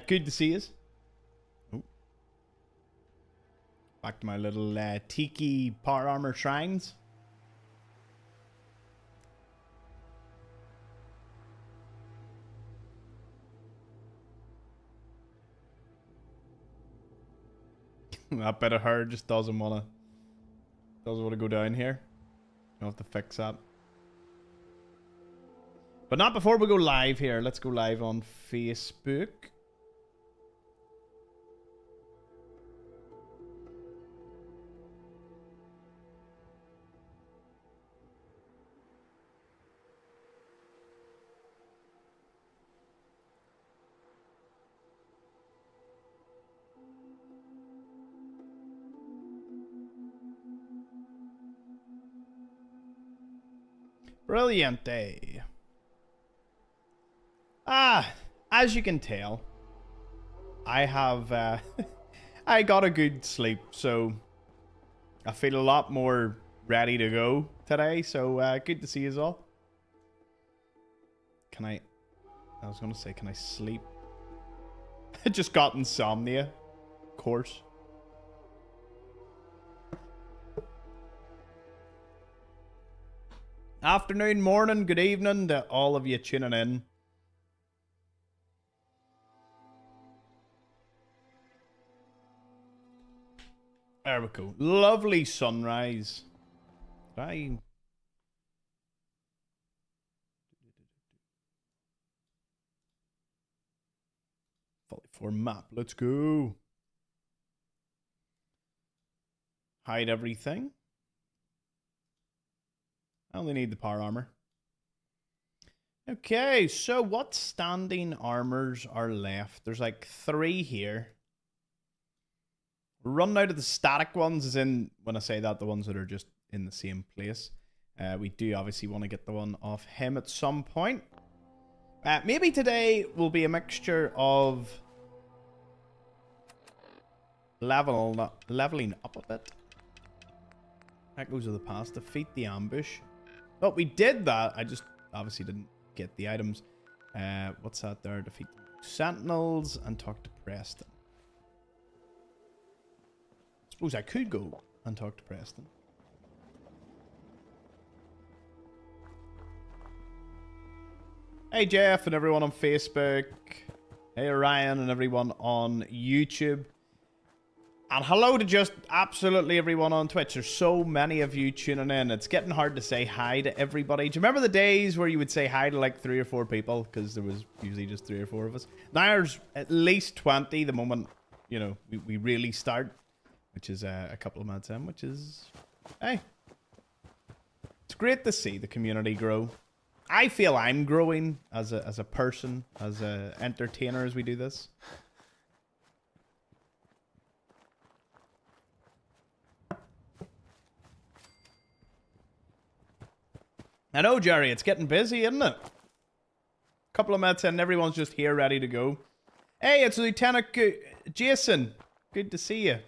Good to see us. Oh. Back to my little tiki power armor shrines. That bit of her just doesn't wanna go down here. I'll have to fix that. But not before we go live here. Let's go live on Facebook. Brilliante. As you can tell, I have I got a good sleep, so I feel a lot more ready to go today. So good to see you all. I was gonna say, can I sleep? I just got insomnia, of course. Afternoon, morning, good evening to all of you tuning in. There we go. Lovely sunrise. Bye. 44 map. Let's go. Hide everything. I only need the power armor. Okay, so what standing armors are left? There's like 3 here. Run out of the static ones, as in, when I say that, the ones that are just in the same place. We do obviously want to get the one off him at some point. Maybe today will be a mixture of leveling up a bit. That goes to the past. Defeat the ambush. But we did that. I just obviously didn't get the items. What's that there? Defeat the sentinels and talk to Preston. Suppose I could go and talk to Preston. Hey Jeff and everyone on Facebook. Hey Ryan and everyone on YouTube. And hello to just absolutely everyone on Twitch. There's so many of you tuning in. It's getting hard to say hi to everybody. Do you remember the days where you would say hi to like 3 or 4 people? Because there was usually just 3 or 4 of us. Now there's at least 20 the moment, you know, we really start. Which is a couple of minutes in, which is... Hey. It's great to see the community grow. I feel I'm growing as a person, as an entertainer as we do this. I know, Jerry, it's getting busy, isn't it? Couple of minutes in, everyone's just here ready to go. Hey, it's Lieutenant Jason. Good to see you.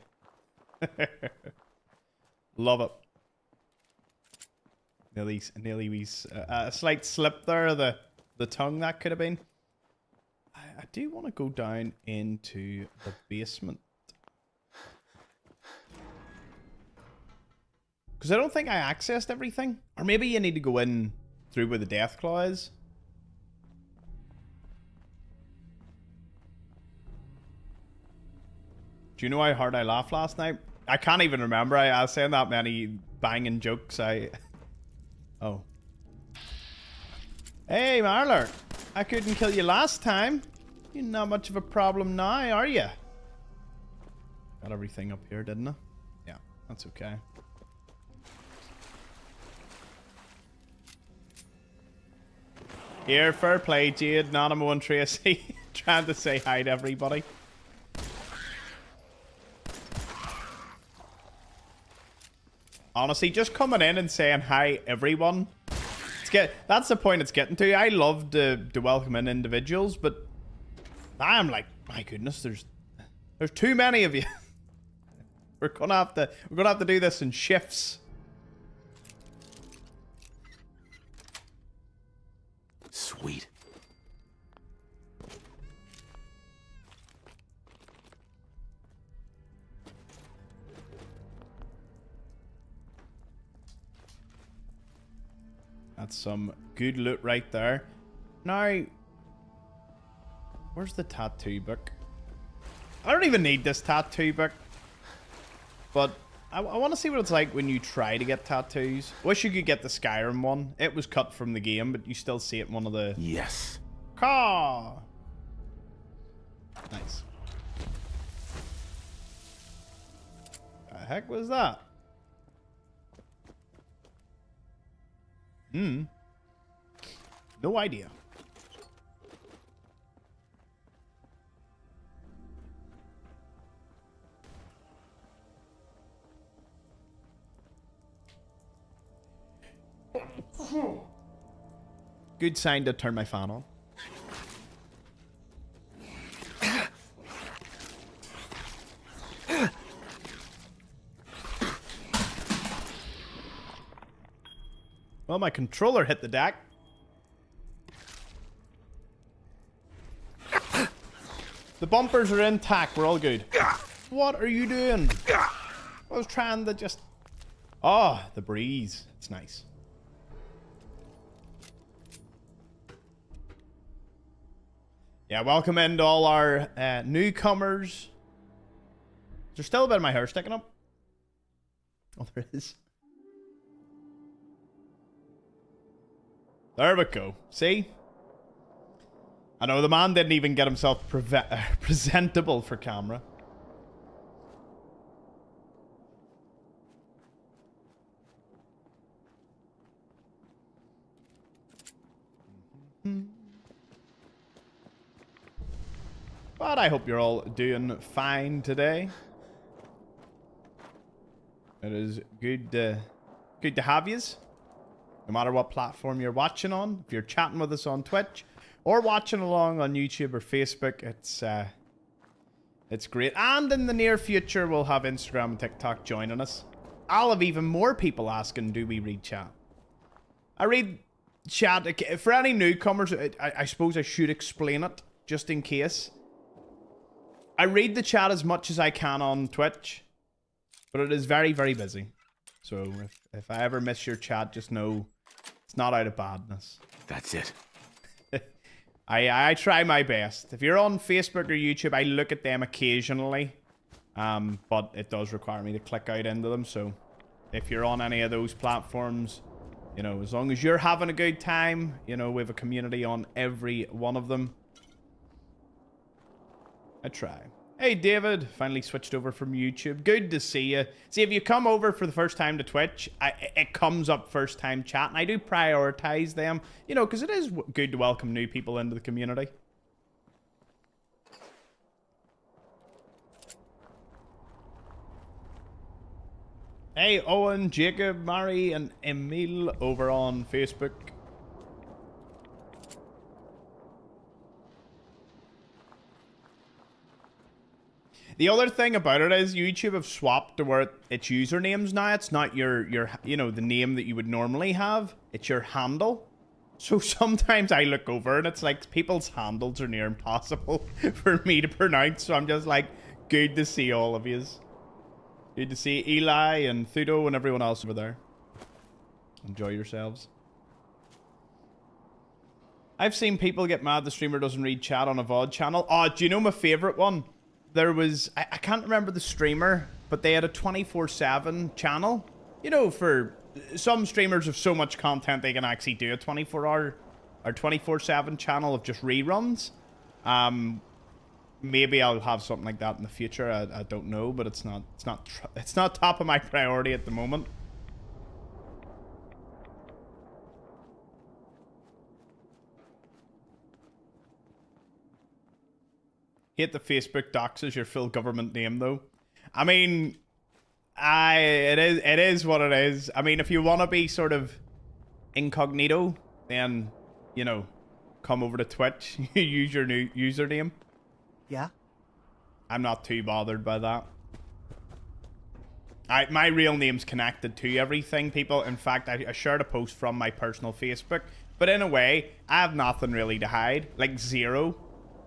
Love it. Nearly a slight slip there, the tongue that could have been. I do want to go down into the basement. Because I don't think I accessed everything. Or maybe you need to go in through where the death claw is. Do you know how hard I laughed last night? I can't even remember. I was saying that many banging jokes. Oh. Hey, Marler. I couldn't kill you last time. You're not much of a problem now, are you? Got everything up here, didn't I? Yeah, that's okay. Here, fair play, Jade, Nanamo and Tracy. Trying to say hi to everybody. Honestly, just coming in and saying hi, everyone. That's the point it's getting to. I love to welcome in individuals, but I'm like, my goodness, there's too many of you. We're gonna have to do this in shifts. Sweet. That's some good loot right there. Now, where's the tattoo book? I don't even need this tattoo book. But I want to see what it's like when you try to get tattoos. Wish you could get the Skyrim one. It was cut from the game, but you still see it in one of the... Yes. Caw! Nice. The heck was that? No idea. Good sign to turn my fan on. Well, my controller hit the deck. The bumpers are intact. We're all good. What are you doing? I was trying to just... Oh, the breeze. It's nice. Yeah, welcome in to all our newcomers. Is there still a bit of my hair sticking up? Oh, there is. There we go. See? I know the man didn't even get himself presentable for camera. But I hope you're all doing fine today. It is good to have yous. No matter what platform you're watching on. If you're chatting with us on Twitch or watching along on YouTube or Facebook, it's great. And in the near future, we'll have Instagram and TikTok joining us. I'll have even more people asking, do we read chat? I read chat. For any newcomers, I suppose I should explain it, just in case. I read the chat as much as I can on Twitch, but it is very, very busy. So if I ever miss your chat, just know it's not out of badness. That's it. I try my best. If you're on Facebook or YouTube, I look at them occasionally, but it does require me to click out into them. So if you're on any of those platforms, you know, as long as you're having a good time, you know, we have a community on every one of them. I try. Hey, David. Finally switched over from YouTube. Good to see you. See, if you come over for the first time to Twitch, it comes up first time chat, and I do prioritize them, you know, because it is good to welcome new people into the community. Hey, Owen, Jacob, Mary, and Emil over on Facebook. The other thing about it is YouTube have swapped to where it's usernames now. It's not your you know, the name that you would normally have. It's your handle. So sometimes I look over and it's like people's handles are near impossible for me to pronounce. So I'm just like, good to see all of yous. Good to see Eli and Thudo and everyone else over there. Enjoy yourselves. I've seen people get mad the streamer doesn't read chat on a VOD channel. Oh, do you know my favorite one? There was, I can't remember the streamer, but they had a 24/7 channel. You know, for some streamers have so much content they can actually do a 24-hour or 24/7 channel of just reruns. Maybe I'll have something like that in the future. I don't know, but it's not top of my priority at the moment. Hate the Facebook docs as your full government name, though. I mean, it is what it is. I mean, if you want to be sort of incognito, then, you know, come over to Twitch. Use your new username. Yeah? I'm not too bothered by that. My real name's connected to everything, people. In fact, I shared a post from my personal Facebook. But in a way, I have nothing really to hide. Like, zero.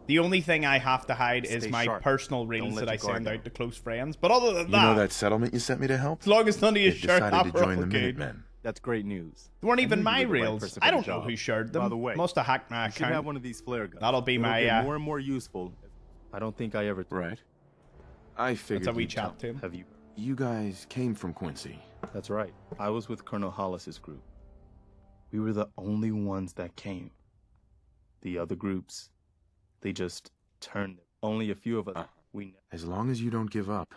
The only thing I have to hide is my personal reels that I send out to close friends. But other than that... You know that settlement you sent me to help? As long as none of you They've share decided that, to join the okay. Minutemen. That's great news. They weren't I even knew you my were the right reels. person for I the don't know job. who shared them. By the way, Must have hacked my you should have account. one of these flare guns. That'll be It'll my, get more and more useful. I don't think I ever... Right. I figured That's how we you'd chat tell. to him. Have you? You guys came from Quincy. That's right. I was with Colonel Hollis's group. We were the only ones that came. The other groups, they just turned. Only a few of us. As long as you don't give up.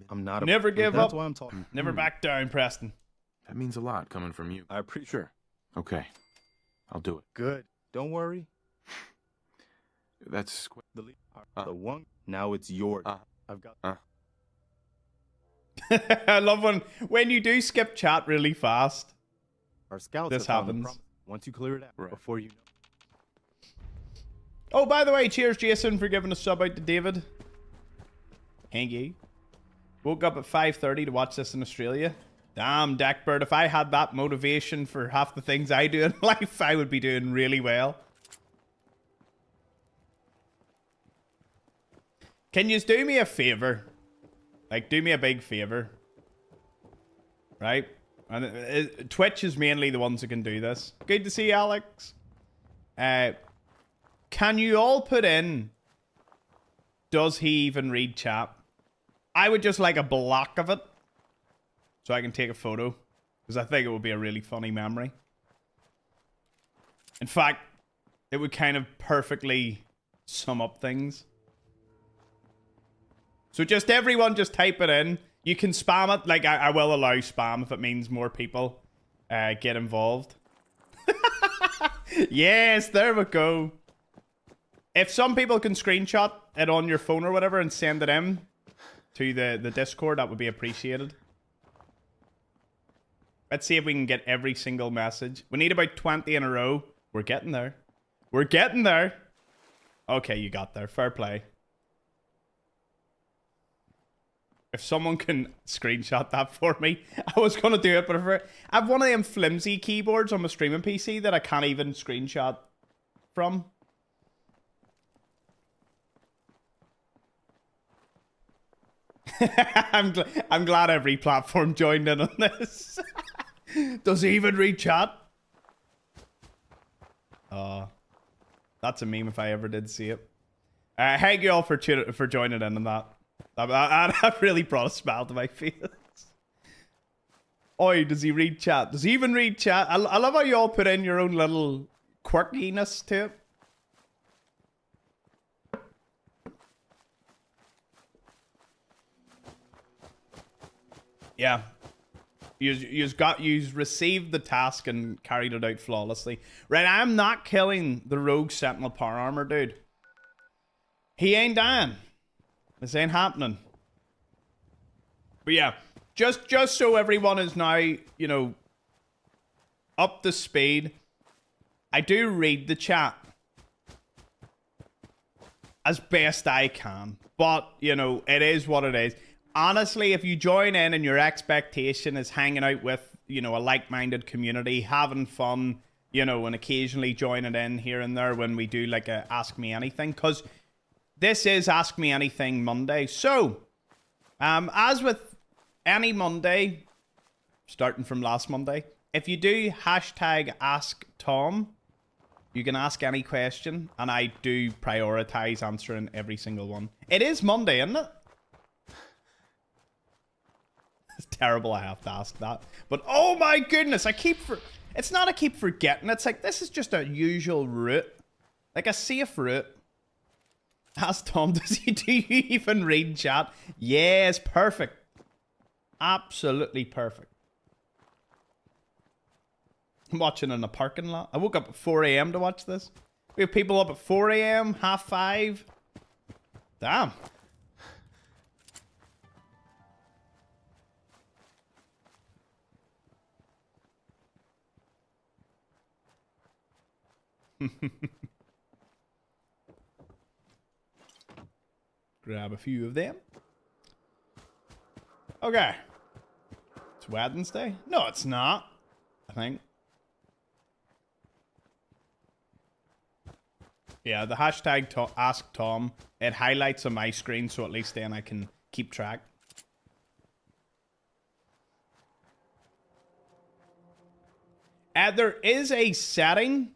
I'm not. Never give That's up. why I'm talking. Never back down, Preston. That means a lot coming from you. I appreciate. Sure. Okay. I'll do it. Good. Don't worry. That's... The one. Now it's yours. I've got. I love when you do skip chat really fast. Our scouts. This have found the happens. promise. Once you clear it out, before you know. Oh, by the way, cheers, Jason, for giving a sub out to David. Thank you. Woke up at 5:30 to watch this in Australia. Damn, Deckbird, if I had that motivation for half the things I do in life, I would be doing really well. Can you do me a favor? Like, do me a big favor. Right? And Twitch is mainly the ones who can do this. Good to see you, Alex. Can you all put in, does he even read chat? I would just like a block of it so I can take a photo, because I think it would be a really funny memory. In fact, it would kind of perfectly sum up things. So just everyone just type it in. You can spam it. Like, I will allow spam if it means more people get involved. Yes, there we go. If some people can screenshot it on your phone or whatever and send it in to the Discord, that would be appreciated. Let's see if we can get every single message. We need about 20 in a row. We're getting there. We're getting there. Okay, you got there. Fair play. If someone can screenshot that for me, I was going to do it, but I have one of them flimsy keyboards on my streaming PC that I can't even screenshot from. I'm glad every platform joined in on this. Does he even read chat? That's a meme if I ever did see it. Thank you all for joining in on that. That really brought a smile to my face. Oi, does he read chat? Does he even read chat? I love how you all put in your own little quirkiness to it. Yeah. You've received the task and carried it out flawlessly. Right, I'm not killing the rogue sentinel power armor, dude. He ain't dying. This ain't happening. But yeah, just so everyone is now, you know, up to speed, I do read the chat as best I can. But, you know, it is what it is. Honestly, if you join in and your expectation is hanging out with, you know, a like-minded community, having fun, you know, and occasionally joining in here and there when we do like a Ask Me Anything, because this is Ask Me Anything Monday. So, as with any Monday, starting from last Monday, if you do hashtag Ask Tom, you can ask any question, and I do prioritize answering every single one. It is Monday, isn't it? It's terrible I have to ask that. But oh my goodness, it's not I keep forgetting. It's like, this is just a usual route. Like a safe route. Ask Tom, do you even read chat? Yes, perfect. Absolutely perfect. I'm watching in a parking lot. I woke up at 4 a.m. to watch this. We have people up at 4 a.m., 5:30. Damn. Grab a few of them. Okay. It's Wednesday? No, it's not. I think. Yeah, the hashtag Ask Tom, it highlights on my screen, so at least then I can keep track. There is a setting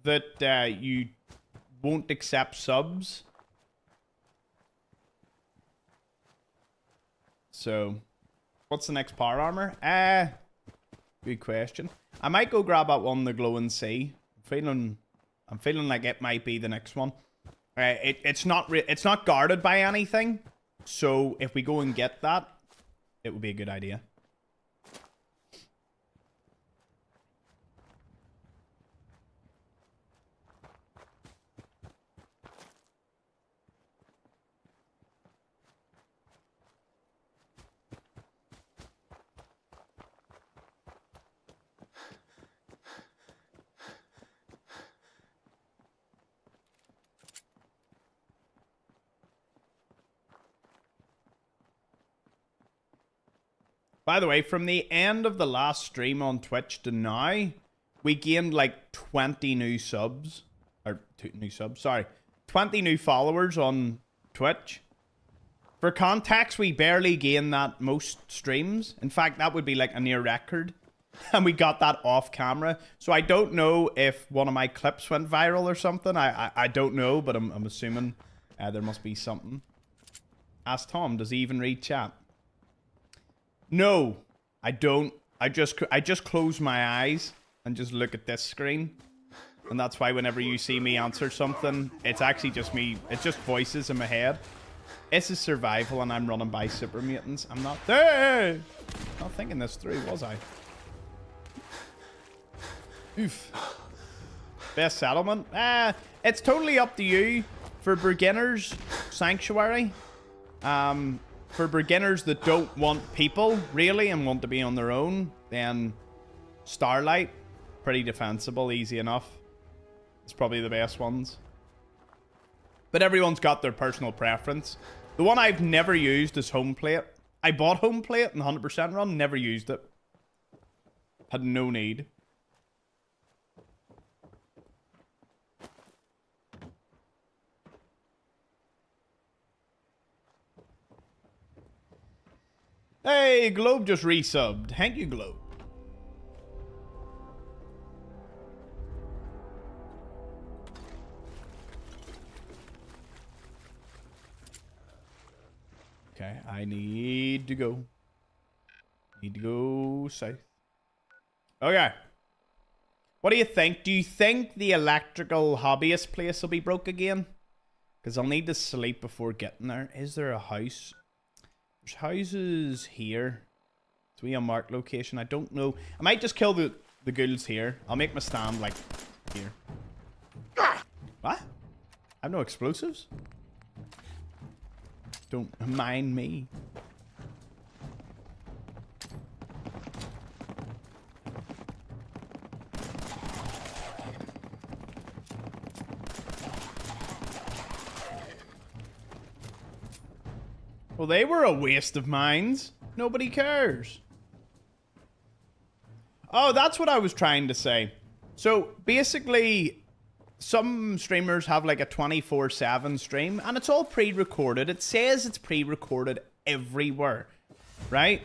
that you won't accept subs. So, what's the next power armor? Good question. I might go grab that one, the glow and see. I'm feeling like it might be the next one. It's not guarded by anything, so if we go and get that, it would be a good idea. By the way, from the end of the last stream on Twitch to now, we gained like 20 new subs. Or, sorry. 20 new followers on Twitch. For context, we barely gain that most streams. In fact, that would be like a near record. And we got that off camera. So I don't know if one of my clips went viral or something. I don't know, but I'm assuming there must be something. Ask Tom, does he even read chat? No, I don't. I just close my eyes and just look at this screen. And that's why whenever you see me answer something, it's actually just me. It's just voices in my head. This is survival and I'm running by super mutants. I'm not there. Not thinking this through, was I? Oof. Best settlement? It's totally up to you. For beginners, Sanctuary. For beginners that don't want people, really, and want to be on their own, then Starlight, pretty defensible, easy enough. It's probably the best ones. But everyone's got their personal preference. The one I've never used is Home Plate. I bought Home Plate in 100% run, never used it. Had no need. Hey, Globe just resubbed. Thank you, Globe. Okay, I need to go. Need to go south. Okay. What do you think? Do you think the electrical hobbyist place will be broke again? Because I'll need to sleep before getting there. Is there a house? There's houses here. It's a unmarked location. I don't know. I might just kill the ghouls here. I'll make my stand like here. What? I have no explosives? Don't mind me. Well, they were a waste of mines. Nobody cares. Oh, that's what I was trying to say. So, basically, some streamers have like a 24/7 stream, and it's all pre-recorded. It says it's pre-recorded everywhere, right?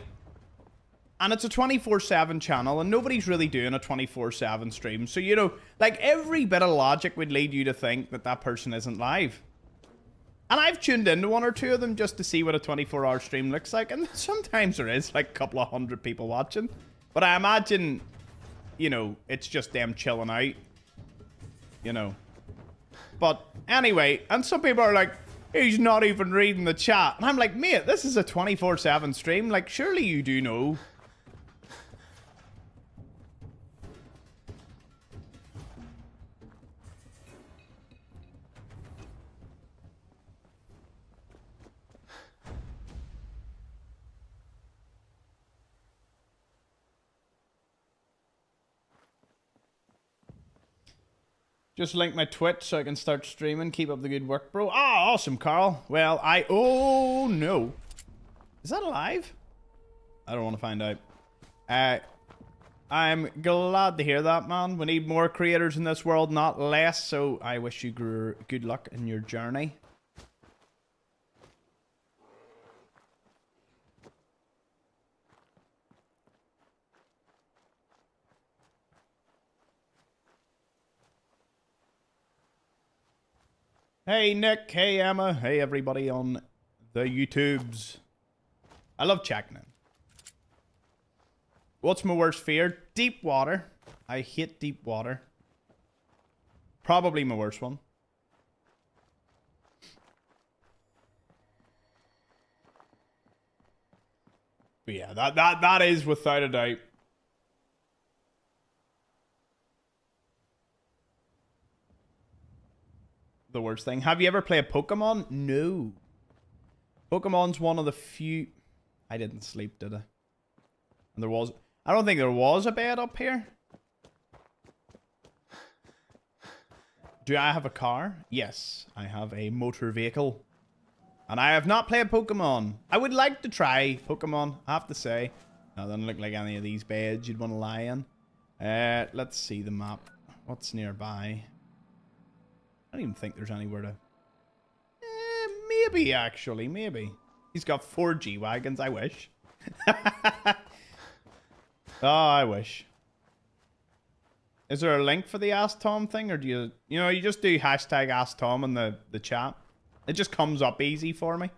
And it's a 24/7 channel, and nobody's really doing a 24/7 stream. So, you know, like every bit of logic would lead you to think that that person isn't live. And I've tuned into one or two of them just to see what a 24-hour stream looks like. And sometimes there is like a couple of hundred people watching. But I imagine, you know, it's just them chilling out. You know. But anyway, and some people are like, he's not even reading the chat. And I'm like, mate, this is a 24/7 stream. Like, surely you do know. Just link my Twitch so I can start streaming. Keep up the good work, bro. Ah, awesome, Carl. Well, oh, no. Is that alive? I don't want to find out. I'm glad to hear that, man. We need more creators in this world, not less. So I wish you good luck in your journey. Hey Nick, hey Emma, hey everybody on the YouTubes. I love checking in. What's my worst fear? Deep water. I hate deep water. Probably my worst one. But yeah, that is without a doubt. The worst thing. Have you ever played Pokemon? No. Pokemon's one of the few... I didn't sleep, did I? And there was... I don't think there was a bed up here. Do I have a car? Yes, I have a motor vehicle. And I have not played Pokemon. I would like to try Pokemon, I have to say. No, they don't look like any of these beds you'd want to lie in. Let's see the map. What's nearby? I don't even think there's anywhere to... maybe, actually. Maybe. He's got 4 G-Wagons. I wish. Oh, I wish. Is there a link for the Ask Tom thing? Or do you... You know, you just do hashtag Ask Tom in the chat. It just comes up easy for me.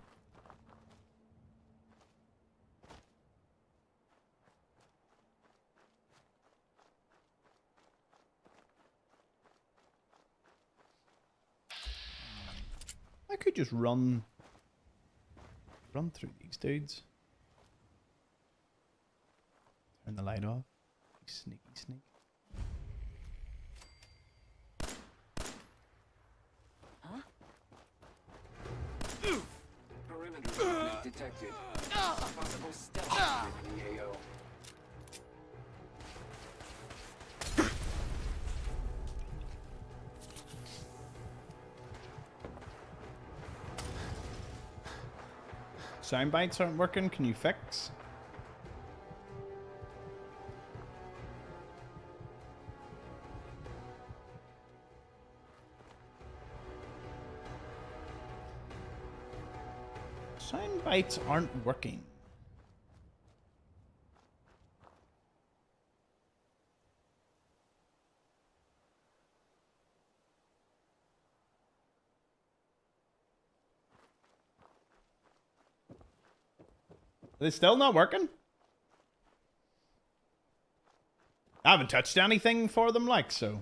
I could just run through these dudes. Turn the light off. Sneaky sneak. Huh? Perimeter movement detected. Possible stealth within the AO. Sound bites aren't working. Can you fix? Sound bites aren't working. Are they still not working? I haven't touched anything for them, like, so.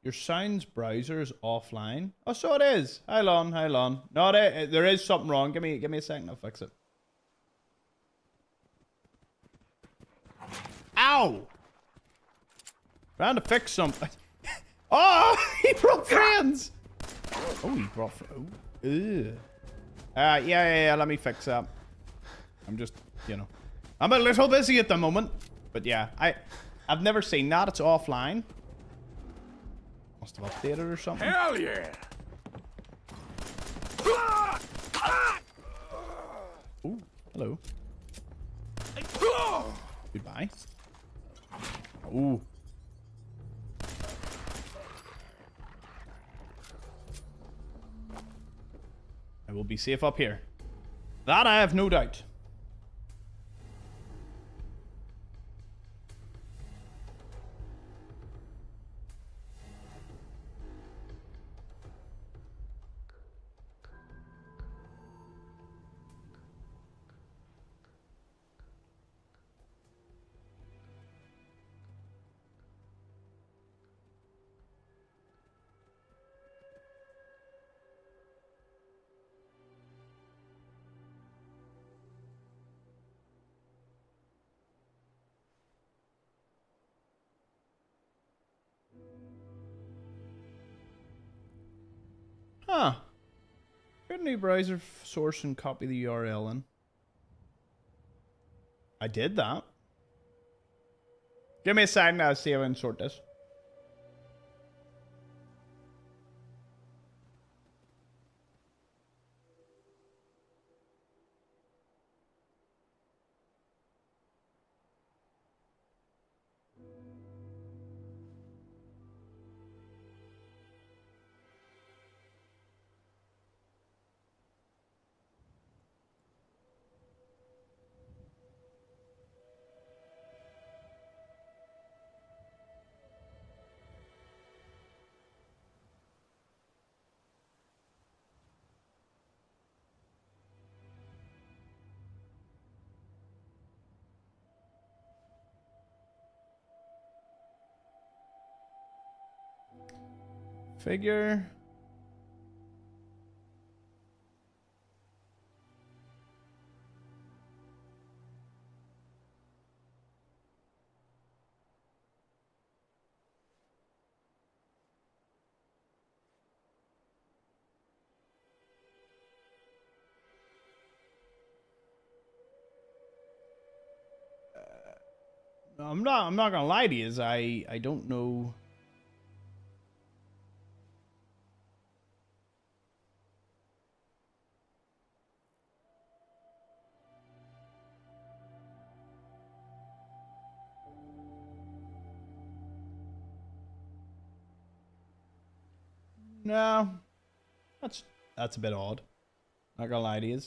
Your sounds browser is offline. Oh, so it is. Hold on, hold on. No, there is something wrong. Give me a second, I'll fix it. Ow! Trying to fix something. Oh, he brought friends! Oh, he brought friends. Oh, ew. Yeah, let me fix that. I'm just, you know. I'm a little busy at the moment. But yeah, I've never seen that. It's offline. Must have updated or something. Hell yeah! Ooh, hello. Goodbye. Ooh. I will be safe up here. That I have no doubt. Huh. Create a new browser source and copy the URL in. I did that. Give me a second now to see how I can sort this. Figure. I'm not gonna lie to you, I don't know. No. That's a bit odd. Not gonna lie to you.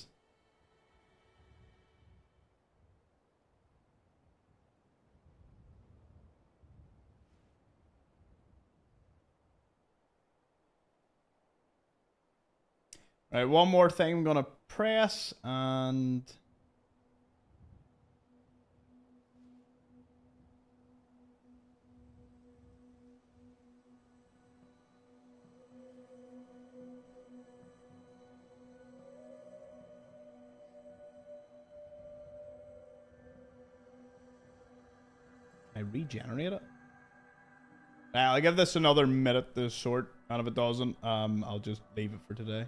Right, one more thing I'm gonna press and I regenerate it. I'll give this another minute to sort, and if it doesn't, I'll just leave it for today.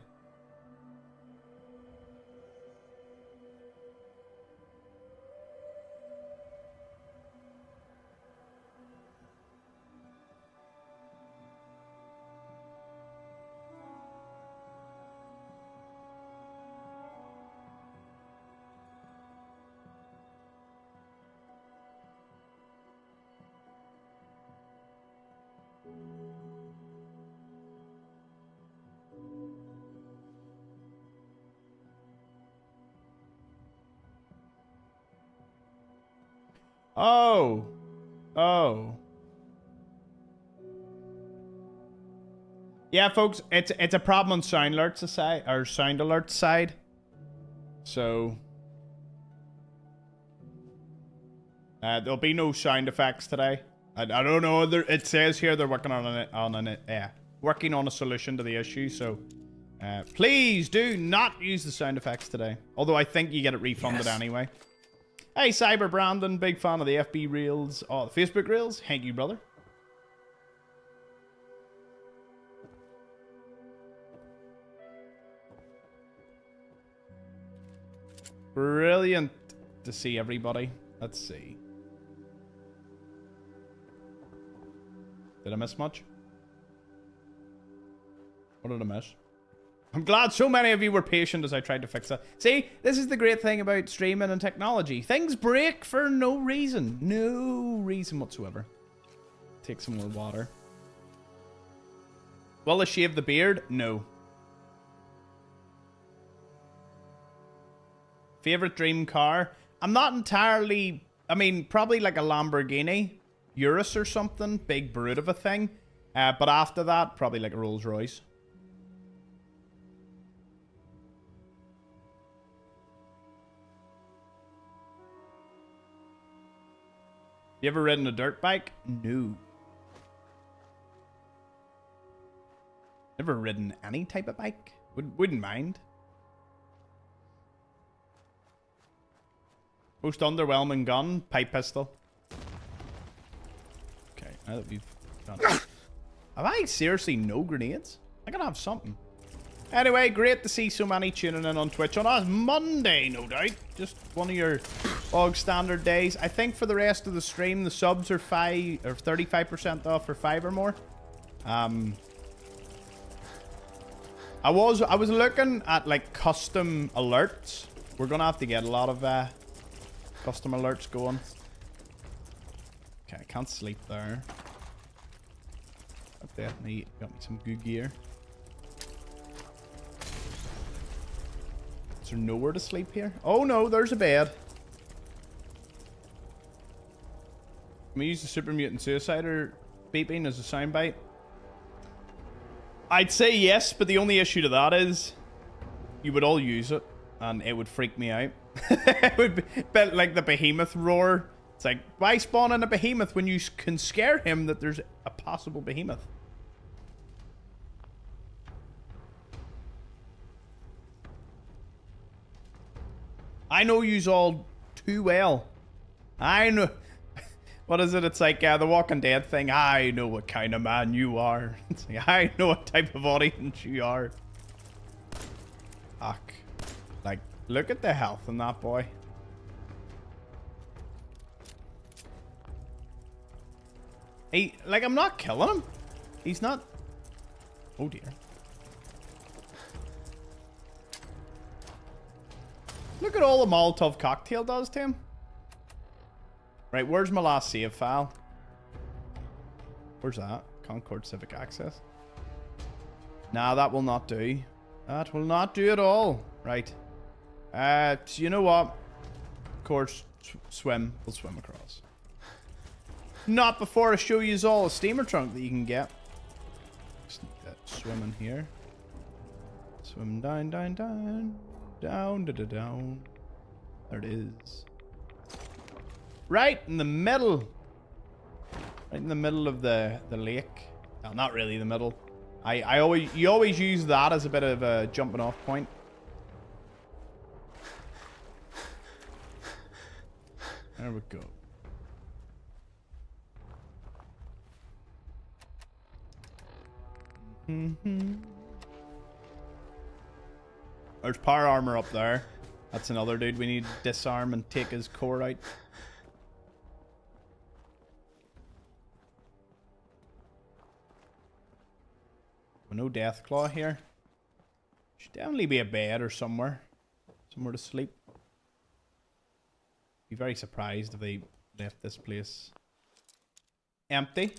Oh. Oh. Yeah, folks, it's a problem on sound alerts side or sound alert side. So there'll be no sound effects today. I don't know. It says here they're working working on a solution to the issue. So please do not use the sound effects today. Although I think you get it refunded anyway. Hey, Cyber Brandon, big fan of the FB Reels. Oh, the Facebook Reels. Thank you, brother. Brilliant to see everybody. Let's see. Did I miss much? What did I miss? I'm glad so many of you were patient as I tried to fix that. See, this is the great thing about streaming and technology. Things break for no reason. No reason whatsoever. Take some more water. Will I shave the beard? No. Favorite dream car? I'm not entirely... I mean, probably like a Lamborghini. Urus or something. Big brute of a thing. But after that, probably like a Rolls Royce. You ever ridden a dirt bike? No. Never ridden any type of bike? Wouldn't mind. Most underwhelming gun? Pipe pistol. Okay, now that we've done it. Have I seriously no grenades? I gotta have something. Anyway, great to see so many tuning in on Twitch on a Monday, no doubt. Just one of your bog standard days. I think for the rest of the stream, the subs are 35% off for 5 or more. I was looking at like custom alerts. We're gonna have to get a lot of custom alerts going. Okay, I can't sleep there. That definitely got me some good gear. Is there nowhere to sleep here? Oh no, there's a bed. Can we use the Super Mutant Suicider beeping as a soundbite? I'd say yes, but the only issue to that is you would all use it and it would freak me out. It would be like the behemoth roar. It's like, why spawn in a behemoth when you can scare him that there's a possible behemoth? I know yous all too well. I know. What is it? It's like the Walking Dead thing. I know what kind of man you are. It's like, I know what type of audience you are. Fuck. Like, look at the health in that boy. Like, I'm not killing him. He's not. Oh dear. Look at all the Molotov cocktail does to him. Right, where's my last save file? Where's that? Concord Civic Access. Nah, that will not do. That will not do at all. Right. So you know what? Of course, swim. We'll swim across. Not before I show you all a steamer trunk that you can get. Just need that swim in here. Swim down, down, down. Down, da, da, down. There it is. Right in the middle. Right in the middle of the lake. No, not really the middle. You always use that as a bit of a jumping off point. There we go. There's power armor up there. That's another dude we need to disarm and take his core out. No Deathclaw here. Should definitely be a bed or somewhere. Somewhere to sleep. Be very surprised if they left this place empty.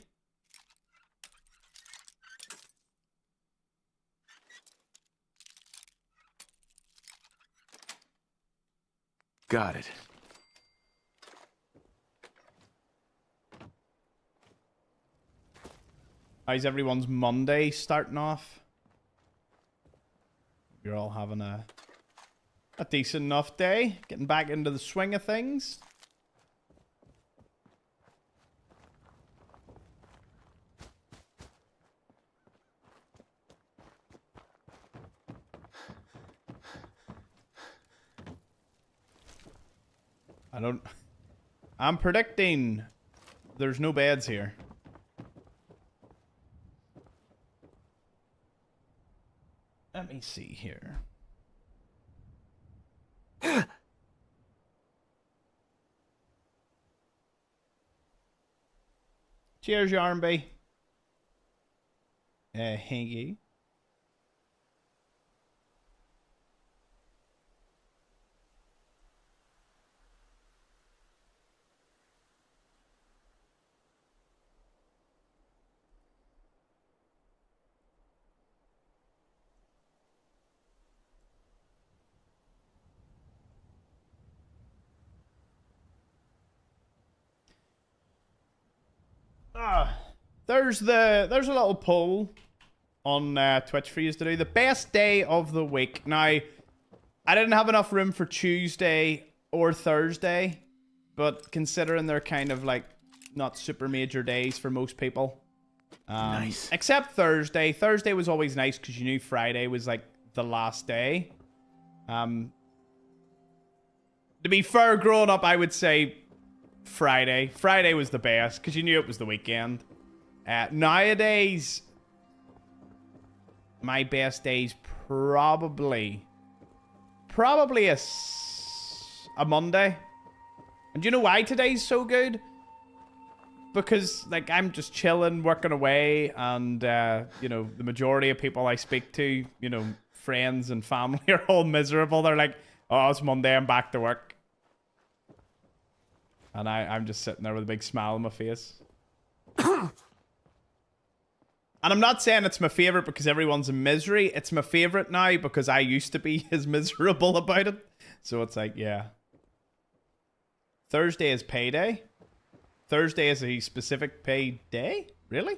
Got it. How's everyone's Monday starting off? You're all having a decent enough day. Getting back into the swing of things. I'm predicting there's no beds here. Let me see here. Cheers, Yarnby. Hangy. There's a little poll on Twitch for you to do. The best day of the week. Now, I didn't have enough room for Tuesday or Thursday, but considering they're kind of like not super major days for most people. Nice. Except Thursday. Thursday was always nice because you knew Friday was like the last day. To be fair, growing up, I would say Friday. Friday was the best because you knew it was the weekend. Nowadays, my best day's probably a Monday. And do you know why today's so good? Because like I'm just chilling, working away, and you know, the majority of people I speak to, you know, friends and family are all miserable. They're like, "Oh, it's Monday, I'm back to work." And I'm just sitting there with a big smile on my face. And I'm not saying it's my favorite because everyone's in misery. It's my favorite now because I used to be as miserable about it. So it's like, yeah. Thursday is payday. Thursday is a specific pay day? Really?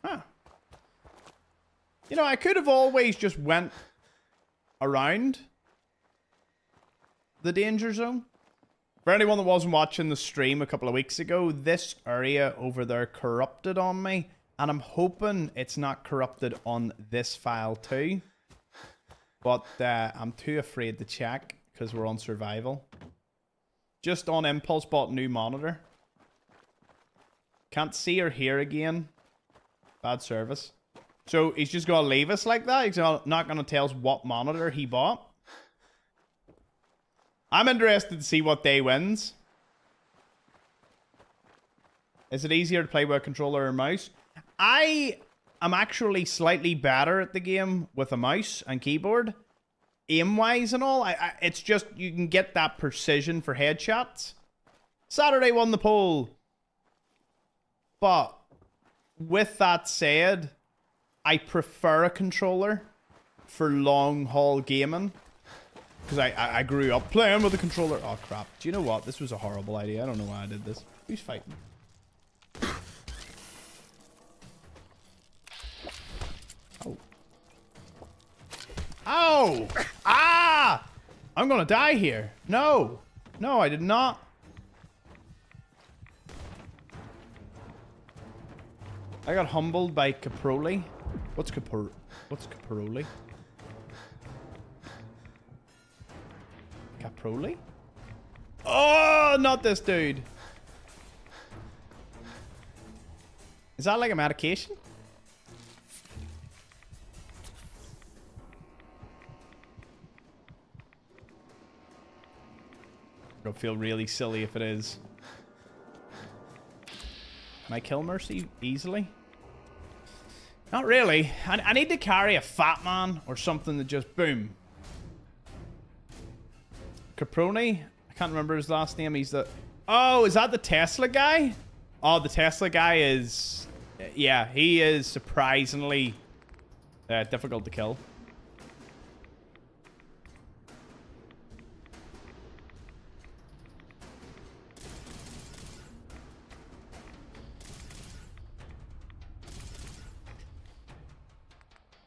Huh. You know, I could have always just went around the danger zone. For anyone that wasn't watching the stream a couple of weeks ago, this area over there corrupted on me. And I'm hoping it's not corrupted on this file too. But I'm too afraid to check. because we're on survival. Just on impulse bought new monitor. Can't see or hear again. Bad service. So he's just going to leave us like that? He's not going to tell us what monitor he bought? I'm interested to see what day wins. Is it easier to play with a controller or mouse? I am actually slightly better at the game with a mouse and keyboard. Aim-wise and all. It's just you can get that precision for headshots. Saturday won the poll. But with that said, I prefer a controller for long-haul gaming. Because I grew up playing with a controller. Oh, crap. Do you know what? This was a horrible idea. I don't know why I did this. Who's fighting? Oh. Ow! Ah! I'm gonna die here. No. No, I did not. I got humbled by Caproli. What's Caproli? Caproli? Oh, not this dude. Is that like a medication? I'll feel really silly if it is. Can I kill Mercy easily? Not really. I need to carry a fat man or something that just boom. Caproni? I can't remember his last name. He's the... Oh, is that the Tesla guy? Oh, the Tesla guy is... Yeah, he is surprisingly difficult to kill.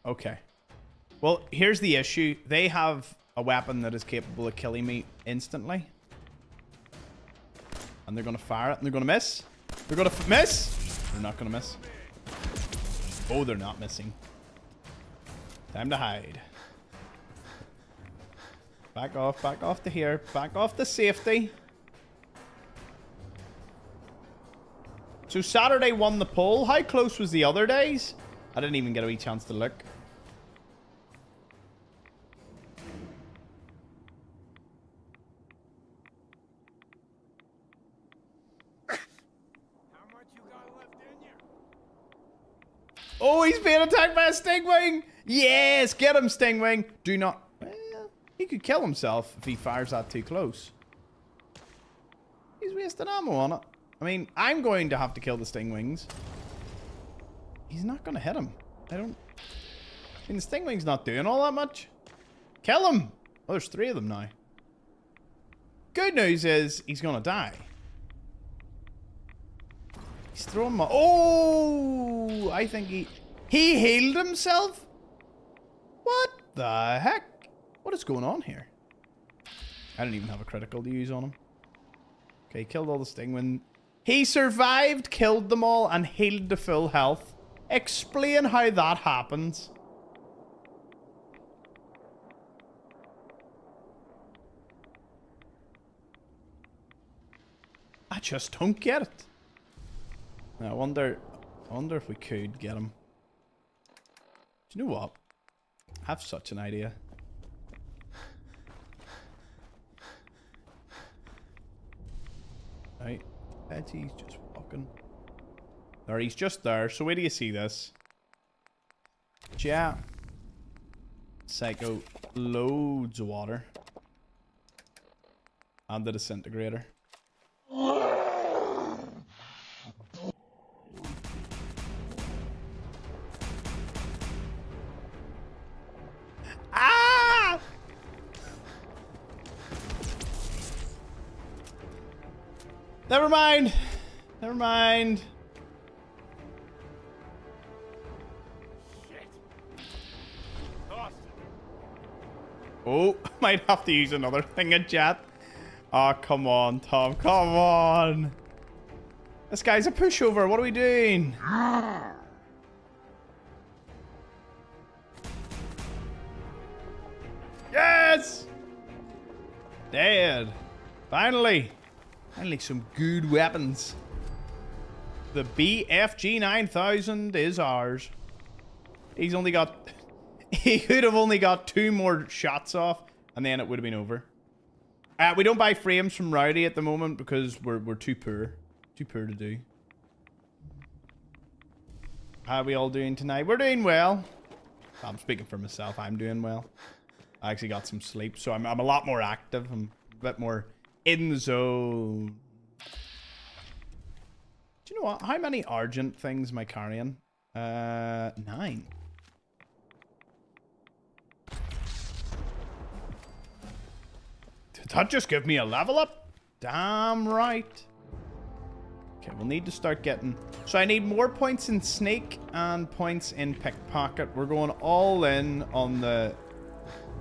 Okay. Well, here's the issue. They have a weapon that is capable of killing me instantly. And they're going to fire it and they're going to miss. They're going to miss. They're not going to miss. Oh, they're not missing. Time to hide. Back off to here. Back off to safety. So Saturday won the poll. How close was the other days? I didn't even get a wee chance to look. Oh, he's being attacked by a stingwing! Yes, get him, stingwing! Do not... Well, he could kill himself if he fires that too close. He's wasting ammo on it. I mean, I'm going to have to kill the stingwings. He's not going to hit him. I mean, the stingwing's not doing all that much. Kill him! Oh, there's 3 of them now. Good news is, he's going to die. He's throwing my... Oh! I think he healed himself? What the heck? What is going on here? I don't even have a critical to use on him. Okay, killed all the stingwing. He survived, killed them all, and healed to full health. Explain how that happens. I just don't get it. I wonder if we could get him. Do you know what? I have such an idea. Right. Betty's just walking. There, he's just there. So where do you see this? Yeah. Psycho. Loads of water. And the disintegrator. Ah! Never mind. Never mind. Oh, might have to use another thing in chat. Oh, come on, Tom. Come on. This guy's a pushover. What are we doing? Yes! Dead. Finally. Finally some good weapons. The BFG 9000 is ours. He's only got... He could have only got 2 more shots off, and then it would have been over. We don't buy frames from Rowdy at the moment because we're too poor. Too poor to do. How are we all doing tonight? We're doing well. I'm speaking for myself. I'm doing well. I actually got some sleep, so I'm a lot more active. I'm a bit more in the zone. Do you know what? How many Argent things am I carrying? 9. Did that just give me a level up? Damn right. Okay, we'll need to start getting... So I need more points in Sneak and points in Pickpocket. We're going all in on the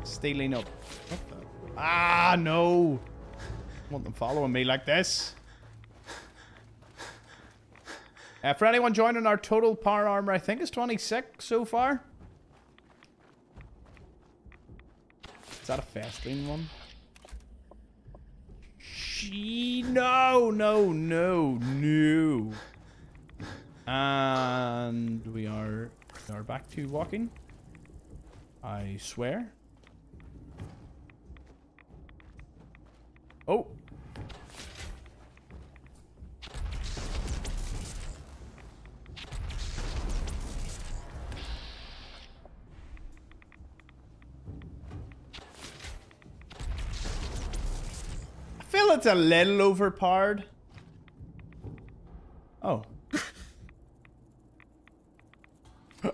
stealing up. What the... Ah, no. I want them following me like this. For anyone joining, our total power armor, I think, is 26 so far. Is that a Festering one? No. And we are back to walking. I swear. Oh. I feel it's a little overpowered. Oh.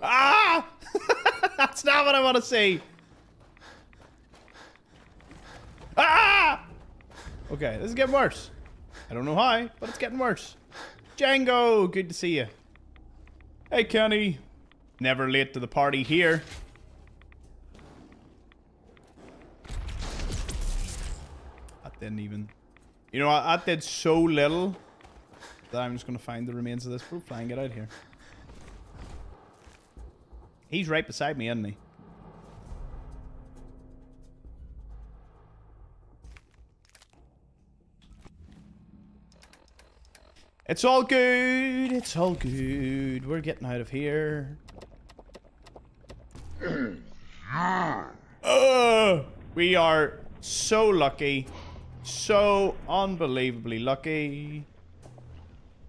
Ah! That's not what I want to see. Ah! Okay, this is getting worse. I don't know how, but it's getting worse. Django, good to see you. Hey, Kenny. Never late to the party here. That didn't even... You know what? That did so little that I'm just going to find the remains of this profile and get out of here. He's right beside me, isn't he? It's all good. It's all good. We're getting out of here. We are so lucky. So unbelievably lucky.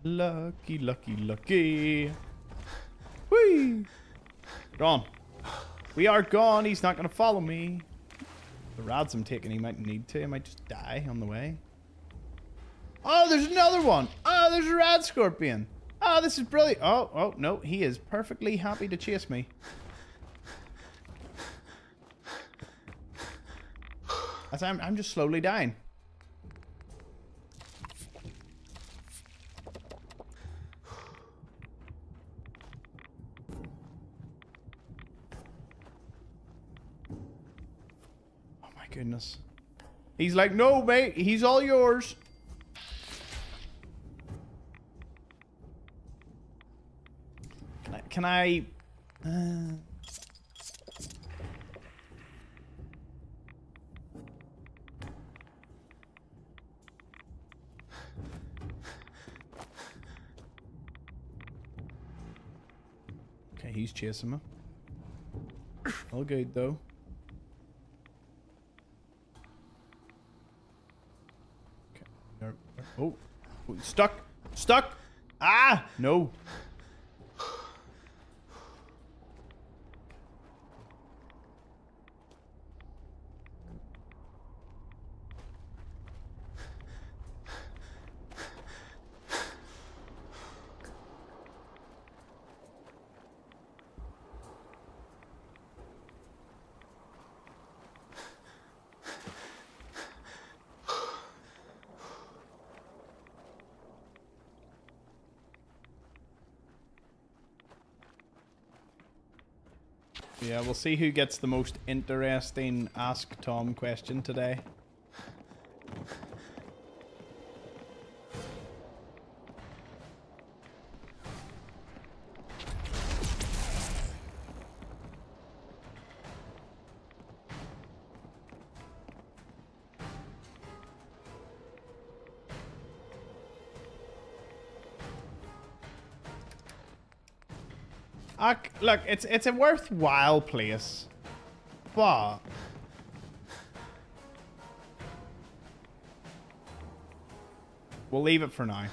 Lucky. Whee! Gone. We are gone. He's not going to follow me. The rods I'm taking, he might need to. I might just die on the way. Oh, there's another one. Oh, there's a rad scorpion. Oh, this is brilliant. Oh, no. He is perfectly happy to chase me. As I'm just slowly dying. Goodness. He's like, no, mate. He's all yours. Can I Okay, he's chasing me. All good, though. Oh, stuck! Ah, no. Yeah, we'll see who gets the most interesting Ask Tom question today. Look, it's a worthwhile place, but we'll leave it for now.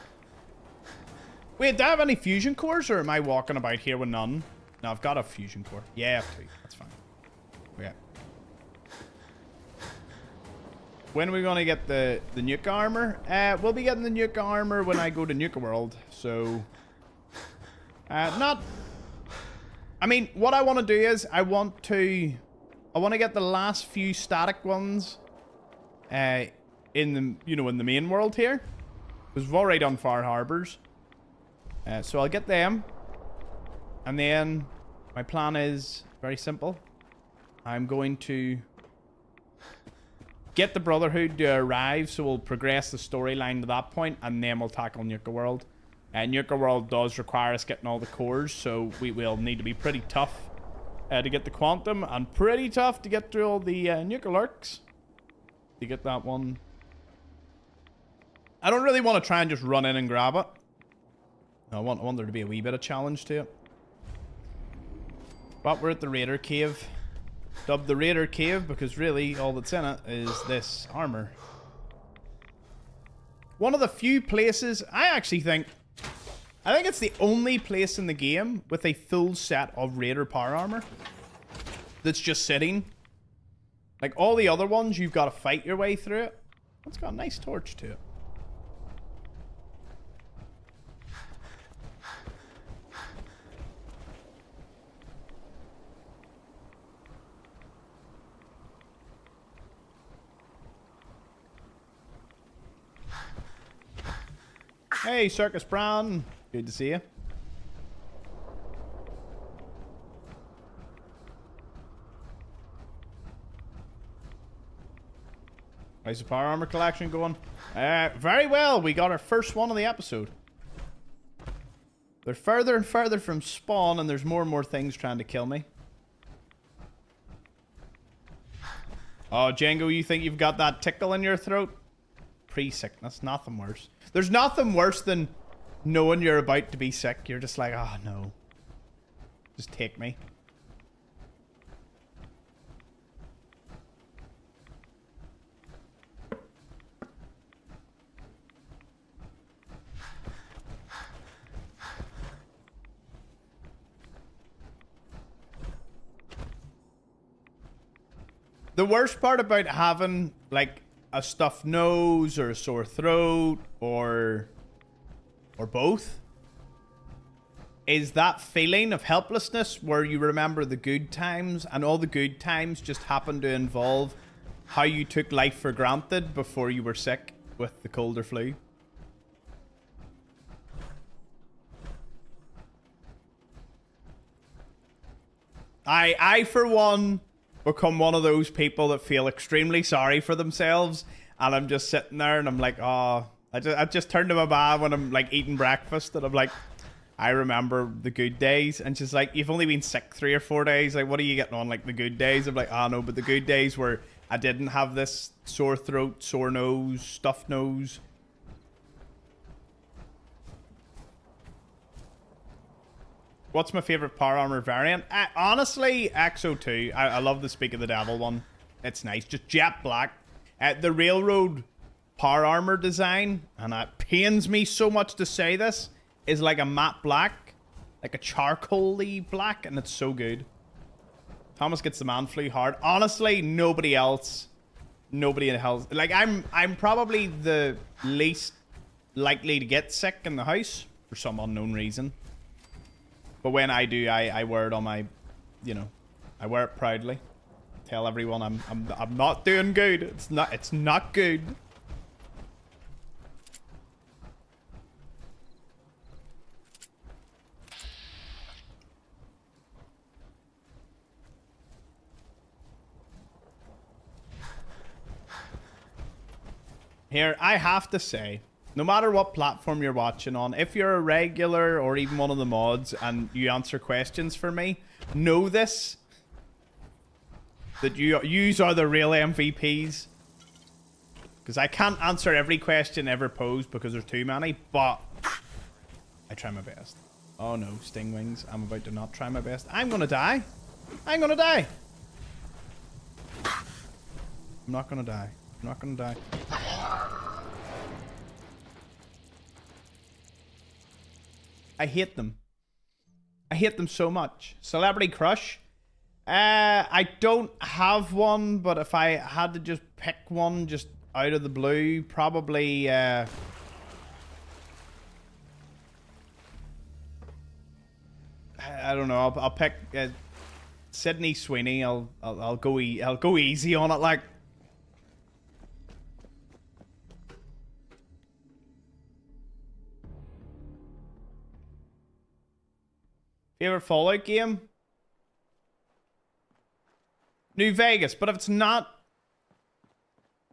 Wait, do I have any fusion cores, or am I walking about here with none? No, I've got a fusion core. Yeah, I have 2. That's fine. Yeah. When are we going to get the nuke armor? We'll be getting the nuke armor when I go to Nuke World. So, not... I mean, what I want to do is I want to get the last few static ones in the, you know, in the main world here. Because we've already done Far Harbors. So I'll get them. And then my plan is very simple. I'm going to get the Brotherhood to arrive, so we'll progress the storyline to that point, and then we'll tackle Nuka World. And Nuka World does require us getting all the cores, so we will need to be pretty tough to get the Quantum, and pretty tough to get through all the Nuka Lurks to get that one. I don't really want to try and just run in and grab it. I want there to be a wee bit of challenge to it. But we're at the Raider Cave. Dubbed the Raider Cave because really all that's in it is this armor. One of the few places, I think it's the only place in the game with a full set of Raider power armor that's just sitting. Like all the other ones, you've got to fight your way through it. It's got a nice torch to it. Hey, Circus Brown. Good to see you. How's the power armor collection going? Very well. We got our first one of the episode. They're further and further from spawn, and there's more and more things trying to kill me. Oh, Django, you think you've got that tickle in your throat? Pre-sickness, nothing worse. There's nothing worse than knowing you're about to be sick. You're just like, oh no. Just take me. The worst part about having, like, a stuffed nose or a sore throat or both is that feeling of helplessness where you remember the good times, and all the good times just happen to involve how you took life for granted before you were sick with the cold or flu. I for one become one of those people that feel extremely sorry for themselves, and I'm just sitting there and I'm like, oh, I just turn to my mom when I'm like eating breakfast and I'm like, I remember the good days, and she's like, you've only been sick 3 or 4 days, like what are you getting on, like the good days? I'm like, oh no, but the good days where I didn't have this sore throat, sore nose, stuffed nose. What's my favorite power armor variant? Honestly, XO2. I love the Speak of the Devil one. It's nice. Just jet black. The Railroad power armor design, and it pains me so much to say this, is like a matte black. Like a charcoal-y black, and it's so good. Thomas gets the man flu hard. Honestly, nobody else. Nobody in hell. Like, I'm probably the least likely to get sick in the house for some unknown reason. But when I do, I wear it on my, you know, I wear it proudly. Tell everyone I'm not doing good. It's not good. Here, I have to say, no matter what platform you're watching on, if you're a regular or even one of the mods and you answer questions for me, know this, that yous are the real MVPs. Because I can't answer every question ever posed because there's too many, but I try my best. Oh no, sting wings. I'm about to not try my best. I'm gonna die. I'm gonna die. I'm not gonna die. I'm not gonna die. I hate them. I hate them so much. Celebrity crush. I don't have one, but if I had to just pick one just out of the blue, probably I don't know. I'll pick Sydney Sweeney. I'll go easy on it, like. Favorite Fallout game? New Vegas, but if it's not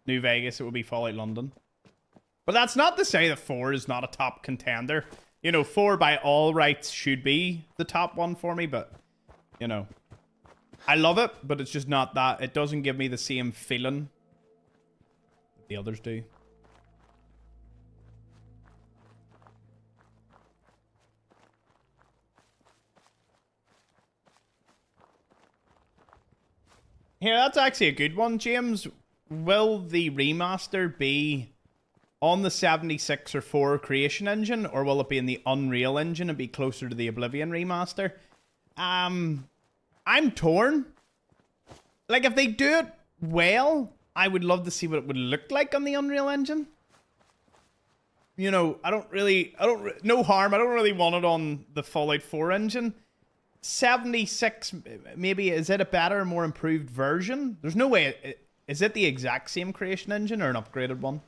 New Vegas, it would be Fallout London. But that's not to say that 4 is not a top contender. You know, 4 by all rights should be the top one for me, but, you know, I love it, but it's just not that. It doesn't give me the same feeling that the others do. Here, that's actually a good one, James. Will the remaster be on the 76 or 4 creation engine, or will it be in the Unreal engine and be closer to the Oblivion remaster? I'm torn. Like, if they do it well, I would love to see what it would look like on the Unreal engine. You know, no harm. I don't really want it on the Fallout 4 engine. 76, maybe, is it a better, more improved version? There's no way. Is it the exact same creation engine or an upgraded one?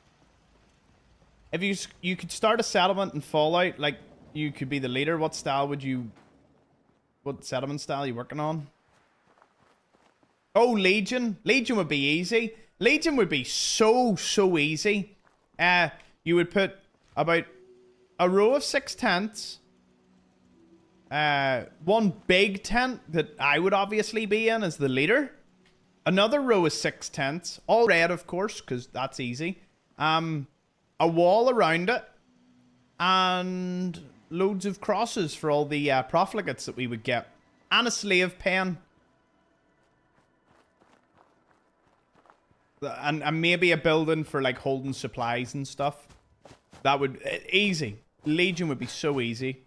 If you could start a settlement in Fallout, like, you could be the leader, what settlement style are you working on? Oh, Legion. Legion would be easy. Legion would be so easy. You would put about a row of 6 tents. One big tent that I would obviously be in as the leader. Another row of 6 tents, all red, of course, because that's easy. A wall around it, and loads of crosses for all the profligates that we would get, and a slave pen, and maybe a building for like holding supplies and stuff. That would easy. Legion would be so easy.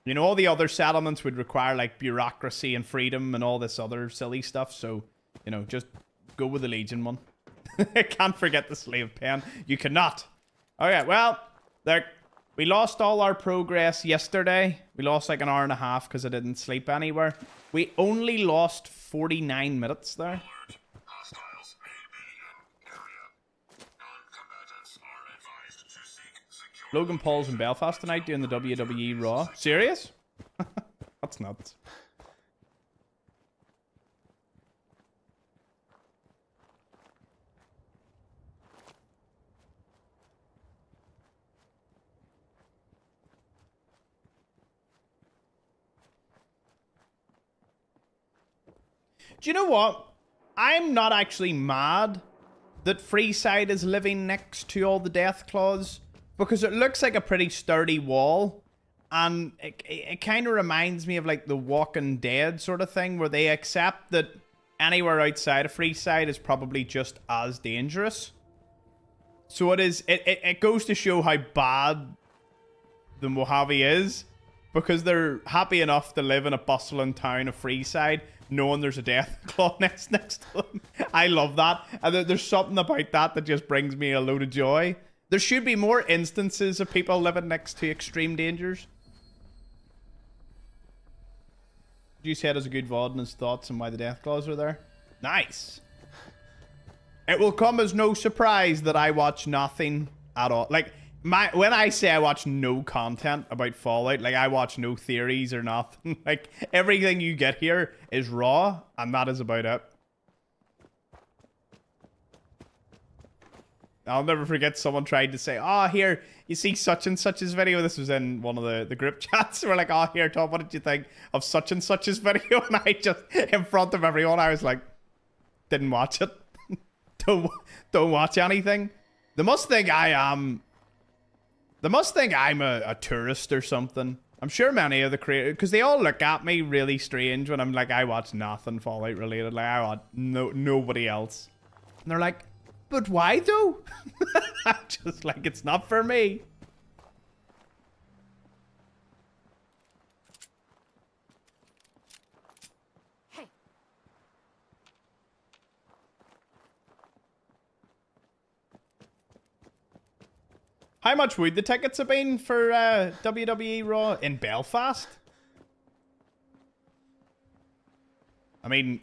You know, all the other settlements would require, like, bureaucracy and freedom and all this other silly stuff. So, you know, just go with the Legion one. I can't forget the slave pen. You cannot. Okay, well, there. We lost all our progress yesterday. We lost, like, an hour and a half because I didn't sleep anywhere. We only lost 49 minutes there. Logan Paul's in Belfast tonight doing the WWE Raw. Serious? That's nuts. Do you know what? I'm not actually mad that Freeside is living next to all the Deathclaws, because it looks like a pretty sturdy wall, and it kind of reminds me of like the Walking Dead sort of thing, where they accept that anywhere outside of Freeside is probably just as dangerous. So it goes to show how bad the Mojave is, because they're happy enough to live in a bustling town of Freeside, knowing there's a Deathclaw next to them. I love that. And there's something about that just brings me a load of joy. There should be more instances of people living next to extreme dangers. You said as a good VOD and his thoughts on why the Deathclaws are there. Nice. It will come as no surprise that I watch nothing at all. Like, when I say I watch no content about Fallout, like, I watch no theories or nothing. Like, everything you get here is raw, and that is about it. I'll never forget someone tried to say, oh, here, you see such and such's video. This was in one of the group chats. We're like, oh, here, Tom, what did you think of such and such's video? And I just, in front of everyone, I was like, didn't watch it. don't watch anything. They must think I am They must think I'm a tourist or something. I'm sure many of the creators, because they all look at me really strange when I'm like, I watch nothing Fallout related. Like, I watch nobody else. And they're like, but why though? I'm just like, it's not for me. Hey. How much would the tickets have been for WWE Raw in Belfast? I mean,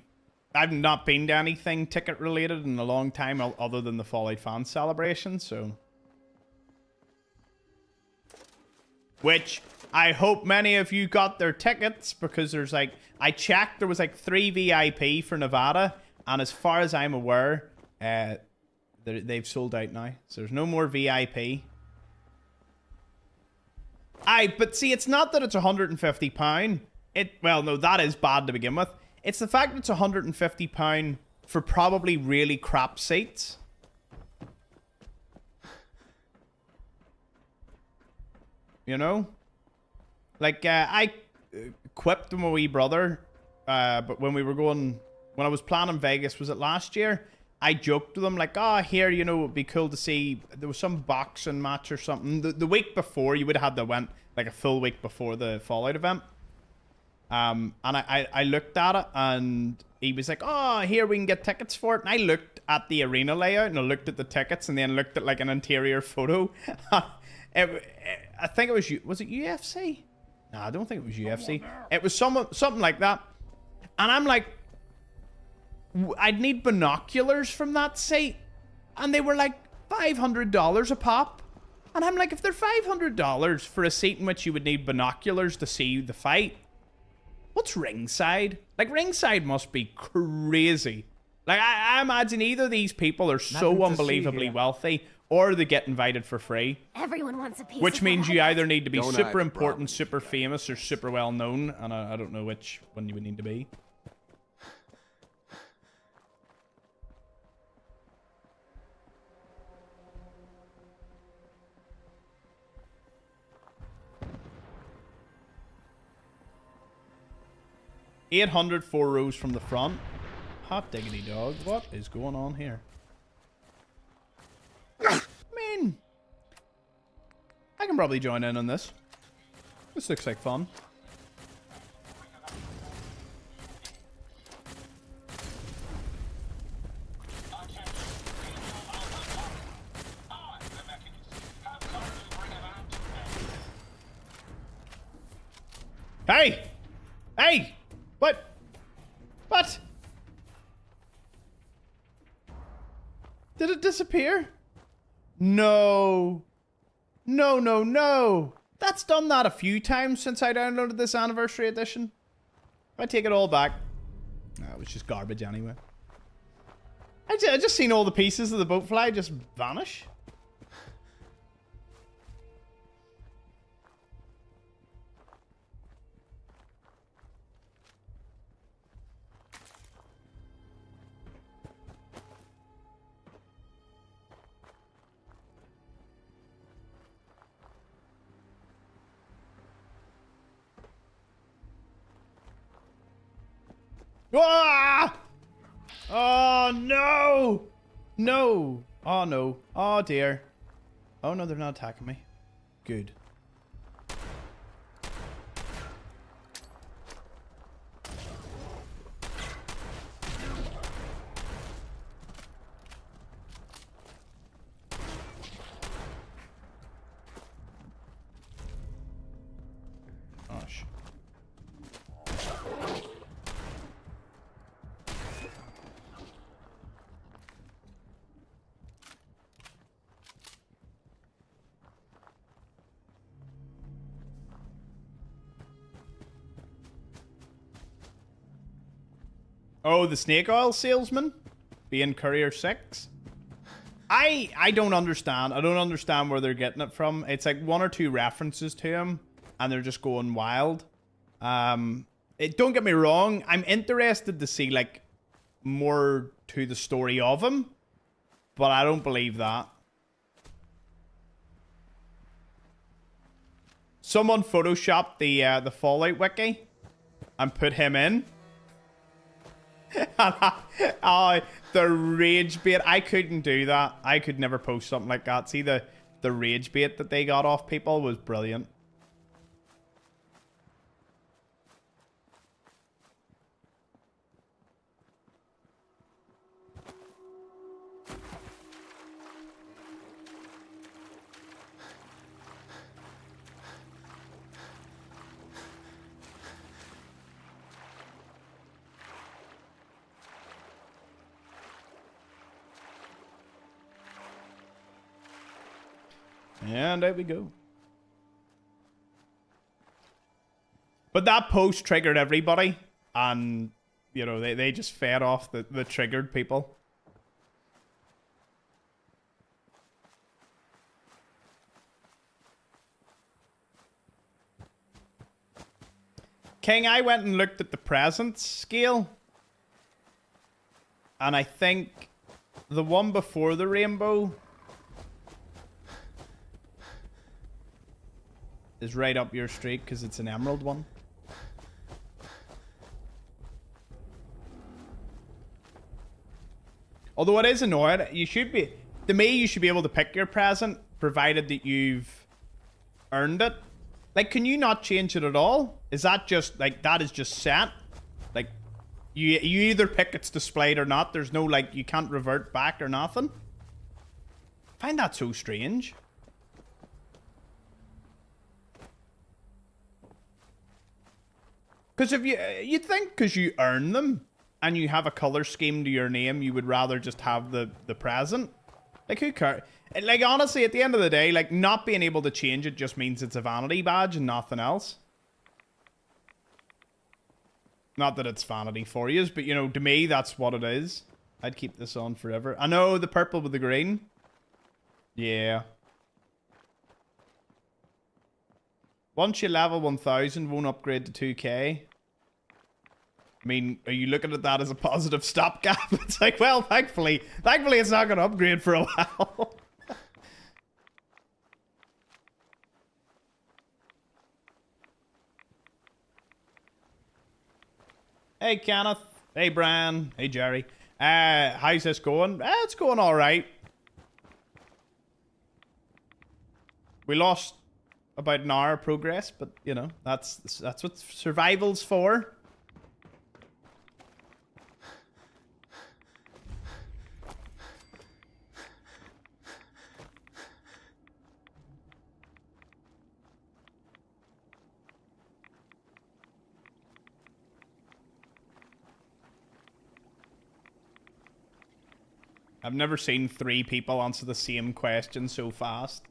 I've not been to anything ticket related in a long time other than the Fallout fan celebration, so. Which I hope many of you got their tickets, because there's like, I checked, there was like 3 VIP for Nevada, and as far as I'm aware, they've sold out now. So there's no more VIP. But see, it's not that it's £150. Well, no, that is bad to begin with. It's the fact that it's £150 for probably really crap seats. You know? Like, I quipped with my wee brother, but when I was planning Vegas, was it last year? I joked with him, like, here, you know, it'd be cool to see, there was some boxing match or something. The week before, you would have had the event, like a full week before the Fallout event. And I looked at it, and he was like, here, we can get tickets for it. And I looked at the arena layout, and I looked at the tickets, and then looked at, like, an interior photo. I think it was it UFC? No, I don't think it was UFC. It was something like that. And I'm like, I'd need binoculars from that seat. And they were like $500 a pop. And I'm like, if they're $500 for a seat in which you would need binoculars to see the fight, what's ringside? Like, ringside must be crazy. Like, I imagine either these people are so unbelievably wealthy, or they get invited for free. Everyone wants a piece Which of means that. you either need to be Don't super act important, properly, super famous, or super well known. And I don't know which one you would need to be. $804 rows from the front. Hot diggity dog. What is going on here? I mean, I can probably join in on this. This looks like fun. Hey! Hey! What? What? Did it disappear? No. No, no, no. That's done that a few times since I downloaded this anniversary edition. I take it all back. No, it was just garbage anyway. I just seen all the pieces of the boat fly just vanish. Ah! Oh no! No! Oh no! Oh dear! Oh no, they're not attacking me. Good. Gosh. Oh, the snake oil salesman? Being Courier 6? I don't understand. I don't understand where they're getting it from. It's like 1 or 2 references to him, and they're just going wild. Don't get me wrong. I'm interested to see, like, more to the story of him, but I don't believe that. Someone photoshopped the Fallout wiki and put him in. Oh, the rage bait. I couldn't do that. I could never post something like that. See, the rage bait that they got off people was brilliant. And there we go. But that post triggered everybody. And, you know, they just fed off the triggered people. King, I went and looked at the presence scale. And I think the one before the rainbow is right up your street because it's an emerald one. Although it is annoying, you should be, to me, you should be able to pick your present provided that you've earned it. Like, can you not change it at all? Is that just, like, that is just set? Like, you either pick it's displayed or not. There's no, like, you can't revert back or nothing. I find that so strange. Because if you'd think because you earn them and you have a color scheme to your name, you would rather just have the present. Like, who cares? Like, honestly, at the end of the day, like, not being able to change it just means it's a vanity badge and nothing else. Not that it's vanity for you, but, you know, to me, that's what it is. I'd keep this on forever. I know, the purple with the green. Yeah. Once you level 1000, won't upgrade to 2k. I mean, are you looking at that as a positive stopgap? It's like, well, thankfully it's not going to upgrade for a while. Hey, Kenneth. Hey, Brian. Hey, Jerry. How's this going? It's going all right. We lost about an hour of progress, but, you know, that's what survival's for. I've never seen 3 people answer the same question so fast.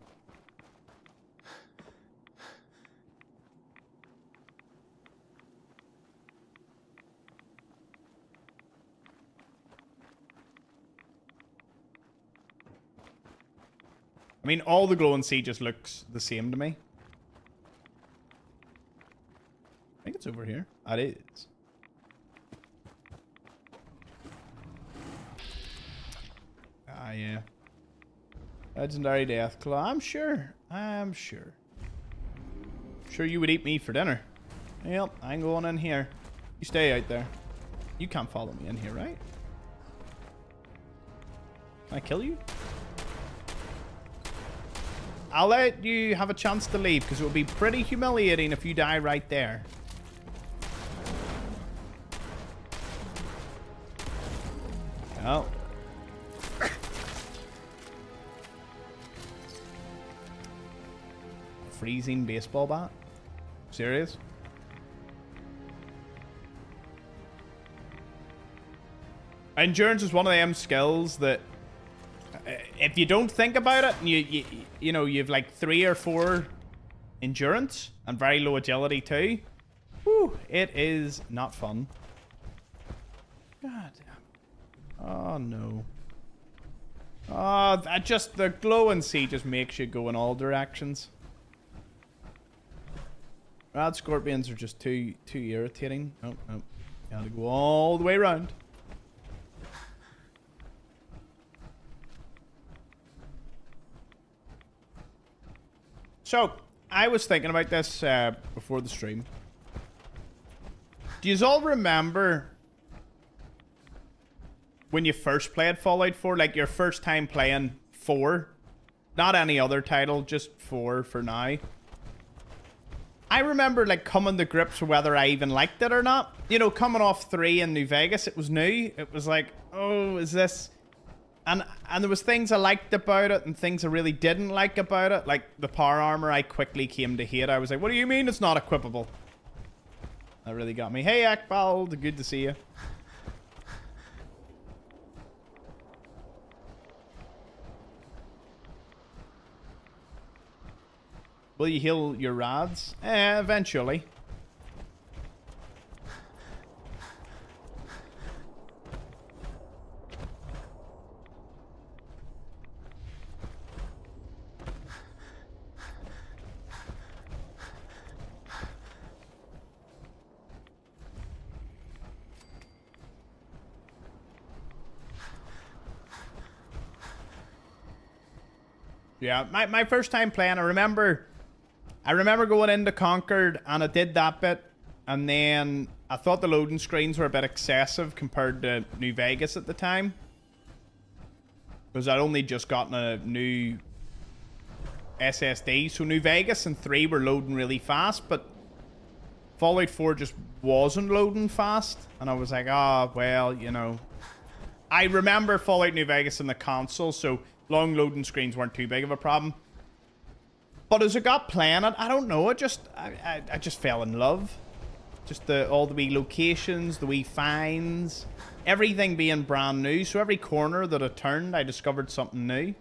I mean, all the glow and see just looks the same to me. I think it's over here. It is. Ah, yeah. Legendary Deathclaw. I'm sure. Sure you would eat me for dinner. Yep, I'm going in here. You stay out there. You can't follow me in here, right? Can I kill you? I'll let you have a chance to leave, because it will be pretty humiliating if you die right there. Oh. Freezing baseball bat? Serious? Endurance is one of them skills that if you don't think about it, and you know, you've like 3 or 4 endurance and very low agility too. Whew, it is not fun. God damn. Oh no. Oh, the glow and see just makes you go in all directions. Rad scorpions are just too irritating. Oh, no. Gotta go all the way around. So, I was thinking about this before the stream. Do you all remember when you first played Fallout 4? Like your first time playing 4? Not any other title, just 4 for now. I remember like coming to grips with whether I even liked it or not. You know, coming off 3 in New Vegas, it was new. It was like, oh, is this... And there was things I liked about it and things I really didn't like about it. Like the power armor I quickly came to hate. I was like, what do you mean it's not equipable? That really got me. Hey, Akbald, good to see you. Will you heal your rads? Eventually. Yeah, my first time playing, I remember going into Concord and I did that bit, and then I thought the loading screens were a bit excessive compared to New Vegas at the time, because I'd only just gotten a new SSD. So New Vegas and 3 were loading really fast, but Fallout 4 just wasn't loading fast, and I was like, ah, well, you know. I remember Fallout New Vegas in the console, so long loading screens weren't too big of a problem. But as I got playing it, I don't know, I just fell in love. Just all the wee locations, the wee finds, everything being brand new. So every corner that I turned, I discovered something new.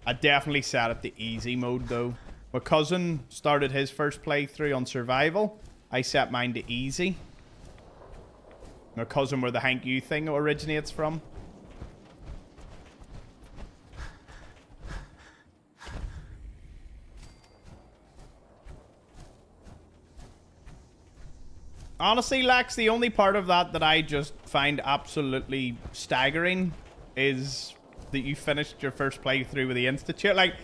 I definitely set it to easy mode though. My cousin started his first playthrough on survival. I set mine to easy. My cousin, where the Hank U thing originates from. Honestly, Lex, the only part of that I just find absolutely staggering is that you finished your first playthrough with the Institute. Like,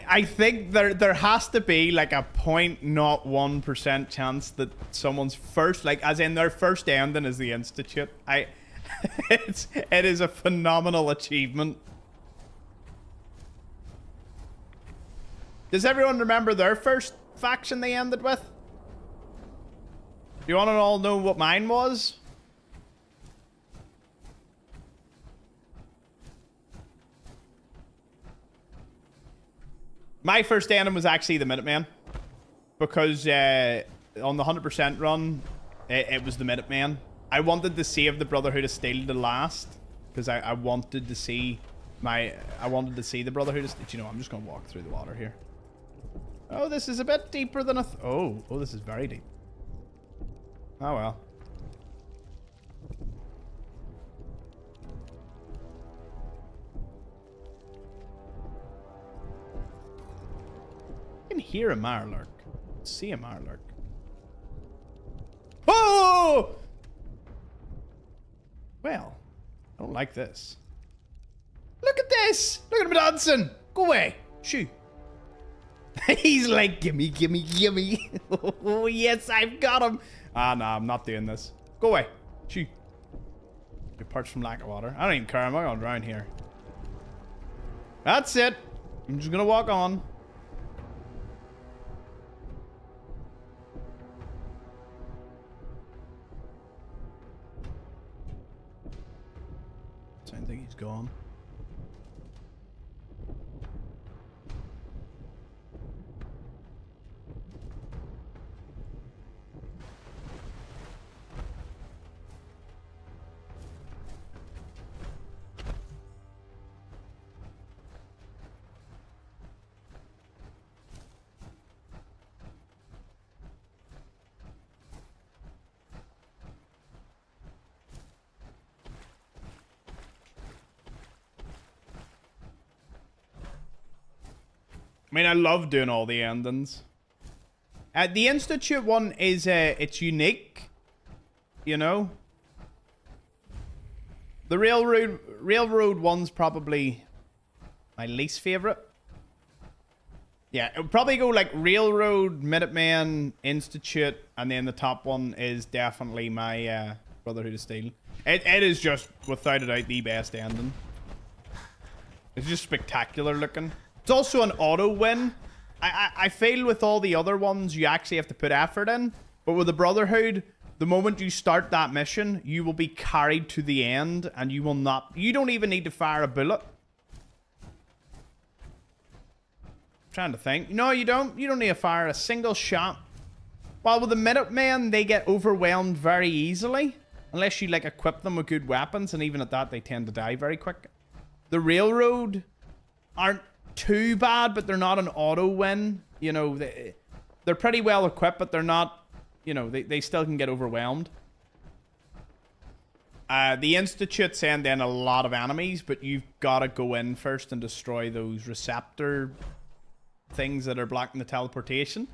I think there has to be like a 0.01% chance that someone's first, like as in their first ending is the Institute. It is a phenomenal achievement. Does everyone remember their first faction they ended with? Do you want to all know what mine was? My first ending was actually the Minuteman, because on the 100% run, it was the Minuteman. I wanted to save the Brotherhood of Steel to last, because I wanted to see the Brotherhood of Steel. You know, I'm just gonna walk through the water here. Oh, this is a bit deeper than oh, this is very deep. Oh well. I can hear a Marlark. See a Marlark. Oh! Well, I don't like this. Look at this! Look at him dancing! Go away! Shoo! He's like, gimme, gimme, gimme. Oh, yes, I've got him. Ah, no, I'm not doing this. Go away. Shoo. You're parched from lack of water. I don't even care. I'm not gonna drown here. That's it. I'm just gonna walk on. I think he's gone. I mean, I love doing all the endings. The Institute one is, it's unique, you know? The railroad one's probably my least favorite. Yeah, it would probably go like Railroad, Minutemen, Institute, and then the top one is definitely my Brotherhood of Steel. It is just, without a doubt, the best ending. It's just spectacular looking. It's also an auto win. I feel with all the other ones, you actually have to put effort in. But with the Brotherhood, the moment you start that mission, you will be carried to the end, and you will not... You don't even need to fire a bullet. Trying to think. No, you don't. You don't need to fire a single shot. While with the Minutemen, they get overwhelmed very easily. Unless you, like, equip them with good weapons. And even at that, they tend to die very quick. The Railroad aren't too bad, but they're not an auto win. You know, they're pretty well equipped, but they're not... You know, they still can get overwhelmed. The Institute send in a lot of enemies, but you've got to go in first and destroy those receptor... things that are blocking the teleportation.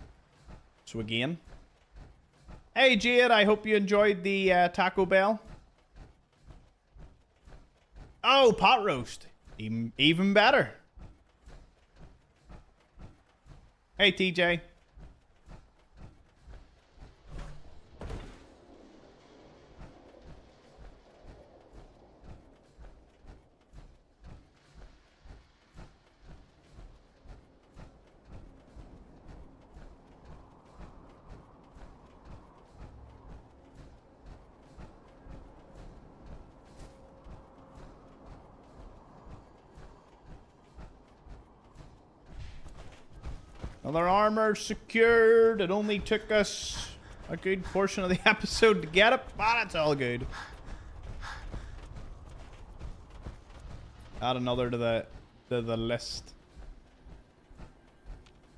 So again. Hey Jade, I hope you enjoyed the Taco Bell. Oh, pot roast. Even better. Hey TJ. Another armor secured. It only took us a good portion of the episode to get it, but it's all good. Add another to the list.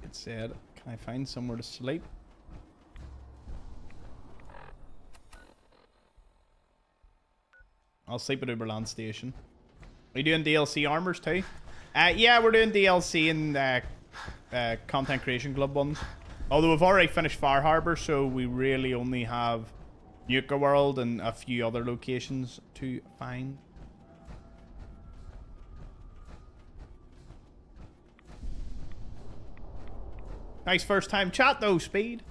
It said, can I find somewhere to sleep? I'll sleep at Uberland Station. Are you doing DLC armors too? Yeah, we're doing DLC in Content Creation Club ones. Although we've already finished Far Harbor, so we really only have Nuka World and a few other locations to find. Nice first time chat though, Speed.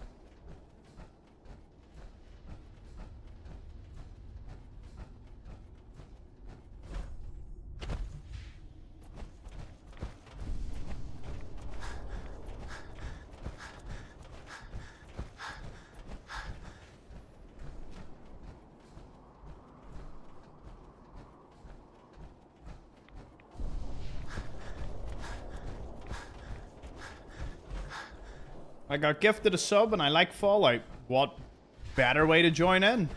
I got gifted a sub and I like Fallout. What better way to join in?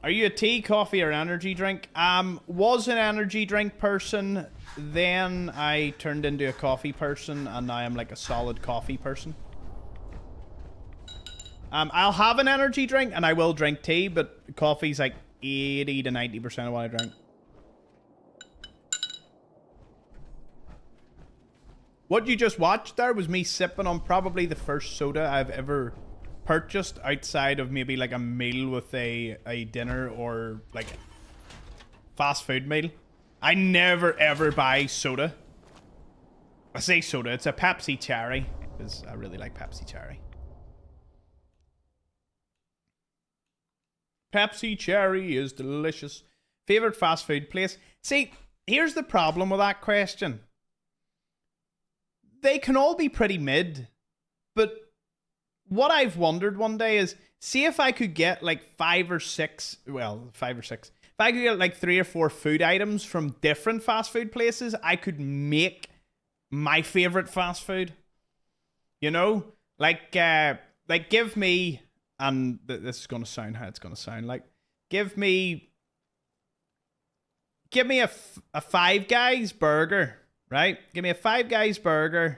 Are you a tea, coffee, or energy drink? Was an energy drink person, then I turned into a coffee person, and now I'm like a solid coffee person. I'll have an energy drink and I will drink tea, but coffee's like 80 to 90% of what I drink. What you just watched there was me sipping on probably the first soda I've ever purchased outside of maybe like a meal with a dinner or like fast food meal. I never ever buy soda. I say soda, it's a Pepsi Cherry because I really like Pepsi Cherry. Pepsi Cherry is delicious. Favorite fast food place? See, here's the problem with that question. They can all be pretty mid, but what I've wondered one day is, see if I could get like 5 or 6, if I could get like 3 or 4 food items from different fast food places, I could make my favorite fast food. You know? Like give me, and this is going to sound how it's going to sound, like, give me a Five Guys burger. Right? Give me a Five Guys burger.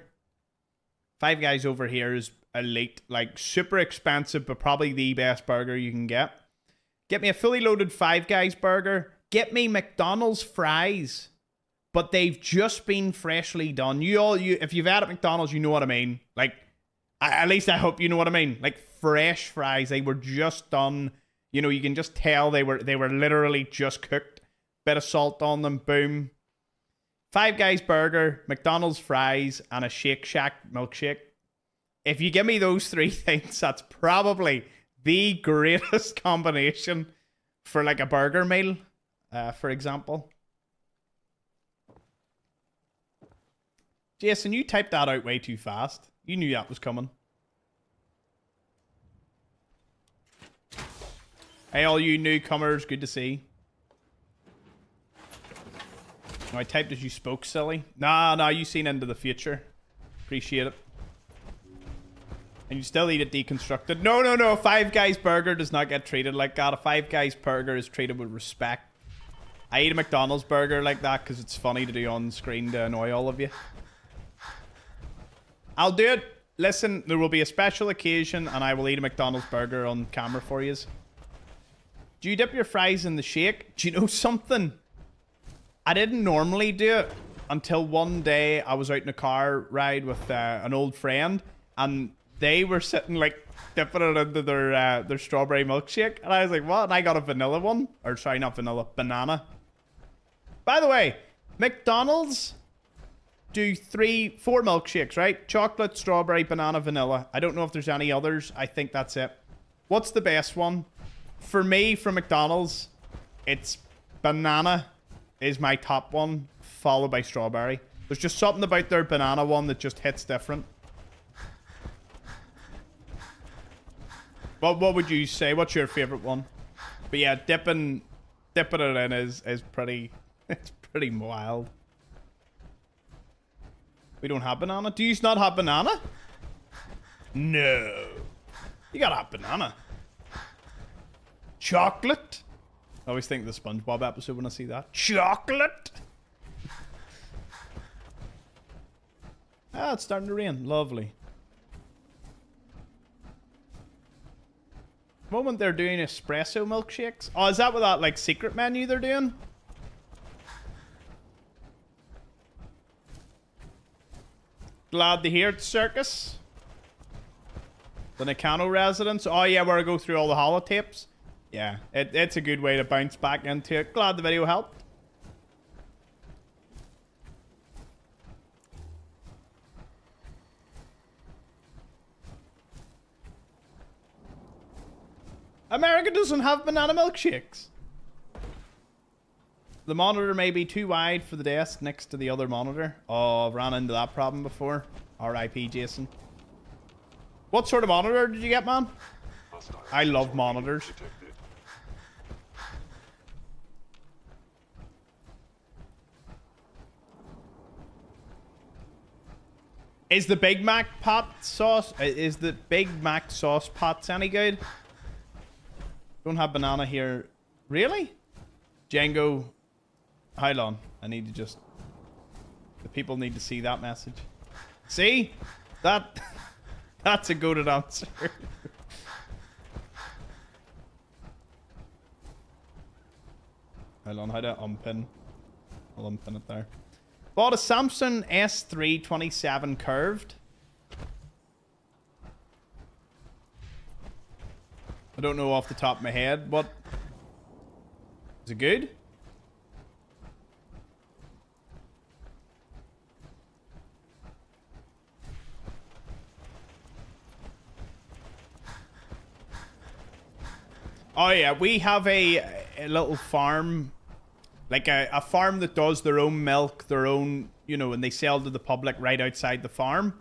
Five Guys over here is elite. Like, super expensive, but probably the best burger you can get. Get me a fully loaded Five Guys burger. Get me McDonald's fries. But they've just been freshly done. If you've had at McDonald's, you know what I mean. Like, at least I hope you know what I mean. Like, fresh fries. They were just done, You know, you can just tell they were literally just cooked. Bit of salt on them, boom. Five Guys burger, McDonald's fries, and a Shake Shack milkshake. If you give me those three things, that's probably the greatest combination for like a burger meal, for example. Jason, you typed that out way too fast. You knew that was coming. Hey, all you newcomers, good to see. No, I typed as you spoke, silly. Nah, you seen into the future. Appreciate it. And you still eat it deconstructed. No. Five Guys burger does not get treated like that. A Five Guys burger is treated with respect. I eat a McDonald's burger like that because it's funny to do on screen to annoy all of you. I'll do it. Listen, there will be a special occasion and I will eat a McDonald's burger on camera for you. Do you dip your fries in the shake? Do you know something? I didn't normally do it until one day I was out in a car ride with an old friend and they were sitting like dipping it into their strawberry milkshake. And I was like, what? And I got a vanilla one. Or sorry, not vanilla, banana. By the way, McDonald's do 4 milkshakes, right? Chocolate, strawberry, banana, vanilla. I don't know if there's any others. I think that's it. What's the best one? For me, from McDonald's, it's banana is my top one, followed by strawberry. There's just something about their banana one that just hits different. What would you say? What's your favorite one? But yeah, dipping it in is pretty, it's pretty wild. We don't have banana. Do you not have banana? No. You gotta have banana. Chocolate? I always think of the SpongeBob episode when I see that. Chocolate? Ah, it's starting to rain. Lovely. The moment they're doing espresso milkshakes. Oh, is that what that like secret menu they're doing? Glad to hear it, Circus. The Nakano residence. Oh yeah, where I go through all the holotapes. Yeah, it's a good way to bounce back into it. Glad the video helped. America doesn't have banana milkshakes. The monitor may be too wide for the desk next to the other monitor. Oh, I've ran into that problem before. R.I.P. Jason. What sort of monitor did you get, man? I love monitors. Is the Big Mac pot sauce? Is the Big Mac sauce pots any good? Don't have banana here. Really? Django. Hold on. I need to just... The people need to see that message. See? That's a goated answer. Hold on. How to unpin? I'll unpin it there. Bought a Samsung S3 27 curved. I don't know off the top of my head. What? Is it good? Oh yeah, we have a little farm. Like a farm that does their own milk, their own, you know, and they sell to the public right outside the farm.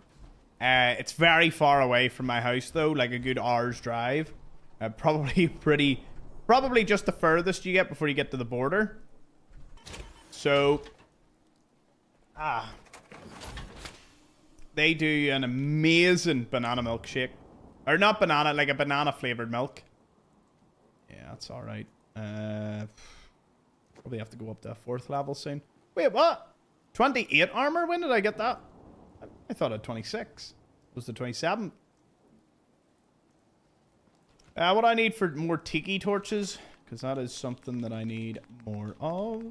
It's very far away from my house though, like a good hour's drive. Probably just the furthest you get before you get to the border. So, they do an amazing banana milkshake. Or not banana, like a banana flavored milk. Yeah, that's alright. Probably have to go up to a 4th level soon. Wait, what? 28 armor? When did I get that? I thought I had 26. It was the 27th. What I need for more tiki torches, because that is something that I need more of.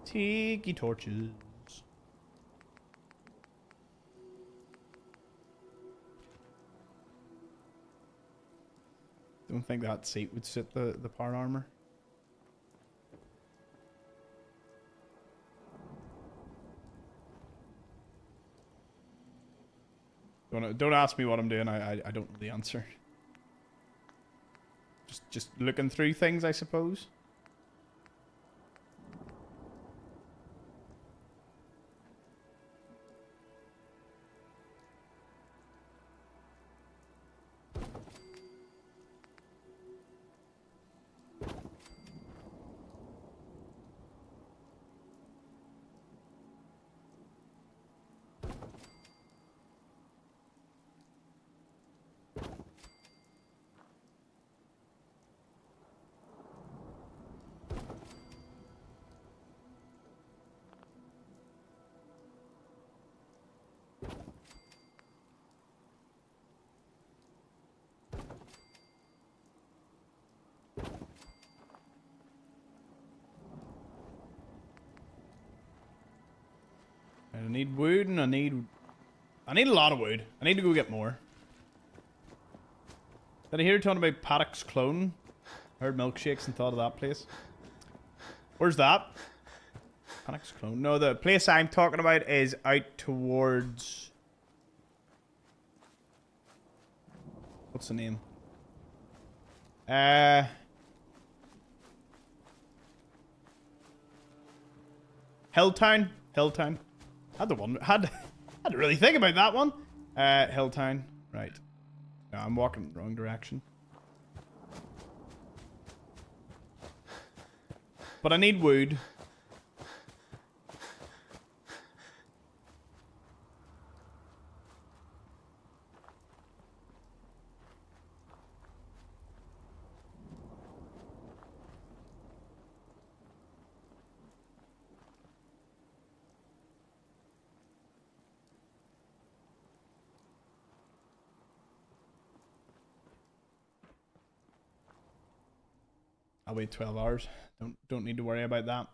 Tiki torches. Don't think that seat would sit the power armor. Don't ask me what I'm doing. I don't know the answer. Just looking through things, I suppose. I need wood and I need a lot of wood. I need to go get more. Did I hear you talking about Paddock's Clone? I heard milkshakes and thought of that place. Where's that? Paddock's Clone. No, the place I'm talking about is out towards... What's the name? Hilltown. Hilltown. Had to really think about that one. Hilltown. Right. No, I'm walking the wrong direction. But I need wood. I'll wait 12 hours. Don't need to worry about that.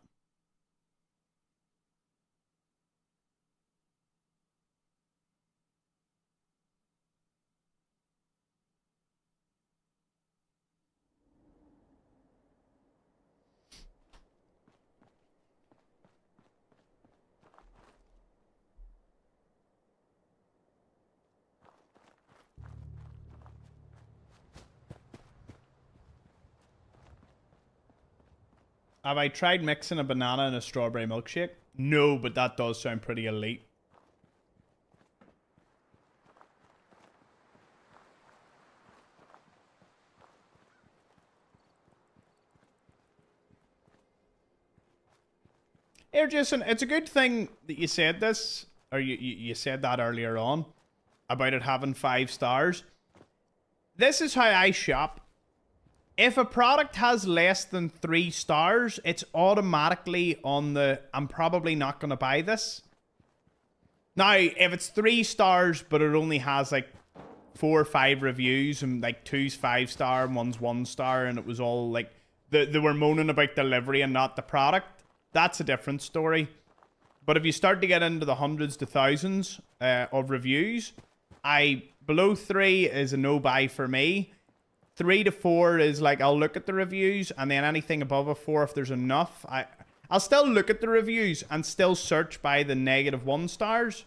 Have I tried mixing a banana and a strawberry milkshake? No, but that does sound pretty elite. Here, Jason, it's a good thing that you said this, or you said that earlier on, about it having 5 stars. This is how I shop. If a product has less than 3 stars, it's automatically on the, I'm probably not going to buy this. Now, if it's 3 stars, but it only has like 4 or 5 reviews, and like 2's 5-star and 1's 1-star, and it was all like, they were moaning about delivery and not the product, that's a different story. But if you start to get into the hundreds to thousands of reviews, below 3 is a no-buy for me. 3 to 4 is like, I'll look at the reviews, and then anything above a 4, if there's enough, I'll still look at the reviews and still search by the -1 stars.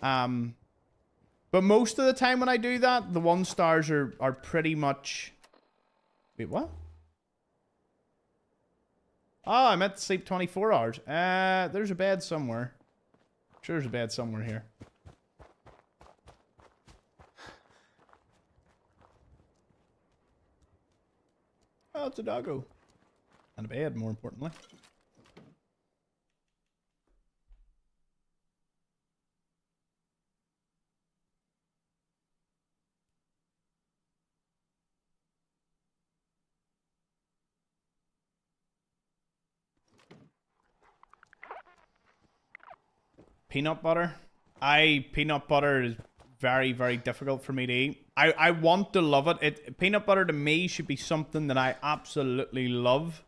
But most of the time when I do that, the 1 stars are pretty much... Wait, what? Oh, I meant to sleep 24 hours. There's a bed somewhere. I'm sure there's a bed somewhere here. Oh, it's a doggo. And a bed, more importantly. Peanut butter. Peanut butter is very, very difficult for me to eat. I want to love it. Peanut butter to me should be something that I absolutely love.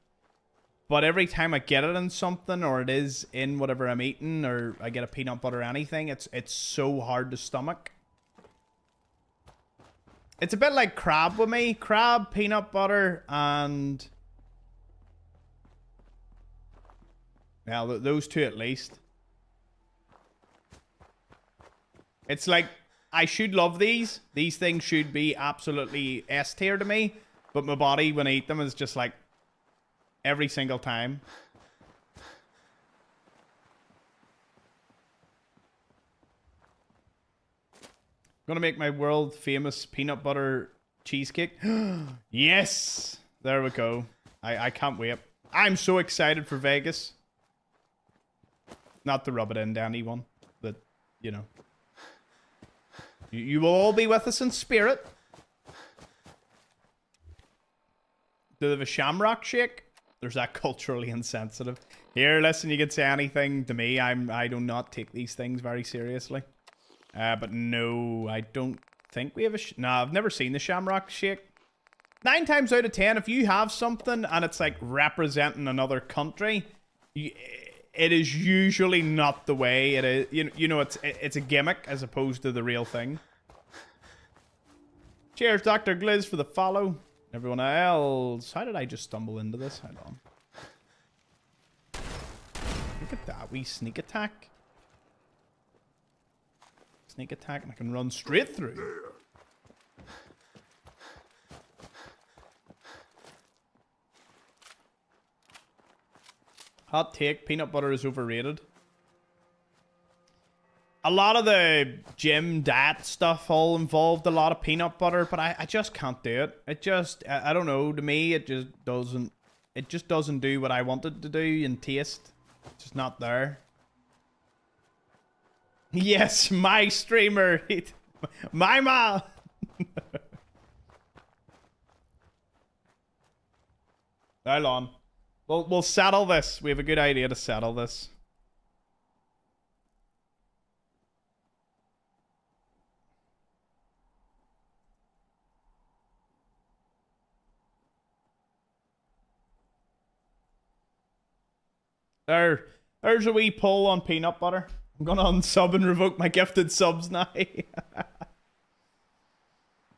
But every time I get it in something, or it is in whatever I'm eating, or I get a peanut butter anything, it's so hard to stomach. It's a bit like crab with me. Crab, peanut butter, and... well, those two at least. It's like, I should love these. These things should be absolutely S tier to me. But my body, when I eat them, is just like, every single time. I'm gonna make my world famous peanut butter cheesecake. Yes! There we go. I can't wait. I'm so excited for Vegas. Not to rub it into anyone, but, you know. You will all be with us in spirit. Do they have a shamrock shake? There's that culturally insensitive. Here, listen, you can say anything to me. I do not take these things very seriously. But no, I don't think we have a... no, I've never seen the shamrock shake. 9 times out of 10, if you have something and it's like representing another country, it is usually not the way it is. You know, it's a gimmick as opposed to the real thing. Cheers, Dr. Gliz, for the follow. Everyone else. How did I just stumble into this? Hold on. Look at that wee sneak attack. Sneak attack, and I can run straight through. Hot take, peanut butter is overrated. A lot of the gym diet stuff all involved a lot of peanut butter, but I just can't do it. It just, I don't know, to me it just doesn't do what I want it to do in taste. It's just not there. Yes, my streamer. My ma. Hold on. We'll settle this. We have a good idea to settle this. There's a wee pull on peanut butter. I'm gonna unsub and revoke my gifted subs now.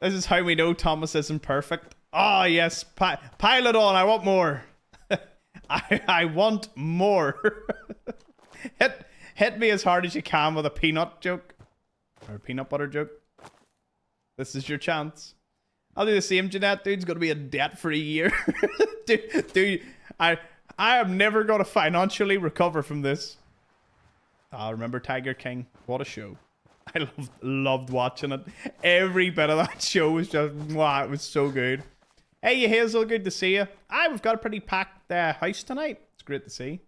This is how we know Thomas isn't perfect. Oh yes, pile it on. I want more. I want more. hit me as hard as you can with a peanut joke or a peanut butter joke. This is your chance. I'll do the same, Jeanette. Dude's gonna be in debt for a year. dude, I am never gonna financially recover from this. I remember Tiger King. What a show. I loved watching it. Every bit of that show was just, wow, it was so good. Hey, you Hazel, good to see you. We've got a pretty packed house tonight. It's great to see.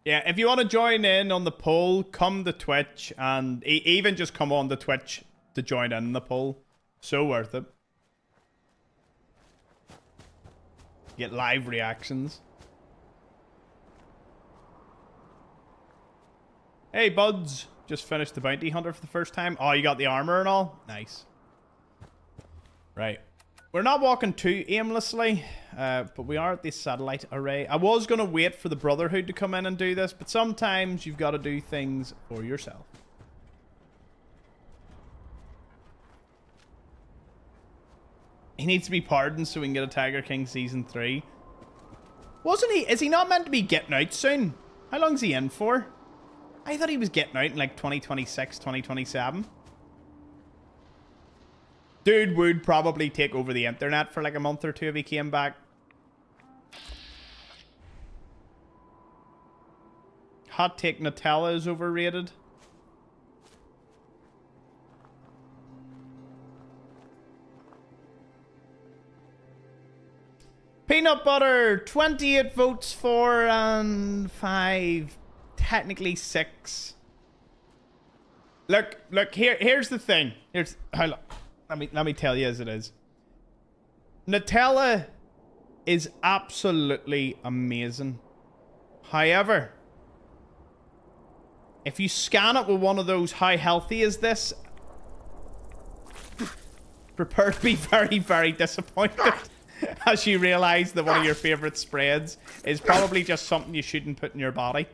Yeah, if you want to join in on the poll, come to Twitch and even just come on to Twitch to join in the poll. So worth it. Get live reactions. Hey, Vods. Just finished the bounty hunter for the first time. Oh, you got the armor and all? Nice. Right. We're not walking too aimlessly, but we are at this satellite array. I was going to wait for the Brotherhood to come in and do this, but sometimes you've got to do things for yourself. He needs to be pardoned so we can get a Tiger King Season 3. Wasn't he? Is he not meant to be getting out soon? How long's he in for? I thought he was getting out in like 2026, 2027. Dude would probably take over the internet for like a month or two if he came back. Hot take, Nutella is overrated. Peanut butter, 28 votes for and 5, technically 6. Look, here's the thing. Hold on. Let me tell you as it is. Nutella is absolutely amazing. However, if you scan it with one of those, how healthy is this? Prepare to be very, very disappointed. As you realize that one of your favorite spreads is probably just something you shouldn't put in your body.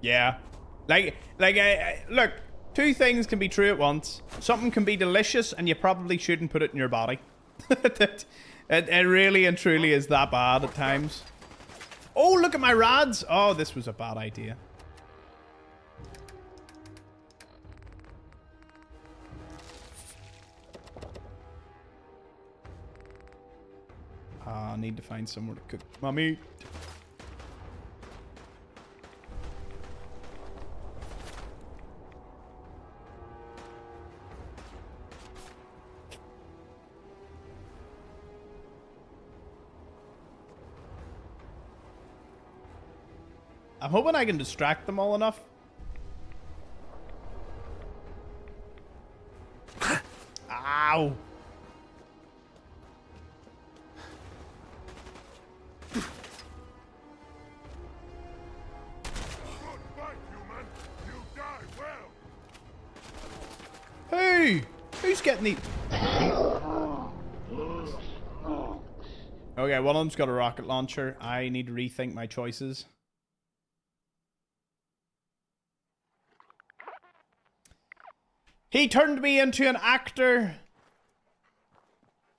Yeah. Look, two things can be true at once. Something can be delicious, and you probably shouldn't put it in your body. it really and truly is that bad at times. Oh, look at my rods. Oh, this was a bad idea. I need to find somewhere to cook my meat. I'm hoping I can distract them all enough. Ow. Hey! Who's getting the... Okay, one of them's got a rocket launcher. I need to rethink my choices. He turned me into an actor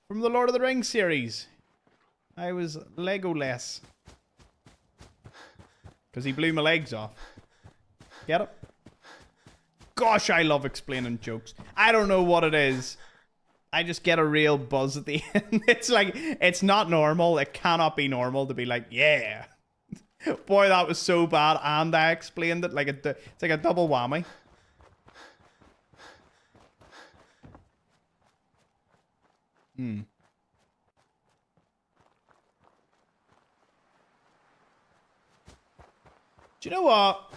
from the Lord of the Rings series. I was Legolas. Because he blew my legs off. Get it? Gosh, I love explaining jokes. I don't know what it is. I just get a real buzz at the end. It's like, it's not normal. It cannot be normal to be like, yeah. Boy, that was so bad. And I explained it like it's like a double whammy. Do you know what?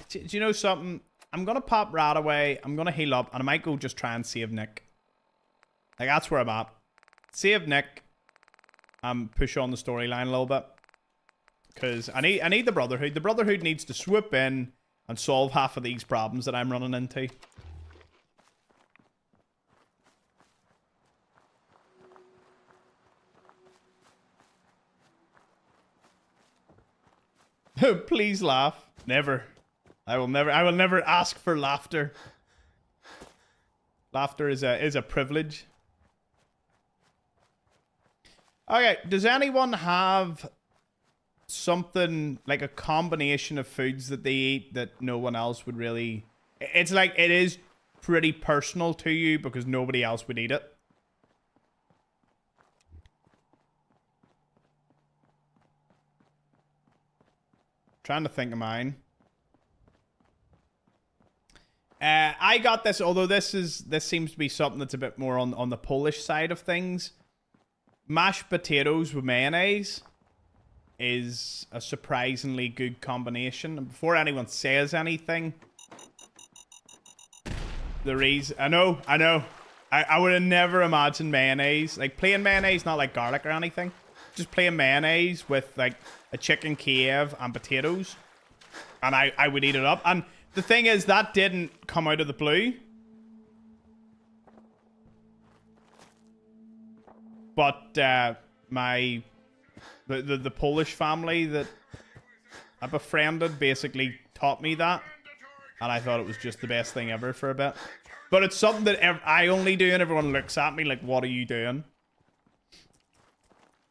Do you know something? I'm going to pop Rat away. I'm going to heal up. And I might go just try and save Nick. Like, that's where I'm at. Save Nick. Push on the storyline a little bit. Because I need the Brotherhood. The Brotherhood needs to swoop in and solve half of these problems that I'm running into. Please laugh. Never. I will never ask for laughter. Laughter is a privilege. Okay, does anyone have something like a combination of foods that they eat that no one else would really... It's like it is pretty personal to you because nobody else would eat it. Trying to think of mine. I got this, although this seems to be something that's a bit more on the Polish side of things. Mashed potatoes with mayonnaise is a surprisingly good combination. And before anyone says anything, the reason... I know. I would have never imagined mayonnaise. Like plain mayonnaise, not like garlic or anything. Just plain mayonnaise with like a chicken Kiev and potatoes. And I would eat it up. And the thing is, that didn't come out of the blue. But the Polish family that I befriended basically taught me that. And I thought it was just the best thing ever for a bit. But it's something that I only do and everyone looks at me like, what are you doing?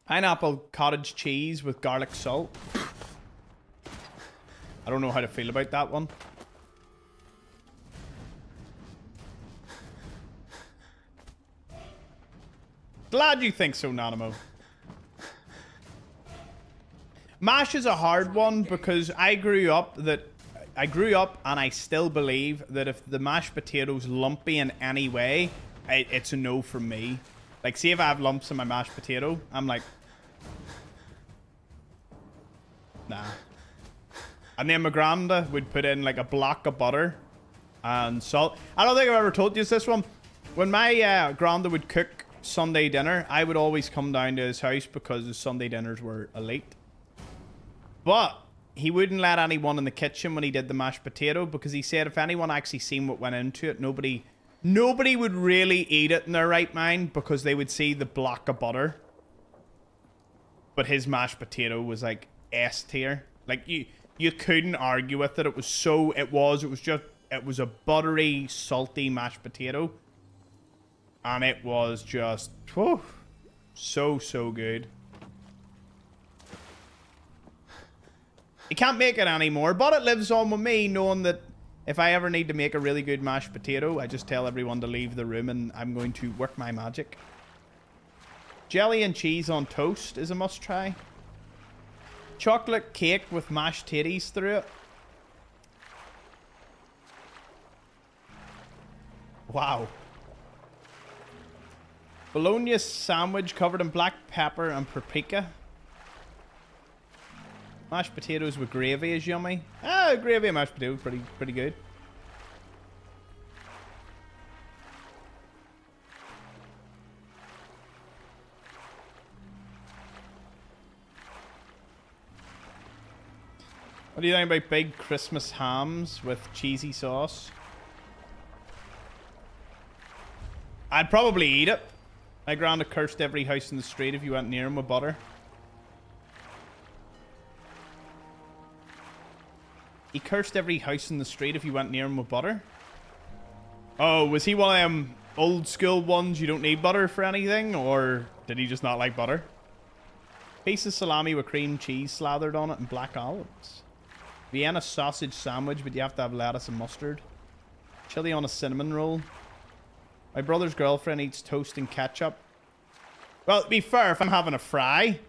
Pineapple cottage cheese with garlic salt. I don't know how to feel about that one. Glad you think so, Nanimo. Mash is a hard one because I grew up and I still believe that if the mashed potato's lumpy in any way, it's a no from me. Like, see if I have lumps in my mashed potato, I'm like, nah. And then my granda would put in like a block of butter and salt. I don't think I've ever told you this one. When my granda would cook Sunday dinner, I would always come down to his house because his Sunday dinners were elite. But he wouldn't let anyone in the kitchen when he did the mashed potato because he said if anyone actually seen what went into it, nobody would really eat it in their right mind because they would see the block of butter. But his mashed potato was like S tier. Like You couldn't argue with it. It was a buttery, salty mashed potato. And it was just, whew, so good. You can't make it anymore, but it lives on with me, knowing that if I ever need to make a really good mashed potato, I just tell everyone to leave the room and I'm going to work my magic. Jelly and cheese on toast is a must-try. Chocolate cake with mashed titties through it. Wow. Bologna sandwich covered in black pepper and paprika. Mashed potatoes with gravy is yummy. Ah, gravy and mashed potatoes pretty good. What do you think about big Christmas hams with cheesy sauce? I'd probably eat it. My granda cursed every house in the street if you went near him with butter. He cursed every house in the street if you went near him with butter. Oh, was he one of them old school ones you don't need butter for anything? Or did he just not like butter? Piece of salami with cream cheese slathered on it and black olives. Vienna sausage sandwich, but you have to have lettuce and mustard. Chili on a cinnamon roll. My brother's girlfriend eats toast and ketchup. Well, to be fair, if I'm having a fry,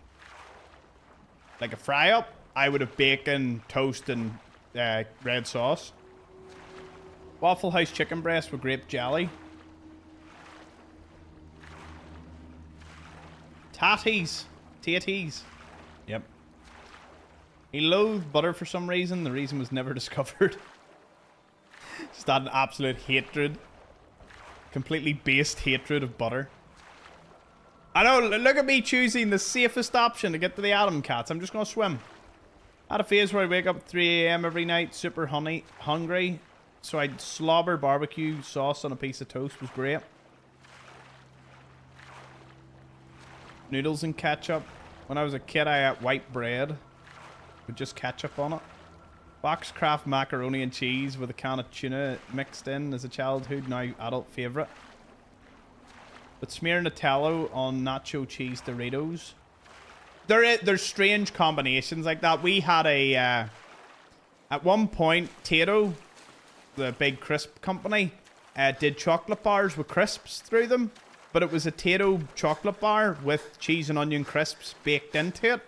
like a fry up, I would have bacon, toast, and red sauce. Waffle House chicken breast with grape jelly. Tatties. Yep. He loathed butter for some reason. The reason was never discovered. Just had an absolute hatred. Completely based hatred of butter. I know, look at me choosing the safest option to get to the Atom Cats. I'm just going to swim. I had a phase where I wake up at 3 AM every night, super hungry. So I'd slobber barbecue sauce on a piece of toast. It was great. Noodles and ketchup. When I was a kid, I ate white bread with just ketchup on it. Boxcraft macaroni and cheese with a can of tuna mixed in as a childhood, now adult favourite. But smear Nutella on nacho cheese Doritos. There's strange combinations like that. We had a... at one point, Tato, the big crisp company, did chocolate bars with crisps through them. But it was a Tato chocolate bar with cheese and onion crisps baked into it.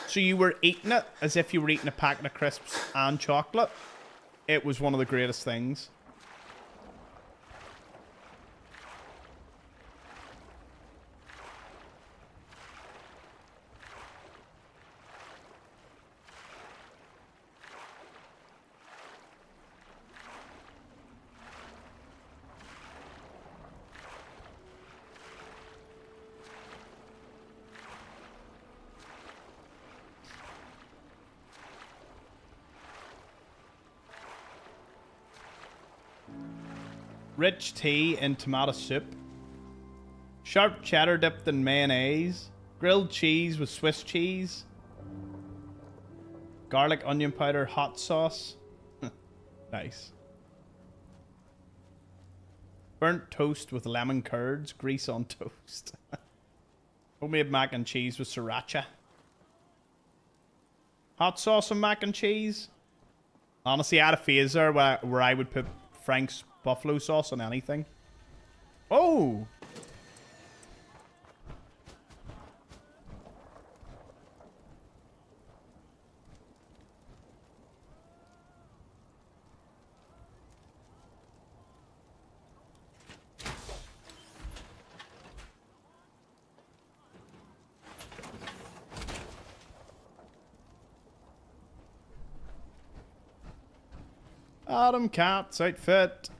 So you were eating it as if you were eating a packet of crisps and chocolate. It was one of the greatest things. Rich tea in tomato soup. Sharp cheddar dipped in mayonnaise. Grilled cheese with Swiss cheese. Garlic, onion powder, hot sauce. Nice. Burnt toast with lemon curds. Grease on toast. Homemade mac and cheese with sriracha. Hot sauce and mac and cheese. Honestly, I had a phase there where I would put Frank's buffalo sauce on anything. Oh! Atom Cat's outfit.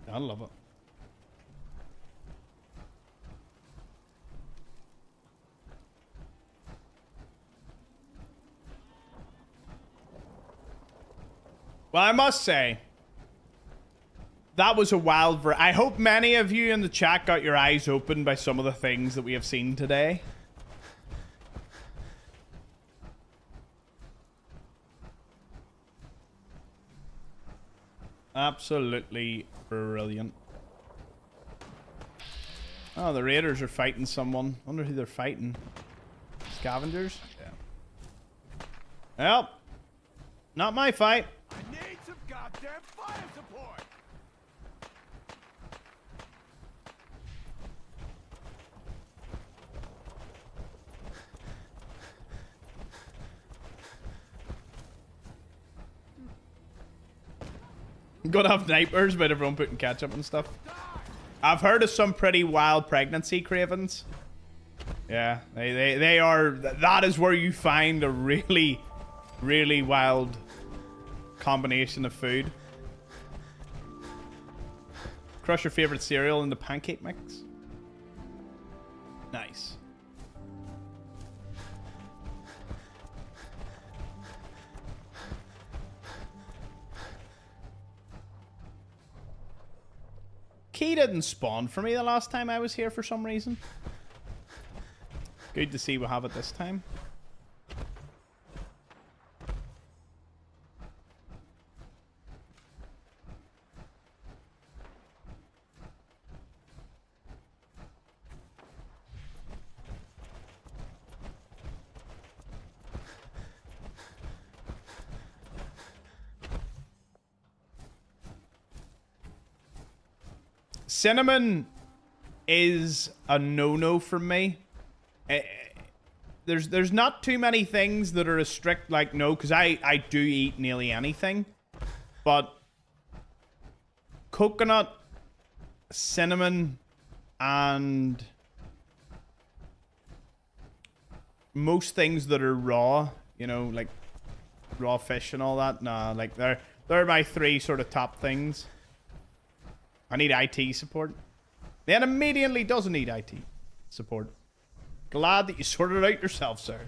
I love it. Well, I must say, that was a wild... I hope many of you in the chat got your eyes opened by some of the things that we have seen today. Absolutely brilliant. Oh, the raiders are fighting someone. Wonder who they're fighting. Scavengers? Yeah. Well, not my fight. I need some goddamn fire support. I'm gonna have nightmares about everyone putting ketchup and stuff. I've heard of some pretty wild pregnancy cravings. Yeah, they are. That is where you find a really, really wild combination of food. Crush your favorite cereal in the pancake mix. Nice. Key didn't spawn for me the last time I was here for some reason. Good to see we have it this time. Cinnamon is a no-no for me. There's not too many things that are as strict like no, because I do eat nearly anything. But coconut, cinnamon, and most things that are raw, you know, like raw fish and all that, nah, like they're my three sort of top things. I need IT support. Then immediately doesn't need IT support. Glad that you sorted it out yourself, sir.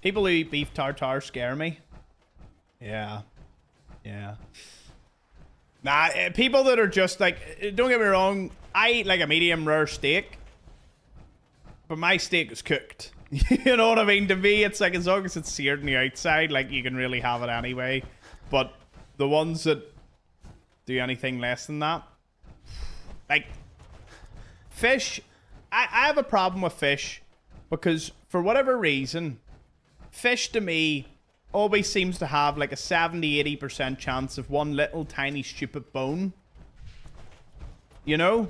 People who eat beef tartare scare me. Yeah. Yeah. Nah, people that are just like, don't get me wrong, I eat like a medium rare steak, but my steak is cooked. You know what I mean? To me, it's like as long as it's seared on the outside, like you can really have it anyway. But the ones that do anything less than that, like fish, I have a problem with fish because for whatever reason, fish to me always seems to have like a 70-80% chance of one little tiny stupid bone. You know?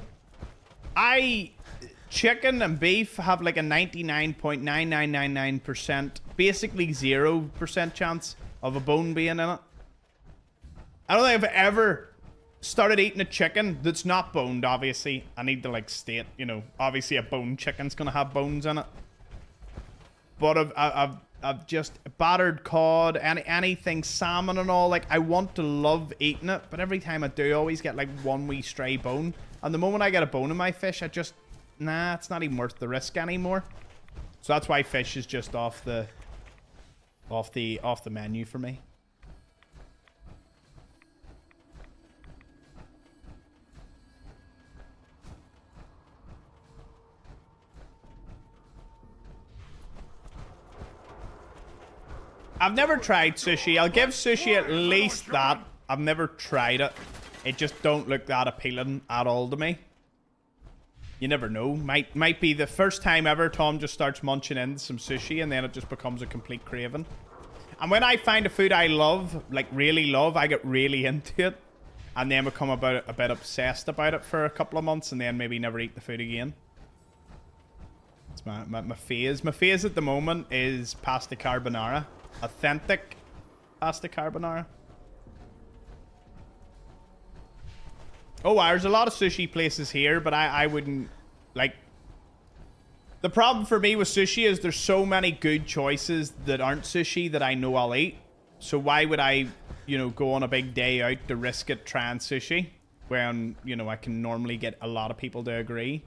Chicken and beef have like a 99.9999%, basically 0% chance of a bone being in it. I don't think I've ever started eating a chicken that's not boned, obviously. I need to like state, you know, obviously a boned chicken's gonna have bones in it. But I've just battered cod, anything salmon and all, like I want to love eating it, but every time I do, I always get like one wee stray bone. And the moment I get a bone in my fish, I just, nah, it's not even worth the risk anymore. So that's why fish is just off the menu for me. I've never tried sushi. I'll give sushi at least that. I've never tried it. It just don't look that appealing at all to me. You never know. Might be the first time ever Tom just starts munching in some sushi and then it just becomes a complete craving. And when I find a food I love, like really love, I get really into it. And then become a bit obsessed about it for a couple of months and then maybe never eat the food again. It's my phase. My phase at the moment is pasta carbonara. Authentic pasta carbonara. Oh, there's a lot of sushi places here, but I wouldn't, like... The problem for me with sushi is there's so many good choices that aren't sushi that I know I'll eat. So why would I, you know, go on a big day out to risk it trying sushi when, you know, I can normally get a lot of people to agree?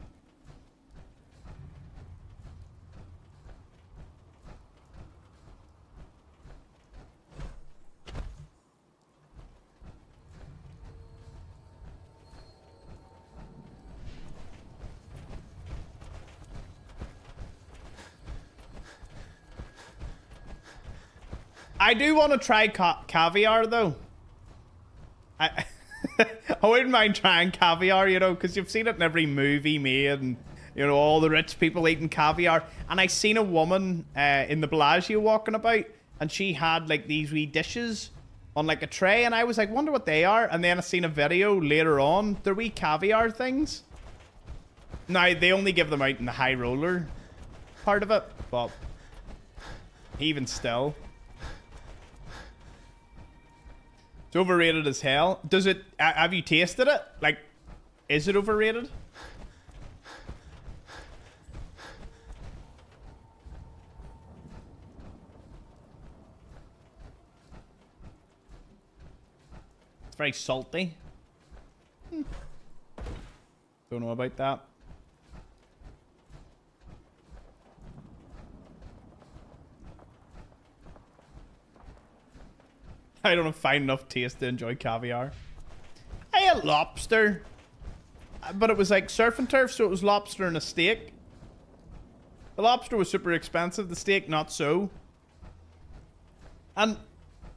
I do want to try caviar, though. I wouldn't mind trying caviar, you know, because you've seen it in every movie made, and, you know, all the rich people eating caviar. And I seen a woman in the Bellagio walking about, and she had, like, these wee dishes on, like, a tray, and I was like, wonder what they are. And then I seen a video later on. They're wee caviar things. Now, they only give them out in the high roller part of it, but even still. It's overrated as hell. Does it... have you tasted it? Like, is it overrated? It's very salty. Don't know about that. I don't find enough taste to enjoy caviar. I ate lobster, but it was like surf and turf, so it was lobster and a steak. The lobster was super expensive, the steak not so. And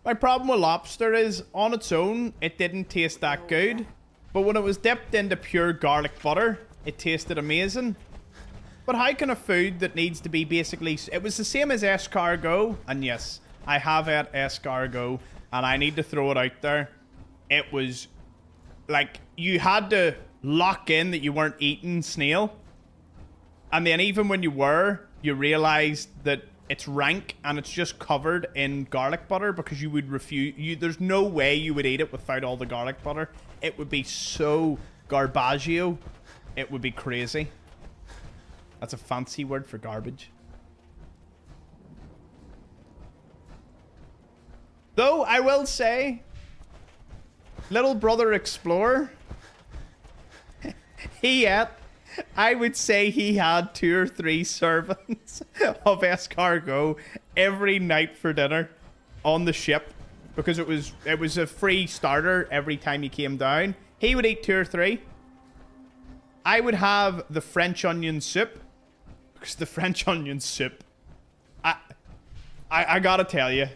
my problem with lobster is, on its own, it didn't taste that good. But when it was dipped into pure garlic butter, it tasted amazing. But how can a food that needs to be basically... It was the same as escargot, and yes, I have had escargot. And I need to throw it out there. It was like you had to lock in that you weren't eating snail. And then even when you were, you realized that it's rank and it's just covered in garlic butter because you would refuse. There's no way you would eat it without all the garlic butter. It would be so garbaggio. It would be crazy. That's a fancy word for garbage. Though, I will say, little brother Explorer, I would say he had 2 or 3 servings of escargot every night for dinner on the ship because it was a free starter every time he came down. He would eat 2 or 3. I would have the French onion soup because the French onion soup, I gotta tell you,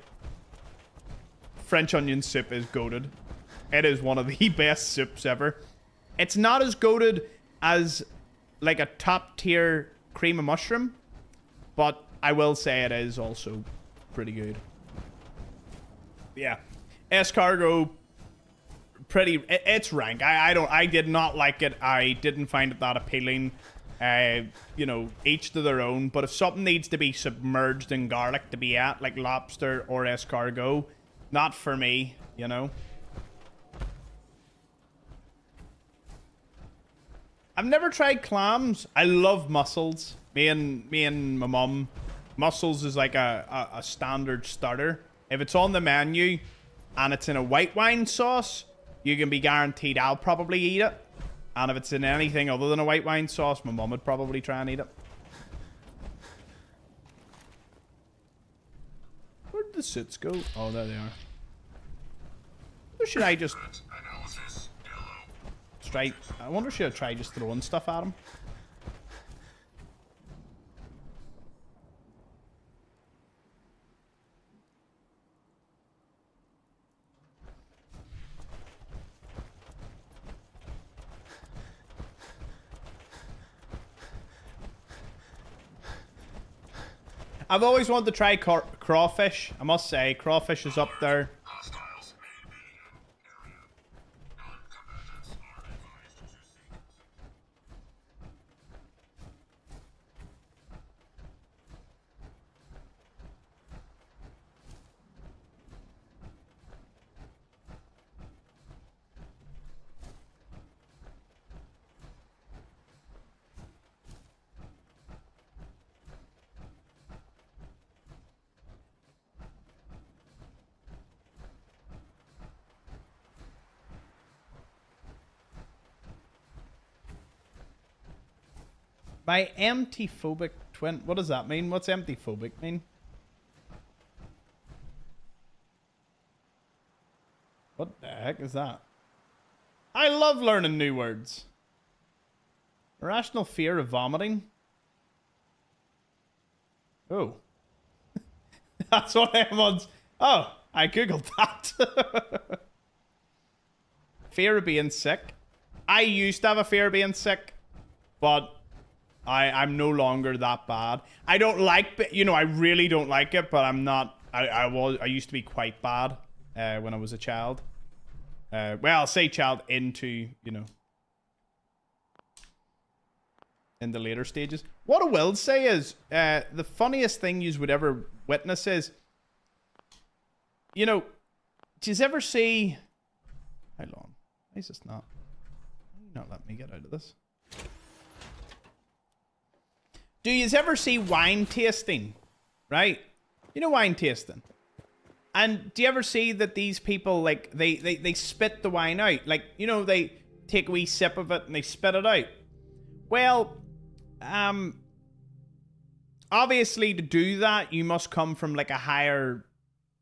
French onion soup is goated. It is one of the best soups ever. It's not as goated as like a top tier cream of mushroom, but I will say it is also pretty good. Yeah, escargot, it's rank. I did not like it. I didn't find it that appealing. You know, each to their own. But if something needs to be submerged in garlic to be at, like lobster or escargot, not for me, you know. I've never tried clams. I love mussels. Me and my mum. Mussels is like a standard starter. If it's on the menu and it's in a white wine sauce, you can be guaranteed I'll probably eat it. And if it's in anything other than a white wine sauce, my mum would probably try and eat it. Where did the suits go? Oh, there they are. Or should I just try? I wonder should I try just throwing stuff at him? I've always wanted to try crawfish. I must say, crawfish is up there. My empty-phobic twin. What does that mean? What's empty-phobic mean? What the heck is that? I love learning new words. Irrational fear of vomiting. Oh. That's what everyone's... Oh, I googled that. Fear of being sick. I used to have a fear of being sick, but I'm no longer that bad. I don't like, you know, I really don't like it, but I'm not. I used to be quite bad when I was a child. Well, I'll say child into, you know, in the later stages. What I will say is, the funniest thing you would ever witness is, you know, do you ever see... How long? Why is this not... Why are you not letting me get out of this? Do you ever see wine tasting? Right? You know wine tasting? And do you ever see that these people, like, they spit the wine out? Like, you know, they take a wee sip of it and they spit it out. Well, obviously to do that, you must come from, like, a higher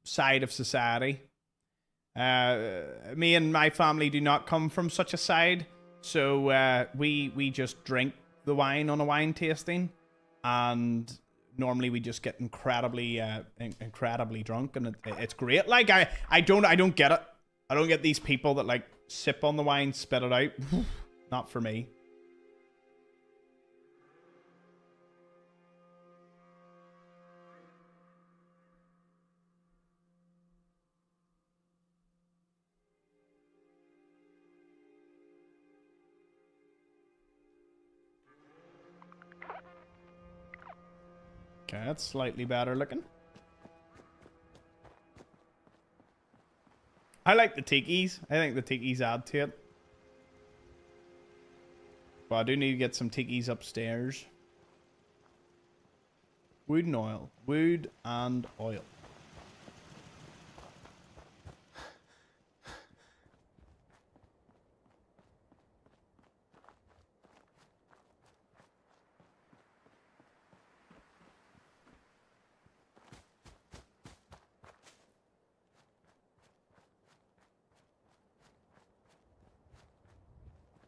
side of society. Me and my family do not come from such a side. So, we just drink the wine on a wine tasting. And... normally we just get incredibly drunk, and it's great. Like I don't get it. I don't get these people that like sip on the wine, spit it out. Not for me. Okay, that's slightly better looking. I like the tikis. I think the tikis add to it. But I do need to get some tikis upstairs. Wood and oil. Wood and oil.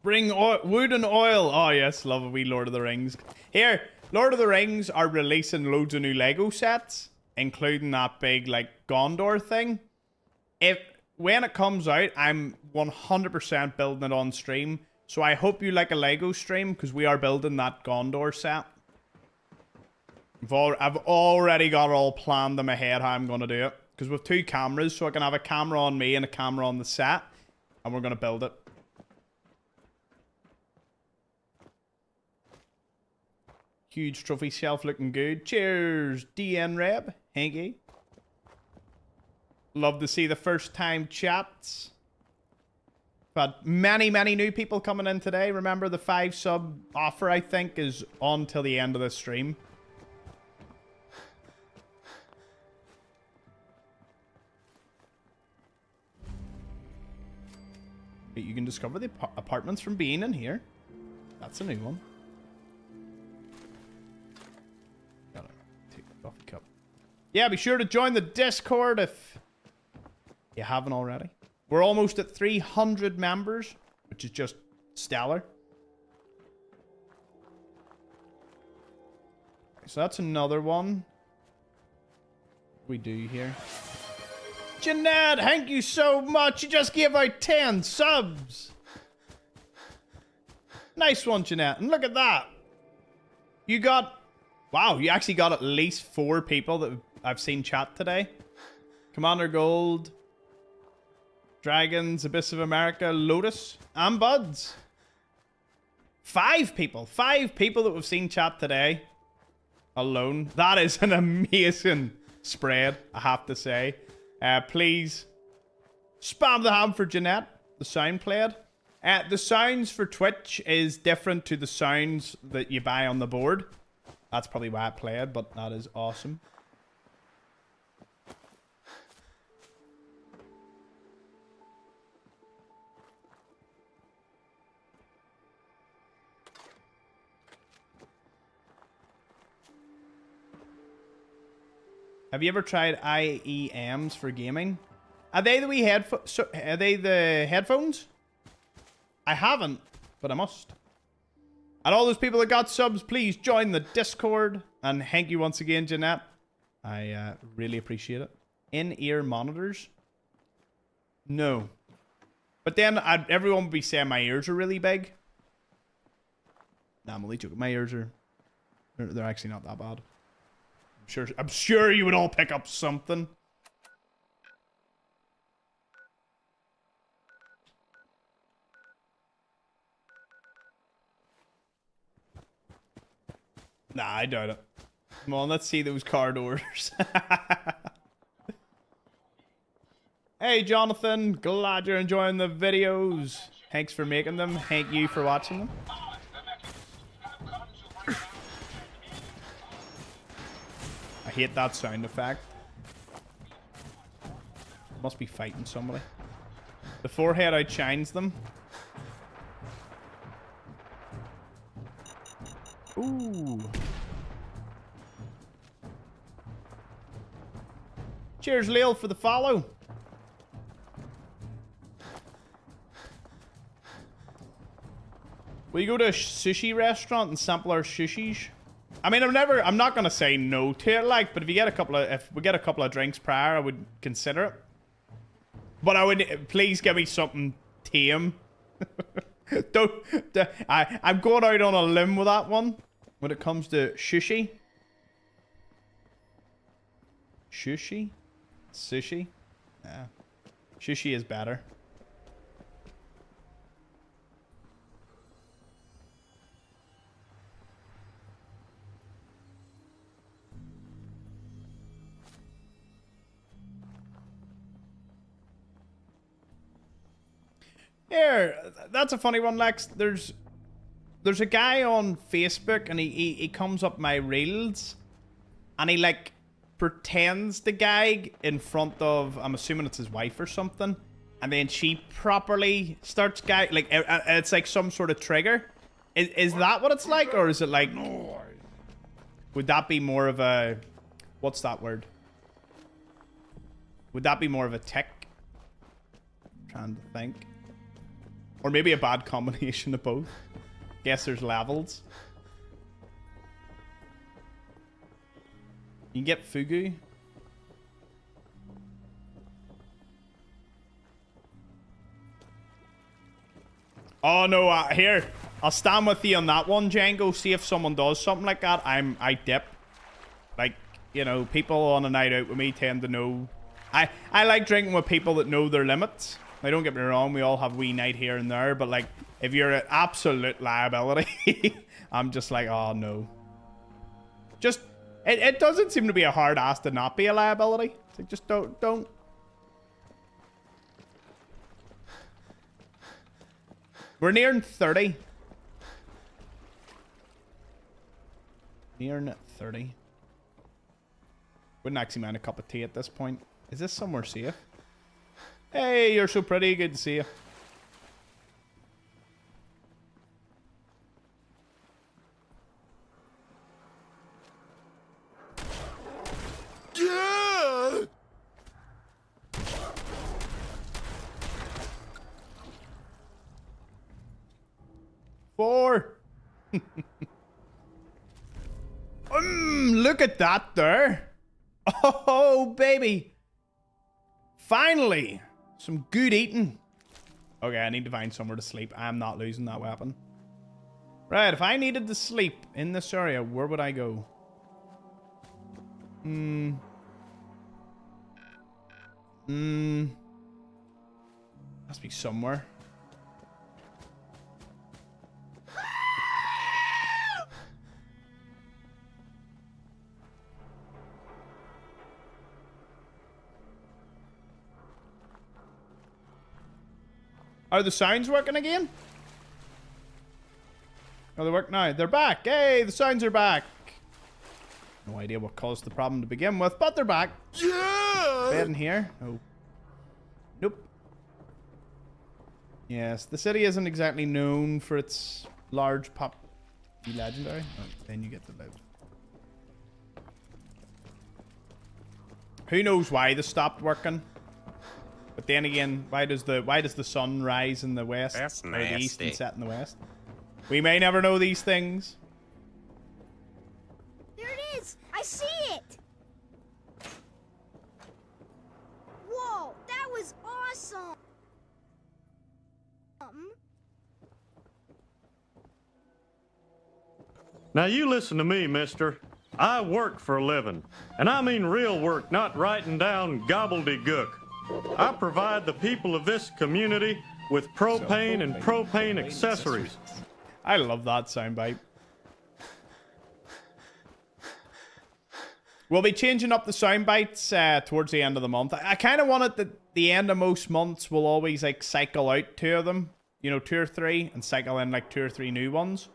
Bring wood and oil. Oh, yes. Love a wee Lord of the Rings. Here, Lord of the Rings are releasing loads of new Lego sets, including that big, like, Gondor thing. When it comes out, I'm 100% building it on stream. So I hope you like a Lego stream, because we are building that Gondor set. I've already got it all planned in my head how I'm going to do it. Because with 2 cameras, so I can have a camera on me and a camera on the set. And we're going to build it. Huge trophy shelf looking good. Cheers, DN Reb. Hanky. Love to see the first time chats. But many new people coming in today. Remember the 5 sub offer, I think, is on till the end of the stream. But you can discover the apartments from being in here. That's a new one. Coffee cup. Yeah, be sure to join the Discord if you haven't already. We're almost at 300 members, which is just stellar. So that's another one. What do we do here? Jeanette, thank you so much. You just gave out 10 subs. Nice one, Jeanette. And look at that. You got... Wow, you actually got at least 4 people that I've seen chat today. Commander Gold, Dragons, Abyss of America, Lotus, and Vods. 5 people. 5 people that we've seen chat today alone. That is an amazing spread, I have to say. Please spam the ham for Jeanette. The sound played. The sounds for Twitch is different to the sounds that you buy on the board. That's probably why I played, but that is awesome. Have you ever tried IEMs for gaming? Are they the wee headphones? Are they the headphones? I haven't, but I must. And all those people that got subs, please join the Discord. And thank you once again, Jeanette. I really appreciate it. In-ear monitors? No. But then everyone would be saying my ears are really big. Nah, I'm only joking. My ears are... They're actually not that bad. I'm sure you would all pick up something. Nah, I doubt it. Come on, let's see those card orders. Hey, Jonathan. Glad you're enjoying the videos. Thanks for making them. Thank you for watching them. I hate that sound effect. Must be fighting somebody. The forehead outshines them. Ooh. Cheers, Lil, for the follow. Will you go to a sushi restaurant and sample our sushis? I mean, I'm not gonna say no to it, like, but if we get a couple of drinks prior, I would consider it. But I would, please give me something tame. I'm going out on a limb with that one when it comes to sushi. Sushi? Sushi? Yeah. Sushi is better. Here, that's a funny one, Lex. There's a guy on Facebook, and he comes up my reels, and he like pretends to gag in front of, I'm assuming it's his wife or something, and then she properly starts gag, like it's like some sort of trigger. Is that what it's like, or is it like? Would that be more of a, what's that word? Would that be more of a tick? I'm trying to think. Or maybe a bad combination of both. Guess there's levels. You can get fugu. Oh no, here. I'll stand with you on that one, Django. See if someone does something like that. I dip. Like, you know, people on a night out with me tend to know. I like drinking with people that know their limits. Now, don't get me wrong, we all have wee night here and there, but like, if you're an absolute liability, I'm just like, oh no. Just, it doesn't seem to be a hard ass to not be a liability. It's like, just don't. We're nearing 30. Nearing 30. Wouldn't actually mind a cup of tea at this point. Is this somewhere safe? Hey, you're so pretty. Good to see you. Yeah! 4. Look at that there. Oh, baby. Finally. Some good eating. Okay, I need to find somewhere to sleep. I'm not losing that weapon. Right, if I needed to sleep in this area, where would I go? Must be somewhere. Are the sounds working again? Oh, they work now. They're back. Hey, the sounds are back. No idea what caused the problem to begin with, but they're back. Yeah! Bed in here? Oh. Nope. Yes, the city isn't exactly known for its large pop. Legendary? Oh, then you get the loot. Who knows why this stopped working? But then again, why does the sun rise in the west or the east and set in the west? We may never know these things. There it is! I see it! Now you listen to me, mister. I work for a living. And I mean real work, not writing down gobbledygook. I provide the people of this community with propane and propane accessories. I love that soundbite. We'll be changing up the sound bites towards the end of the month. I kind of want it that the end of most months will always like cycle out 2 of them. You know, 2 or 3, and cycle in like 2 or 3 new ones.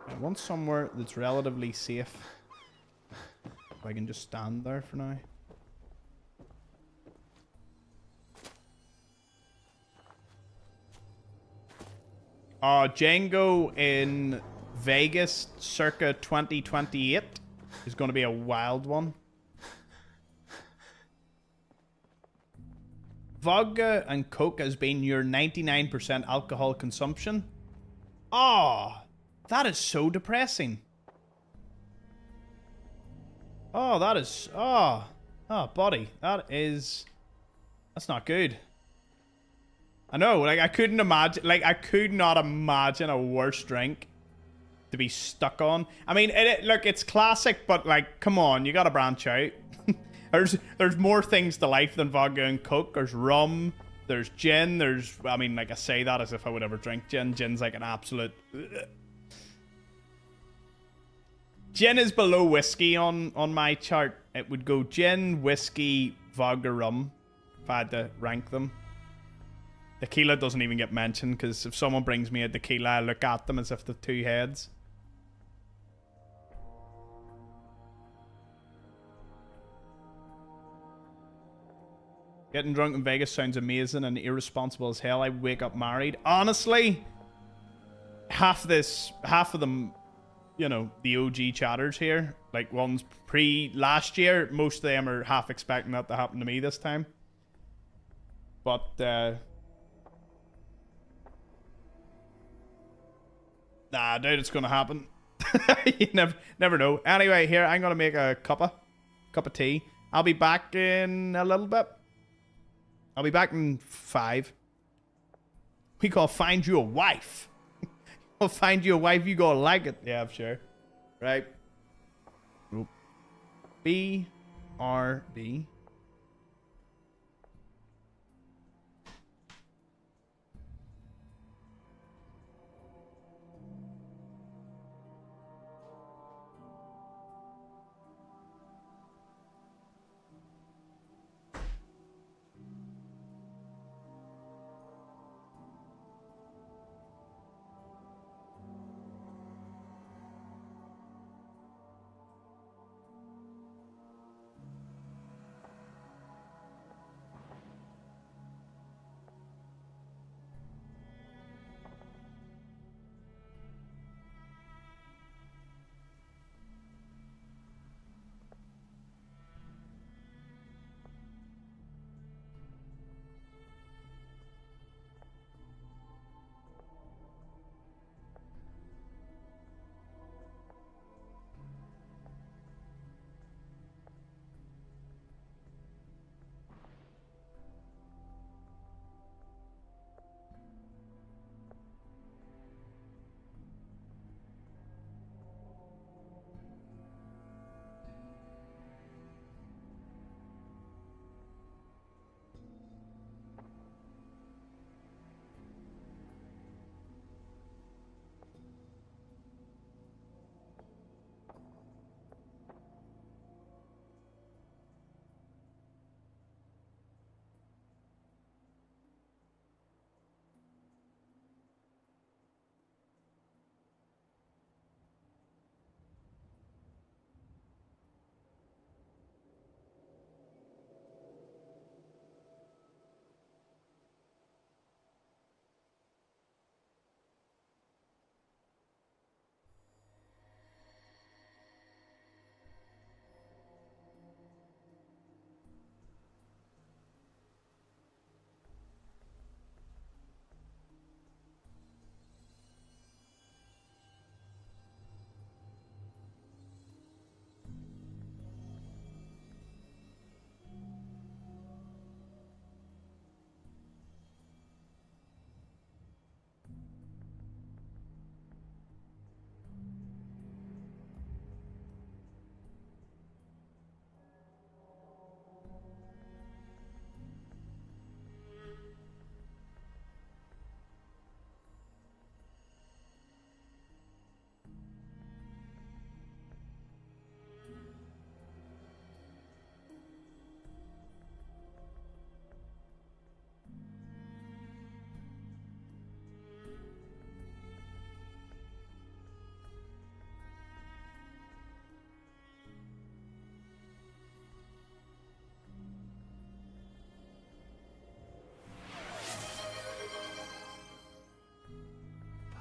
I want somewhere that's relatively safe. If I can just stand there for now. Django in Vegas circa 2028 is going to be a wild one. Vodka and Coke has been your 99% alcohol consumption. Oh, that is so depressing. Oh, that is... Oh, buddy. That's not good. I know, like, I couldn't imagine... Like, I could not imagine a worse drink to be stuck on. I mean, look, it's classic, but, like, come on. You gotta branch out. There's more things to life than vodka and Coke. There's rum. There's gin. There's... I mean, like, I say that as if I would ever drink gin. Gin's, like, an absolute... Gin is below whiskey on my chart. It would go gin, whiskey, vodka, rum, if I had to rank them. Tequila doesn't even get mentioned, because if someone brings me a tequila, I look at them as if they're 2 heads. Getting drunk in Vegas sounds amazing and irresponsible as hell. I wake up married. Honestly, half of them... You know, the OG chatters here, like ones pre-last year, most of them are half expecting that to happen to me this time. But, nah, dude, it's gonna happen. You never know. Anyway, here, I'm gonna make a cup of tea. I'll be back in a little bit. I'll be back in 5. We gotta find you a wife. I'll find you a wife, you gonna like it. Yeah, I'm sure. Right. BRB.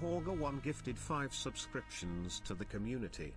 Horga1 gifted 5 subscriptions to the community.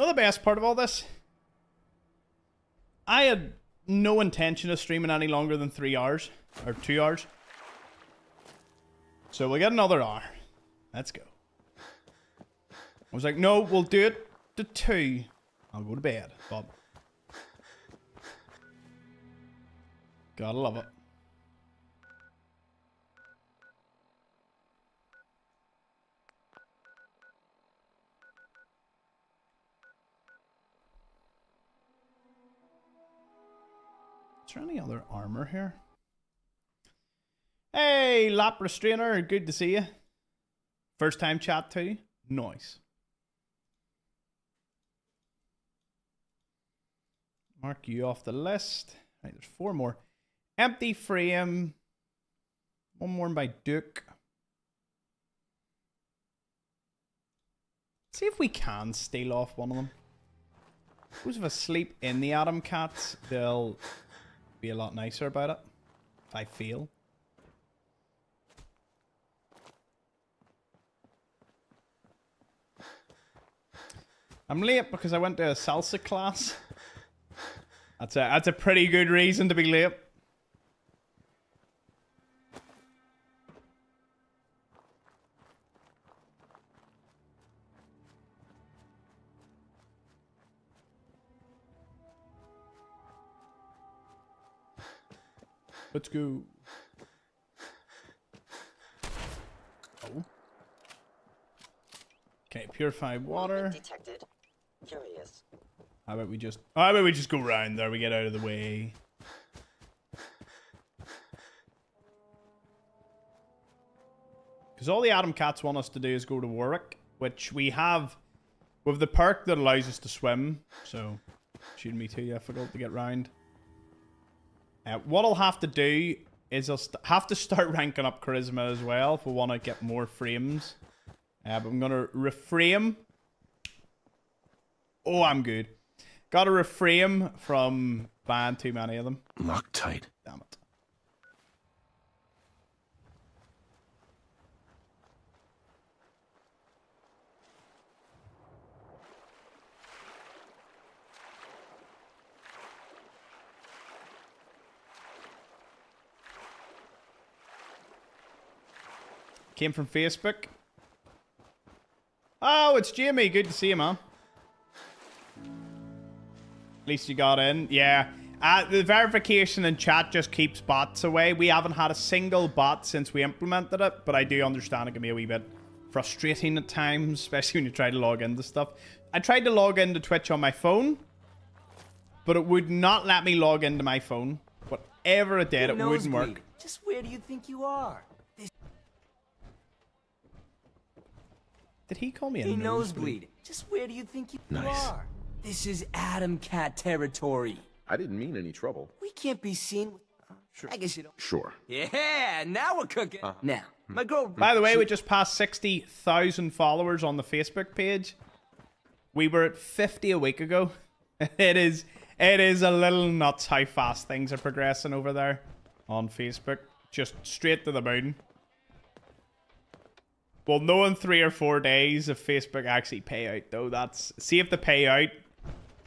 You know the best part of all this? I had no intention of streaming any longer than 3 hours. Or 2 hours. So we'll get another hour. Let's go. I was like, no, we'll do it to 2. I'll go to bed. But gotta love it. Is there any other armor here? Hey, Lap Restrainer, good to see you. First time chat too? Nice. Mark you off the list. Right, there's 4 more. Empty frame. 1 more by Duke. See if we can steal off one of them. Suppose if I sleep in the Atom Cats, they'll be a lot nicer about it. If I fail. I'm late because I went to a salsa class. That's a pretty good reason to be late. Let's go. Oh. Okay, purified water. Detected. Curious. How about we just go round there, we get out of the way. Because all the Atom Cats want us to do is go to Warwick, which we have with the perk that allows us to swim, so shouldn't be too difficult to get round. What I'll have to do is I'll have to start ranking up Charisma as well if we want to get more frames. But I'm going to reframe. Oh, I'm good. Got to reframe from buying too many of them. Loctite. Damn it. Came from Facebook. Oh, it's Jamie. Good to see you, man. At least you got in. Yeah. The verification in chat just keeps bots away. We haven't had a single bot since we implemented it, but I do understand it can be a wee bit frustrating at times, especially when you try to log into stuff. I tried to log into Twitch on my phone, but it would not let me log into my phone. Whatever it did, it wouldn't work. Just where do you think you are? Did he call me a Hey, nosebleed? nosebleed. Just where do you think you are? This is Atom Cat territory. I didn't mean any trouble. We can't be seen. Sure. I guess you don't. Sure. Yeah, now we're cooking. Now, my girl. By the way, we just passed 60,000 followers on the Facebook page. We were at 50 a week ago. It is a little nuts how fast things are progressing over there on Facebook. Just straight to the moon. Well, no in 3 or 4 days if Facebook actually pay out, though. That's see if the payout,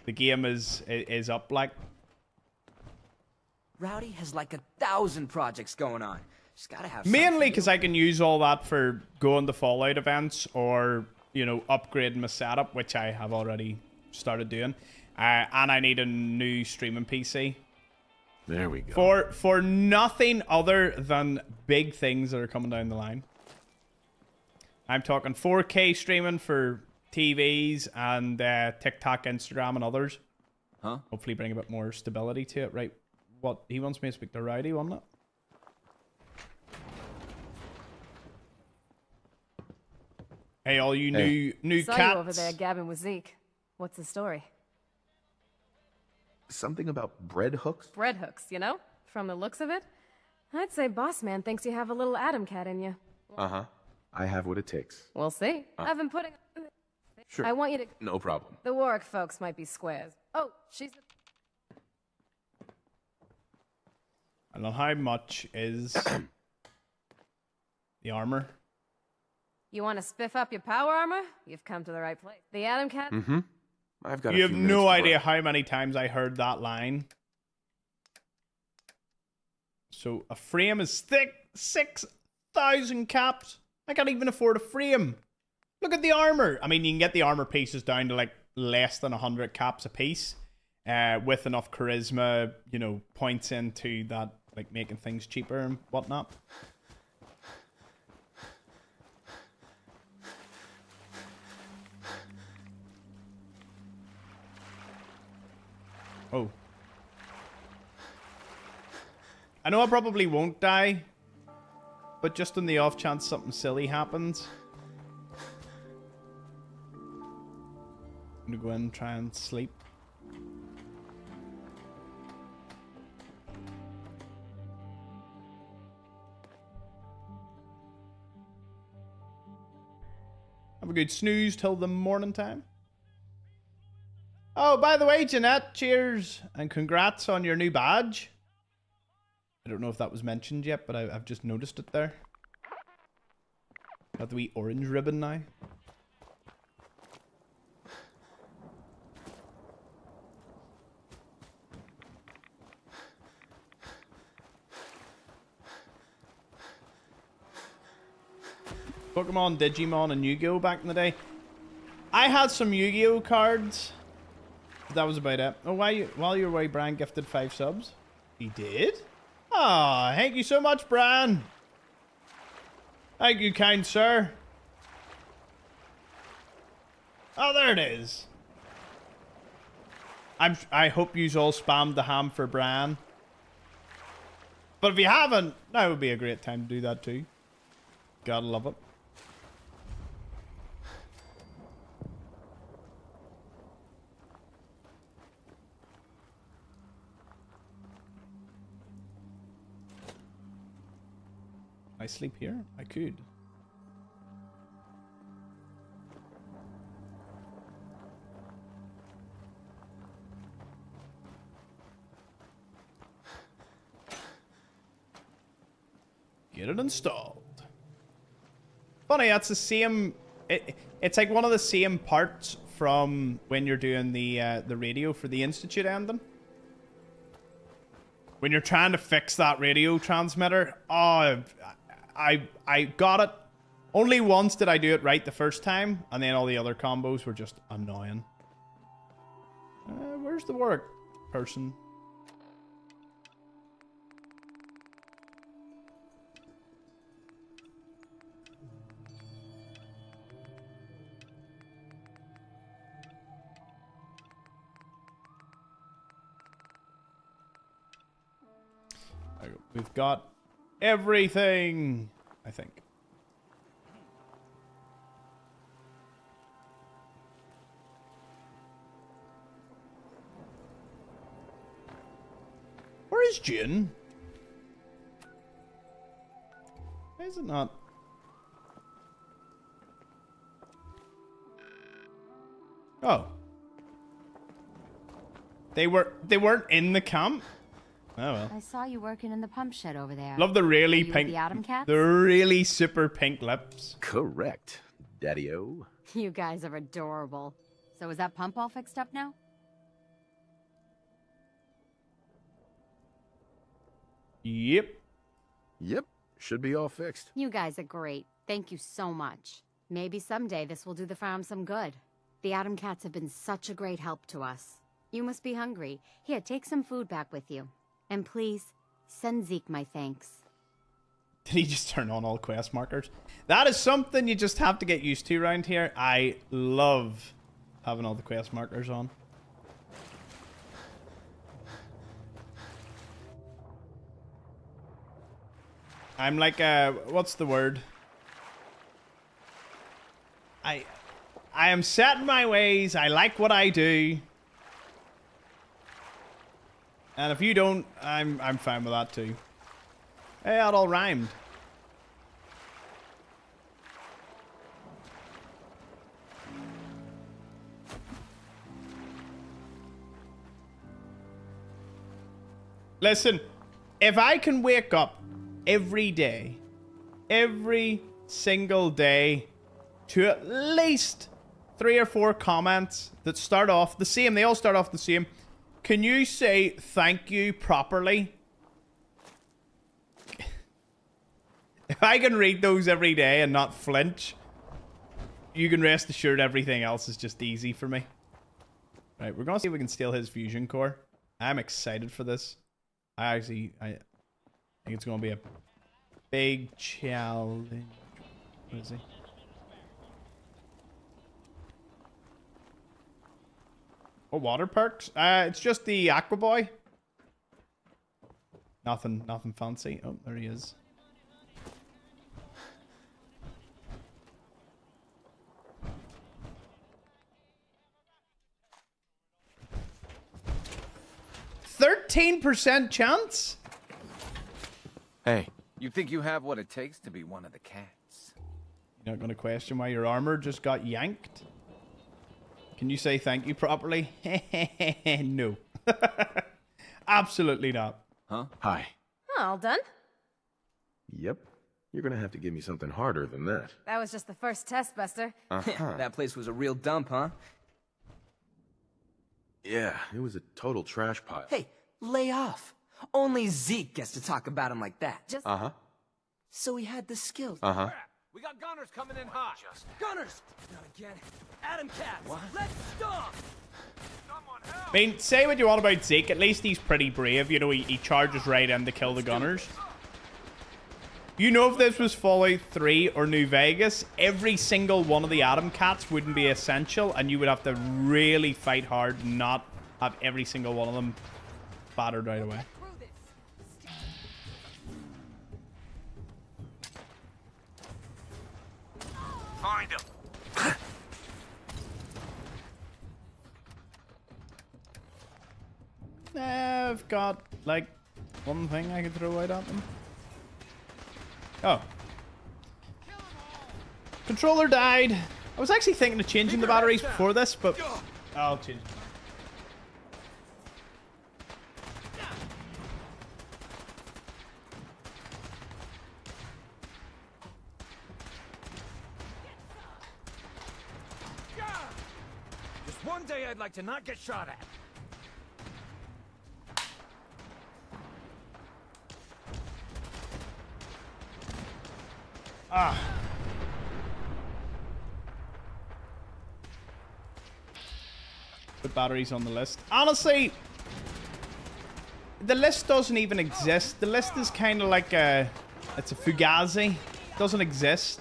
the game is up like. Rowdy has like 1,000 projects going on. Just gotta have. Mainly because I can use all that for going to Fallout events or, you know, upgrading my setup, which I have already started doing. And I need a new streaming PC. There we go. For nothing other than big things that are coming down the line. I'm talking 4K streaming for TVs and TikTok, Instagram, and others. Huh? Hopefully bring a bit more stability to it. Right. What? He wants me to speak to Rowdy, wasn't it? Hey, all you new Saw cats. you over there gabbing with Zeke. What's the story? Something about bread hooks? Bread hooks, you know? From the looks of it. I'd say Boss Man thinks you have a little Atom Cat in you. Uh-huh. I have what it takes. We'll see. I've been putting... Sure. I want you to... No problem. The Warwick folks might be squares. Oh, she's... I don't know how much is the armor. You want to spiff up your power armor? You've come to the right place. The Atom Cat? Mm-hmm. I've got. You a have few minutes no to idea burn. how many times I heard that line. So a frame is thick 6 1,000 caps. I can't even afford a frame. Look at the armor. I mean, you can get the armor pieces down to like less than 100 caps a piece, with enough charisma, you know, points into that, like making things cheaper and whatnot. Oh. I know I probably won't die, but just on the off chance something silly happens, I'm gonna go in and try and sleep. Have a good snooze till the morning time. Oh, by the way, Jeanette, cheers and congrats on your new badge. I don't know if that was mentioned yet, but I've just noticed it there. Got the wee orange ribbon now. Pokemon, Digimon, and Yu-Gi-Oh! Back in the day. I had some Yu-Gi-Oh! Cards. That was about it. Oh, while you were away, Brian gifted 5 subs. He did? Ah, oh, thank you so much, Brian. Thank you, kind sir. Oh, there it is. I hope you all spammed the ham for Brian. But if you haven't, that would be a great time to do that too. Gotta love it. I sleep here? I could. Get it installed. Funny, that's the same. It's like one of the same parts from when you're doing the radio for the Institute ending. When you're trying to fix that radio transmitter. Oh, I got it. Only once did I do it right the first time, and then all the other combos were just annoying. Where's the work person? We've got everything, I think. Where is Jin? Why is it not? Oh. They weren't in the camp? Oh well. I saw you working in the pump shed over there. Love the really pink, the Atom Cats? the really super pink lips. Correct, Daddy-O. You guys are adorable. So is that pump all fixed up now? Yep. Yep, should be all fixed. You guys are great. Thank you so much. Maybe someday this will do the farm some good. The Atom Cats have been such a great help to us. You must be hungry. Here, take some food back with you. And please, send Zeke my thanks. Did he just turn on all quest markers? That is something you just have to get used to around here. I love having all the quest markers on. I'm like, what's the word? I am set in my ways. I like what I do. And if you don't, I'm fine with that too. Hey, that all rhymed. Listen, if I can wake up every day, every single day, to at least 3 or 4 comments that start off the same, they all start off the same. Can you say thank you properly? If I can read those every day and not flinch, you can rest assured everything else is just easy for me. Right, we're gonna see if we can steal his fusion core. I'm excited for this. I think it's gonna be a big challenge. What is he? Oh, water perks? It's just the Aqua Boy. Nothing fancy. Oh, there he is. %13 chance? Hey. You think you have what it takes to be one of the cats? You're not going to question why your armor just got yanked? Can you say thank you properly? No. Absolutely not. Huh? Hi. All done? Yep. You're gonna have to give me something harder than that. That was just the first test, Buster. That place was a real dump, huh? Yeah, it was a total trash pile. Hey, lay off. Only Zeke gets to talk about him like that. Just so he had the skills. We got gunners coming in hot. Gunners! Not again. Adam Cats, let's stop! I mean, say what you want about Zeke, at least he's pretty brave. You know, he charges right in to kill the gunners. You know, if this was Fallout 3 or New Vegas, every single one of the Atom Cats wouldn't be essential, and you would have to really fight hard and not have every single one of them battered right away. Find him. I've got, like, one thing I could throw out at them. Oh. Controller died. I was actually thinking of changing the batteries before this, but I'll change them. Just one day I'd like to not get shot at. Put batteries on the list. Honestly, the list doesn't even exist. The list is kind of like it's a fugazi. It doesn't exist.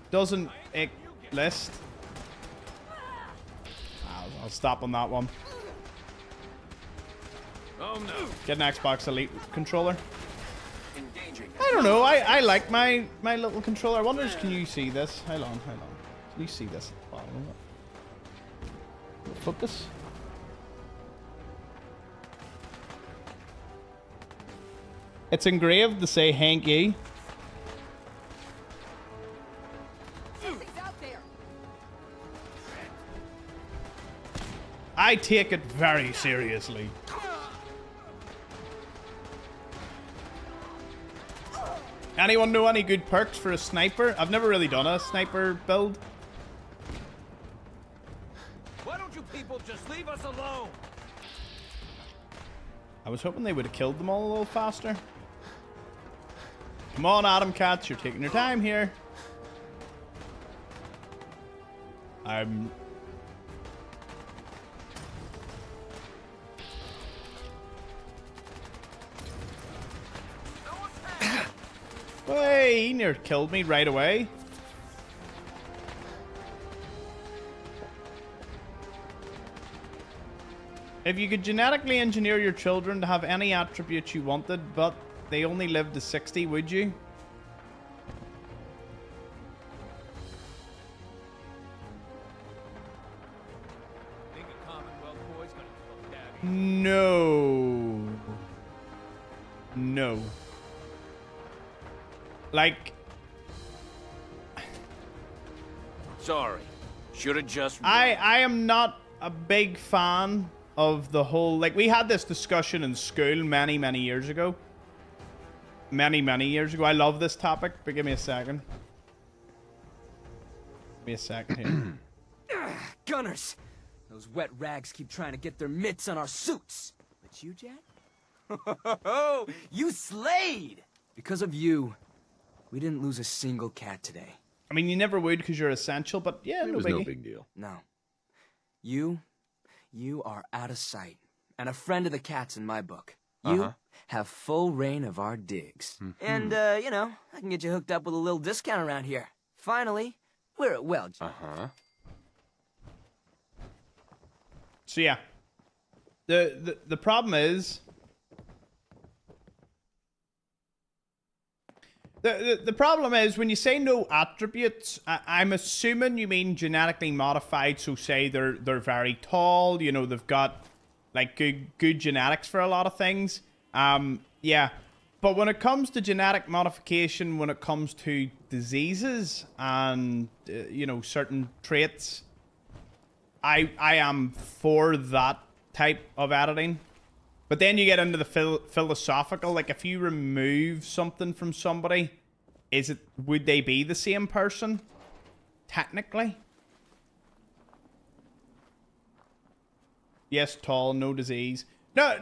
Doesn't list. I'll stop on that one. Oh no. Get an Xbox Elite controller. I don't know. I like my little controller. I wonder, can you see this? Hold on. Can you see this at the bottom of it? Focus. It's engraved to say Hanky. I take it very seriously. Anyone know any good perks for a sniper? I've never really done a sniper build. Why don't you people just leave us alone? I was hoping they would have killed them all a little faster. Come on, Atom Cats, you're taking your time here. Hey, he near killed me right away. If you could genetically engineer your children to have any attributes you wanted, but they only lived to 60, would you? No. No. Like, Sorry. Should have just I am not a big fan of the whole, like, we had this discussion in school many years ago. Many years ago. I love this topic, but give me a second. Give me a second here. Gunners! Those wet rags keep trying to get their mitts on our suits. But you, Jack? You slayed! Because of you, we didn't lose a single cat today. I mean, you never would because you're essential, but yeah, It no was biggie. no big deal. No. You are out of sight, and a friend of the cats in my book. You have full reign of our digs. And, you know, I can get you hooked up with a little discount around here. Finally, we're at Welch. So yeah, the problem is the problem is when you say no attributes, I'm assuming you mean genetically modified. So say they're very tall, you know, they've got like good genetics for a lot of things. Yeah, but when it comes to genetic modification, when it comes to diseases and you know, certain traits, I am for that type of editing. But then you get into the philosophical, like if you remove something from somebody, would they be the same person? Technically? Yes, tall, no disease. No.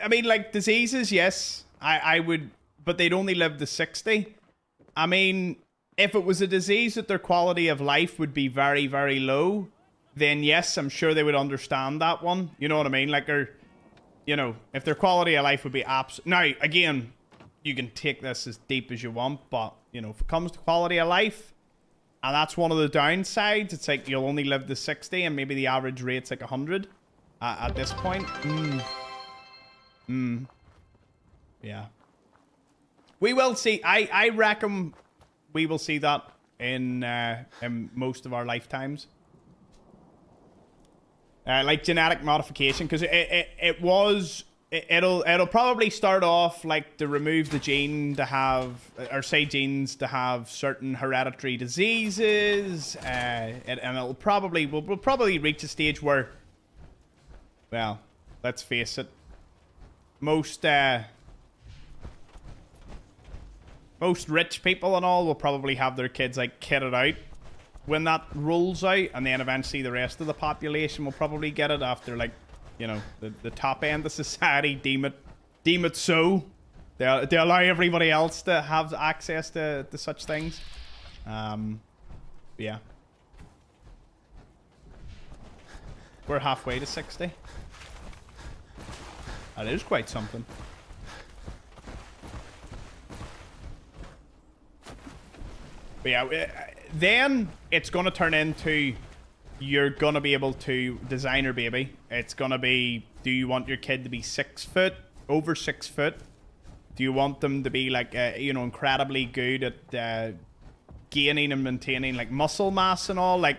I mean, like, diseases, yes. I would, but they'd only live to 60. I mean, if it was a disease that their quality of life would be very, very low, then yes, I'm sure they would understand that one. You know what I mean? Like, you know, if their quality of life would be now, again, you can take this as deep as you want, but, you know, if it comes to quality of life, and that's one of the downsides, it's like you'll only live to 60, and maybe the average rate's like 100 at this point. Yeah. We will see. I reckon we will see that in most of our lifetimes. Like genetic modification, because it'll probably start off like to remove the gene to have, or say genes to have certain hereditary diseases, and we'll probably reach a stage where, well, let's face it, most rich people and all will probably have their kids like kitted out when that rolls out, and then eventually the rest of the population will probably get it after, like, you know, the top end of society deem it so. They allow everybody else to have access to such things. Yeah. We're halfway to 60. That is quite something. But yeah, then it's going to turn into, you're going to be able to design your baby. It's going to be, do you want your kid to be 6 foot, over 6 foot? Do you want them to be like, you know, incredibly good at gaining and maintaining like muscle mass and all, like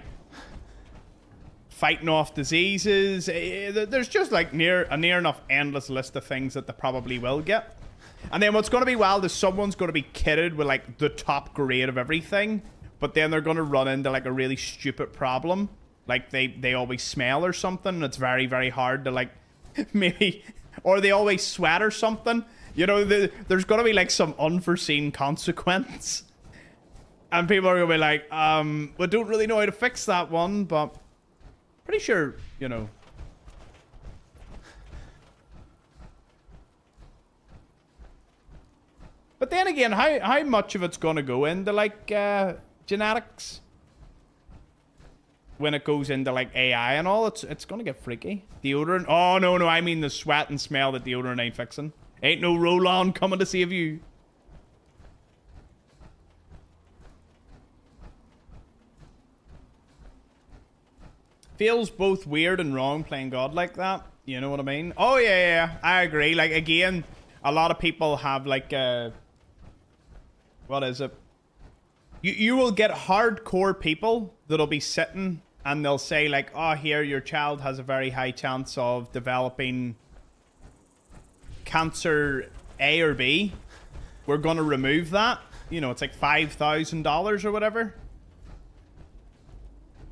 fighting off diseases? There's just like a near enough endless list of things that they probably will get. And then what's going to be wild is someone's going to be kitted with like the top grade of everything, but then they're going to run into like a really stupid problem. Like they always smell or something, and it's very, very hard to like maybe, or they always sweat or something. You know, there's going to be like some unforeseen consequence. And people are going to be like, we don't really know how to fix that one, but pretty sure, you know. But then again, how much of it's going to go into like genetics? When it goes into like AI and all, it's going to get freaky. Deodorant? Oh, no, I mean the sweat and smell that deodorant ain't fixing. Ain't no roll-on coming to save you. Feels both weird and wrong playing God like that. You know what I mean? Oh, yeah. I agree. Like, again, a lot of people have like what is it? You will get hardcore people that'll be sitting and they'll say like, oh, here, your child has a very high chance of developing cancer A or B. We're going to remove that. You know, it's like $5,000 or whatever.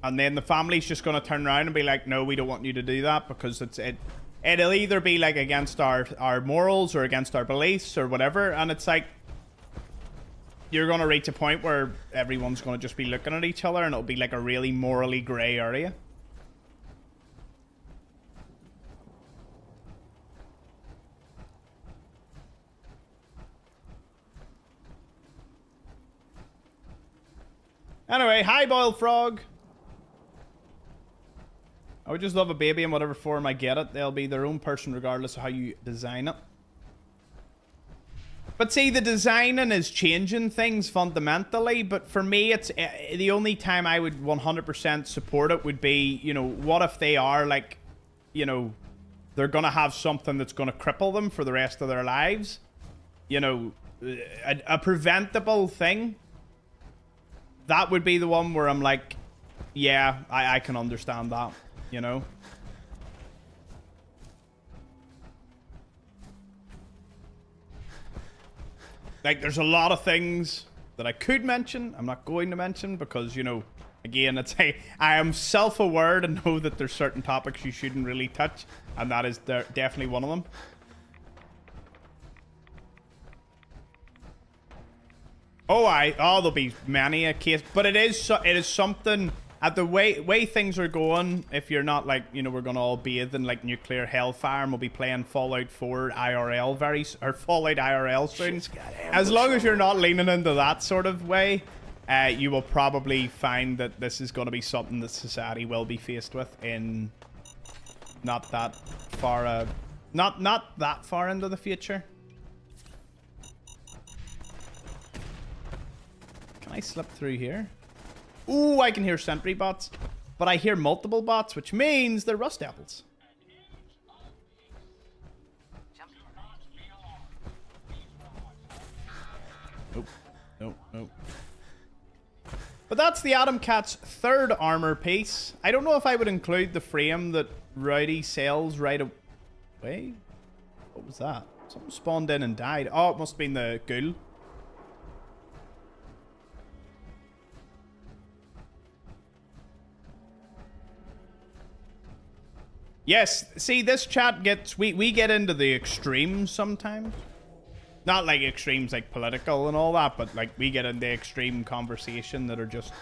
And then the family's just going to turn around and be like, no, we don't want you to do that because it'll either be like against our morals or against our beliefs or whatever. And it's like, you're going to reach a point where everyone's going to just be looking at each other and it'll be like a really morally grey area. Anyway, hi, Boiled Frog. I would just love a baby in whatever form I get it. They'll be their own person regardless of how you design it. But see, the designing is changing things fundamentally. But for me, it's the only time I would 100% support it would be, you know, what if they are like, you know, they're going to have something that's going to cripple them for the rest of their lives. You know, a preventable thing. That would be the one where I'm like, yeah, I can understand that, you know? Like, there's a lot of things that I could mention. I'm not going to mention because, you know, again, it's I am self-aware to know that there's certain topics you shouldn't really touch. And that is definitely one of them. Oh, there'll be many a case, but it is something at the way things are going. If you're not like, you know, we're gonna all bathe in like nuclear hellfire, and we'll be playing Fallout 4 IRL or Fallout IRL soon. As long as you're not leaning into that sort of way, you will probably find that this is going to be something that society will be faced with in not that far, not that far into the future. Can I slip through here? Ooh, I can hear sentry bots. But I hear multiple bots, which means they're rust apples. Nope. Nope. Nope. But that's the Atom Cat's third armor piece. I don't know if I would include the frame that Rowdy sells right away. What was that? Something spawned in and died. Oh, it must have been the ghoul. Yes, see, this chat gets... We get into the extremes sometimes. Not like extremes like political and all that, but like we get into extreme conversation that are just,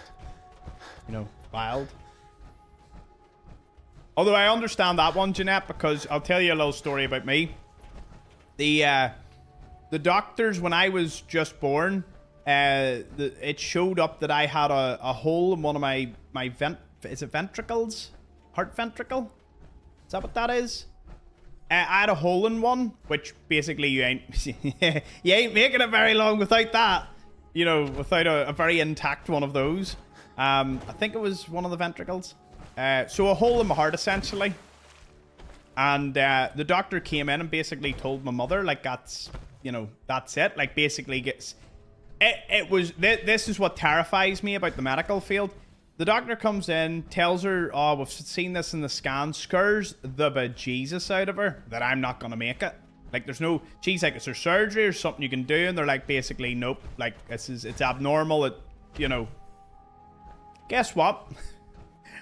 you know, wild. Although I understand that one, Jeanette, because I'll tell you a little story about me. The doctors, when I was just born, it showed up that I had a hole in one of my ventricles? Heart ventricle? Is that what that is? I had a hole in one, which basically you ain't making it very long without that. You know, without a very intact one of those. I think it was one of the ventricles. So a hole in my heart, essentially. And the doctor came in and basically told my mother, like, that's, you know, that's it. Like, basically gets... This is what terrifies me about the medical field. The doctor comes in, tells her, oh, we've seen this in the scan, scares the bejesus out of her that I'm not going to make it. Like, there's no, she's like, is there surgery or something you can do? And they're like, basically, nope. Like, it's abnormal. You know. Guess what?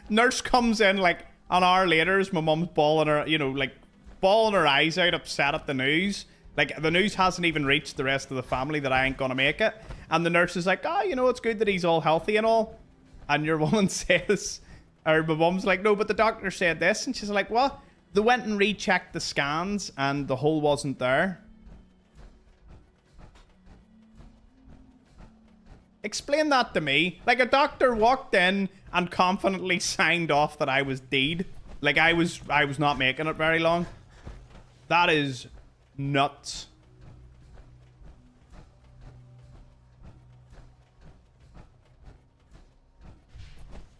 Nurse comes in, like, an hour later as my mum's bawling her, you know, like, bawling her eyes out, upset at the news. Like, the news hasn't even reached the rest of the family that I ain't going to make it. And the nurse is like, oh, you know, it's good that he's all healthy and all. And your woman says, or my mum's like, no, but the doctor said this. And she's like, what? They went and rechecked the scans and the hole wasn't there. Explain that to me. Like, a doctor walked in and confidently signed off that I was dead. Like, I was not making it very long. That is nuts.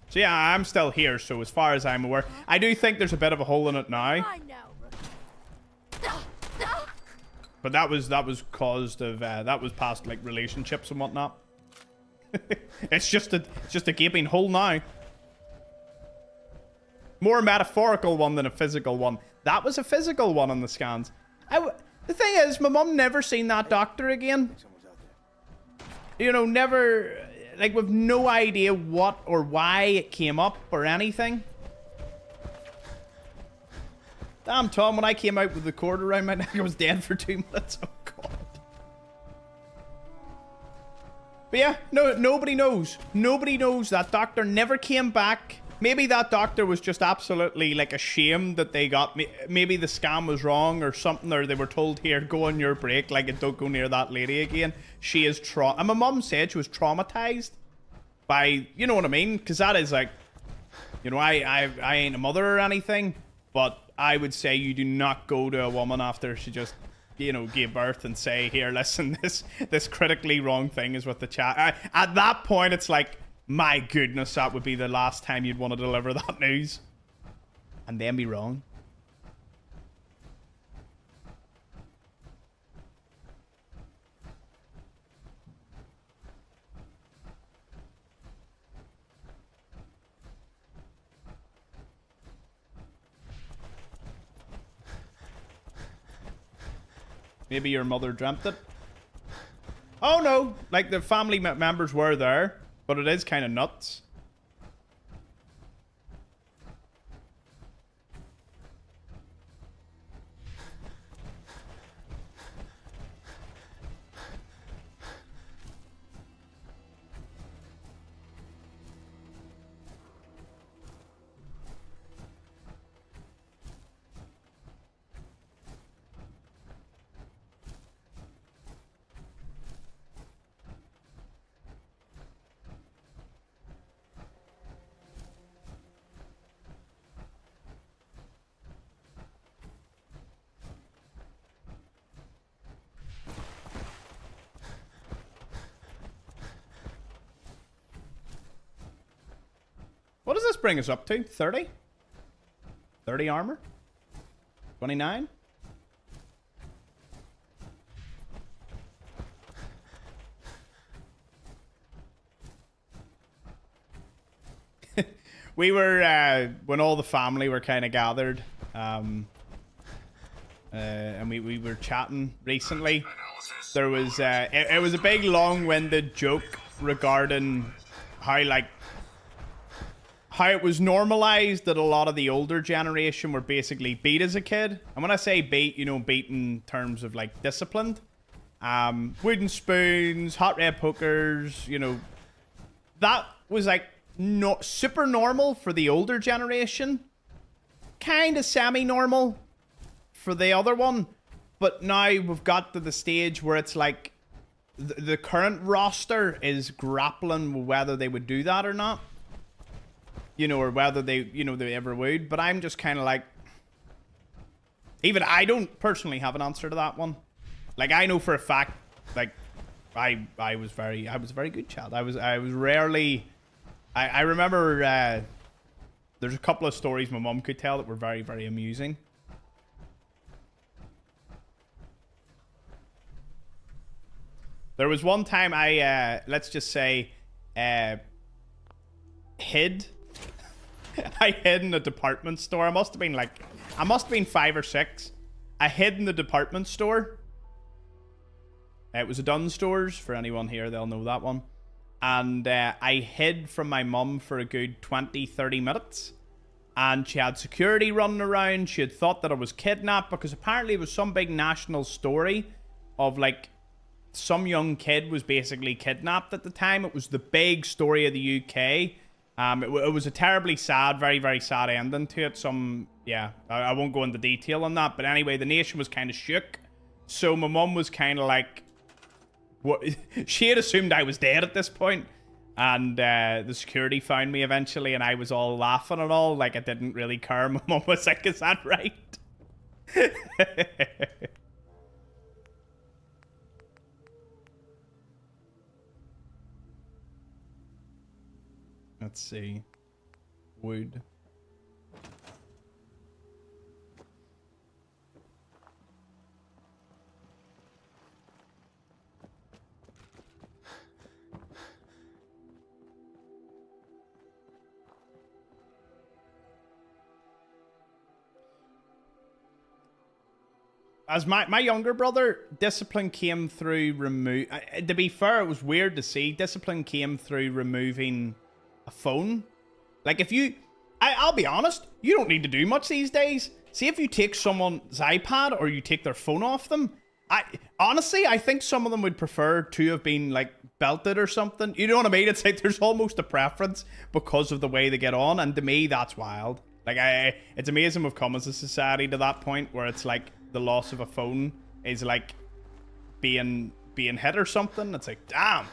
So yeah, I'm still here, so as far as I'm aware, I do think there's a bit of a hole in it now. But that was caused of that was past like relationships and whatnot. It's just a gaping hole now. More metaphorical one than a physical one. That was a physical one on the scans. The thing is, my mum never seen that doctor again. You know, never. Like, we've no idea what or why it came up or anything. Damn, Tom, when I came out with the cord around my neck, I was dead for 2 minutes. Oh, God. But yeah, no, nobody knows. Nobody knows. That doctor never came back. Maybe that doctor was just absolutely, like, ashamed that they got me. Maybe the scam was wrong or something, or they were told, here, go on your break, like, don't go near that lady again. She is and my mum said she was traumatized. by, you know what I mean? Because that is like, you know, I ain't a mother or anything, but I would say you do not go to a woman after she just, you know, gave birth and say, here, listen, this critically wrong thing is with the chat. At that point, it's like, my goodness, that would be the last time you'd want to deliver that news. And then be wrong. Maybe your mother dreamt it. Oh no, like the family members were there, but it is kind of nuts. What does this bring us up to? 30? 30 armor? 29? We were, when all the family were kind of gathered, and we were chatting recently. There was, it was a big long-winded joke regarding how, like, how it was normalized that a lot of the older generation were basically beat as a kid. And when I say beat, you know, beat in terms of like disciplined. Wooden spoons, hot red pokers, you know. That was like not super normal for the older generation. Kind of semi-normal for the other one. But now we've got to the stage where it's like the current roster is grappling with whether they would do that or not. You know, or whether they, you know, they ever would. But I'm just kind of like, even I don't personally have an answer to that one. Like, I know for a fact, like, I was very a very good child. I was rarely, I remember, there's a couple of stories my mum could tell that were very, very amusing. There was one time I, let's just say, hid. I hid in a department store. I must have been 5 or 6. I hid in the department store. It was a Dunn Stores. For anyone here, they'll know that one. And I hid from my mum for a good 20-30 minutes. And she had security running around. She had thought that I was kidnapped because apparently it was some big national story of like some young kid was basically kidnapped at the time. It was the big story of the UK. It was a terribly sad, very, very sad ending to it. I won't go into detail on that. But anyway, the nation was kind of shook. So my mum was kind of like, what? She had assumed I was dead at this point. And the security found me eventually. And I was all laughing and all. Like I didn't really care. My mum was like, is that right? Let's see. Wood. As my younger brother, discipline came through to be fair, it was weird to see. Discipline came through removing a phone. Like if you, I'll be honest, you don't need to do much these days. See if you take someone's iPad or you take their phone off them. Honestly, I think some of them would prefer to have been like belted or something. You know what I mean? It's like there's almost a preference because of the way they get on. And to me, that's wild. Like it's amazing we've come as a society to that point where it's like the loss of a phone is like being hit or something. It's like, damn.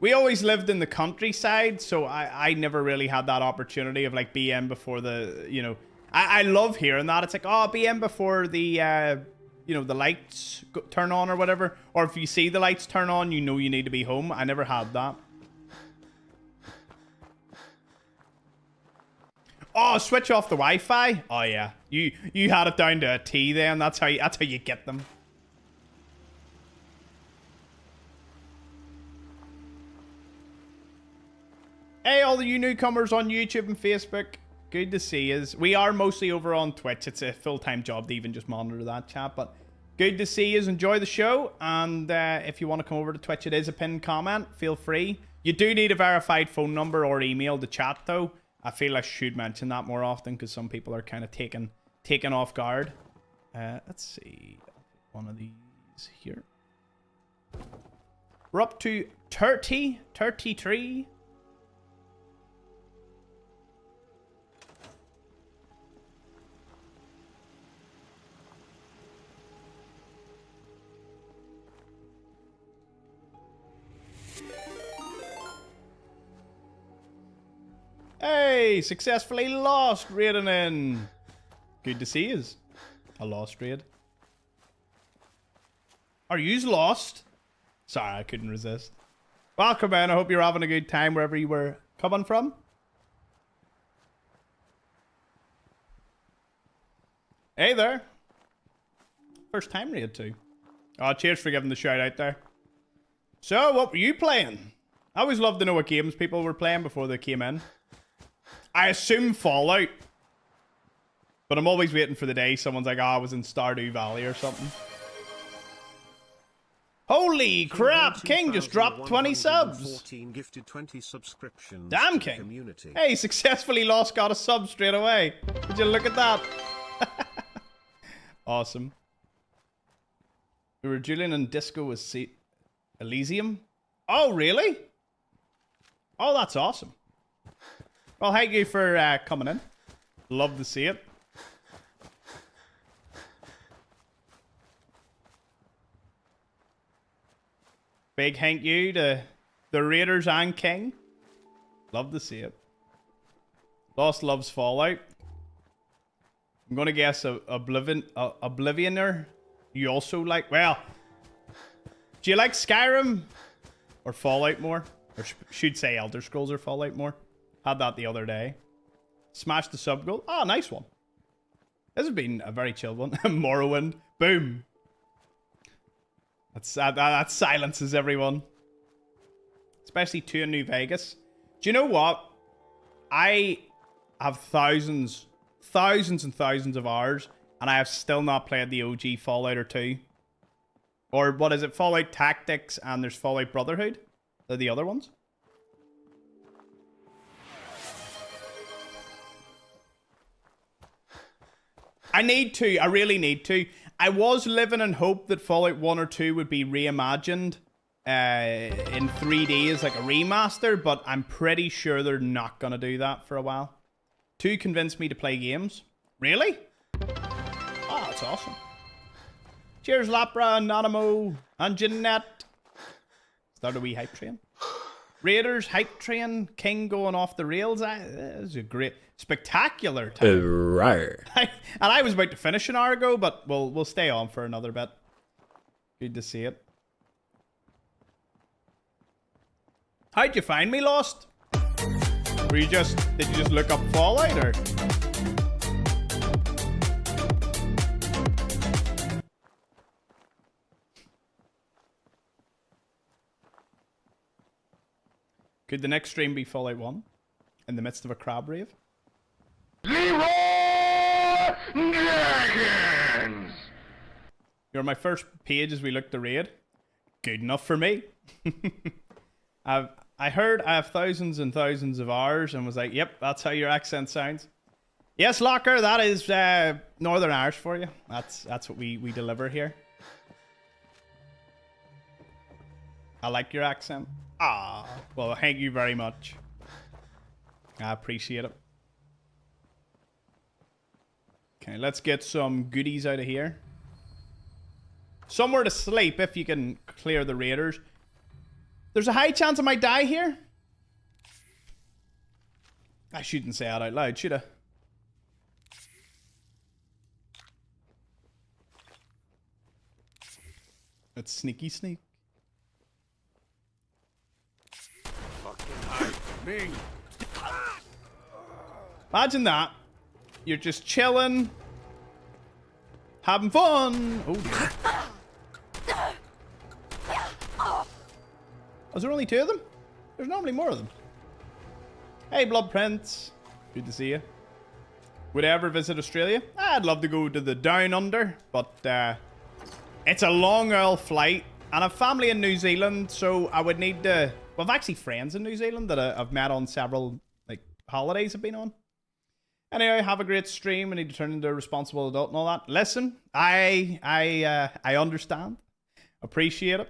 we always lived in the countryside, so I never really had that opportunity of like being before the, you know, I love hearing that. It's like, oh, being before the, you know, the lights turn on or whatever. Or if you see the lights turn on, you know you need to be home. I never had that. Oh, switch off the Wi-Fi. Oh yeah, you had it down to a T. Then that's how you get them. Hey, all the you newcomers on YouTube and Facebook. Good to see us. We are mostly over on Twitch. It's a full-time job to even just monitor that chat, but good to see you. Enjoy the show, and if you want to come over to Twitch, it is a pinned comment. Feel free. You do need a verified phone number or email to chat, though. I feel I should mention that more often because some people are kind of taken off guard. Let's see. One of these here. We're up to 33. Hey, successfully lost raiding in. Good to see yous. A lost raid. Are yous lost? Sorry, I couldn't resist. Welcome in. I hope you're having a good time wherever you were coming from. Hey there. First time raid too. Oh, cheers for giving the shout out there. So, what were you playing? I always love to know what games people were playing before they came in. I assume Fallout. But I'm always waiting for the day someone's like, oh, I was in Stardew Valley or something. Holy crap, King just dropped 20 subs. Gifted 20 subscriptions. Damn, King. Community. Hey, successfully lost, got a sub straight away. Did you look at that? Awesome. We were Julian and Disco was Elysium. Oh, really? Oh, that's awesome. Well, thank you for coming in. Love to see it. Big thank you to the Raiders and King. Love to see it. Lost loves Fallout. I'm going to guess Oblivioner. You also like... Well, do you like Skyrim or Fallout more? Or should say Elder Scrolls or Fallout more? Had that the other day. Smash the sub goal. Oh, nice one. This has been a very chilled one. Morrowind. Boom. That silences everyone. Especially to New Vegas. Do you know what? I have thousands and thousands of hours, and I have still not played the OG Fallout or 2. Or what is it? Fallout Tactics, and there's Fallout Brotherhood. They're the other ones. I need to. I really need to. I was living in hope that Fallout 1 or 2 would be reimagined in 3D as like a remaster, but I'm pretty sure they're not going to do that for a while. 2 convinced me to play games. Really? Oh, that's awesome. Cheers, Lapra, Anonimo, and Jeanette. Start a wee hype train. Raiders, hype train, King going off the rails. That is a great, spectacular time. Right. And I was about to finish an hour ago, but we'll stay on for another bit. Good to see it. How'd you find me, Lost? Did you just look up Fallout, or? Could the next stream be Fallout 1? In the midst of a crab rave? Zero Dragons! You're my first page as we look to raid. Good enough for me. I heard I have thousands and thousands of hours and was like, yep, that's how your accent sounds. Yes, Locker, that is Northern Irish for you. That's what we deliver here. I like your accent. Ah, well, thank you very much. I appreciate it. Okay, let's get some goodies out of here. Somewhere to sleep if you can clear the raiders. There's a high chance I might die here. I shouldn't say that out loud, should I? Let's sneaky sneak. Me. Imagine that. You're just chilling. Having fun. Oh dear. Was there only 2 of them? There's normally more of them. Hey, Blood Prince. Good to see you. Would I ever visit Australia? I'd love to go to the Down Under, but it's a long old flight, and I've family in New Zealand, so I would need to... Well, I've actually friends in New Zealand that I've met on several like holidays I've been on. Anyway, have a great stream. I need to turn into a responsible adult and all that. Listen, I understand. Appreciate it.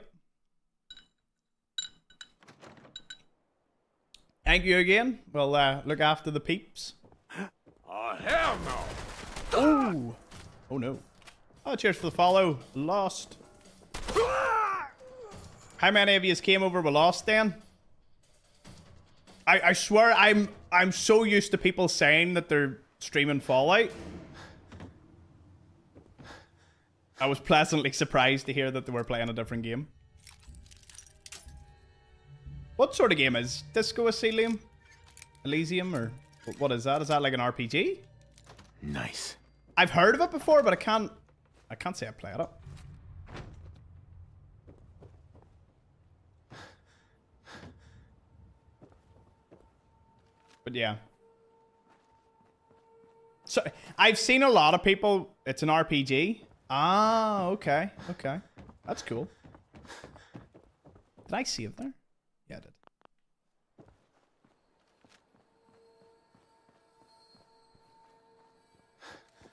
Thank you again. We'll look after the peeps. Oh, hell no. Oh. Oh, no. Oh, cheers for the follow. Lost. How many of you came over with Lost, then? I swear I'm so used to people saying that they're streaming Fallout. I was pleasantly surprised to hear that they were playing a different game. What sort of game is Disco Elysium, or what is that? Is that like an RPG? Nice. I've heard of it before, but I can't say I played it. But yeah. So I've seen a lot of people. It's an RPG. Ah, okay, okay, that's cool. Did I save there? Yeah, I did.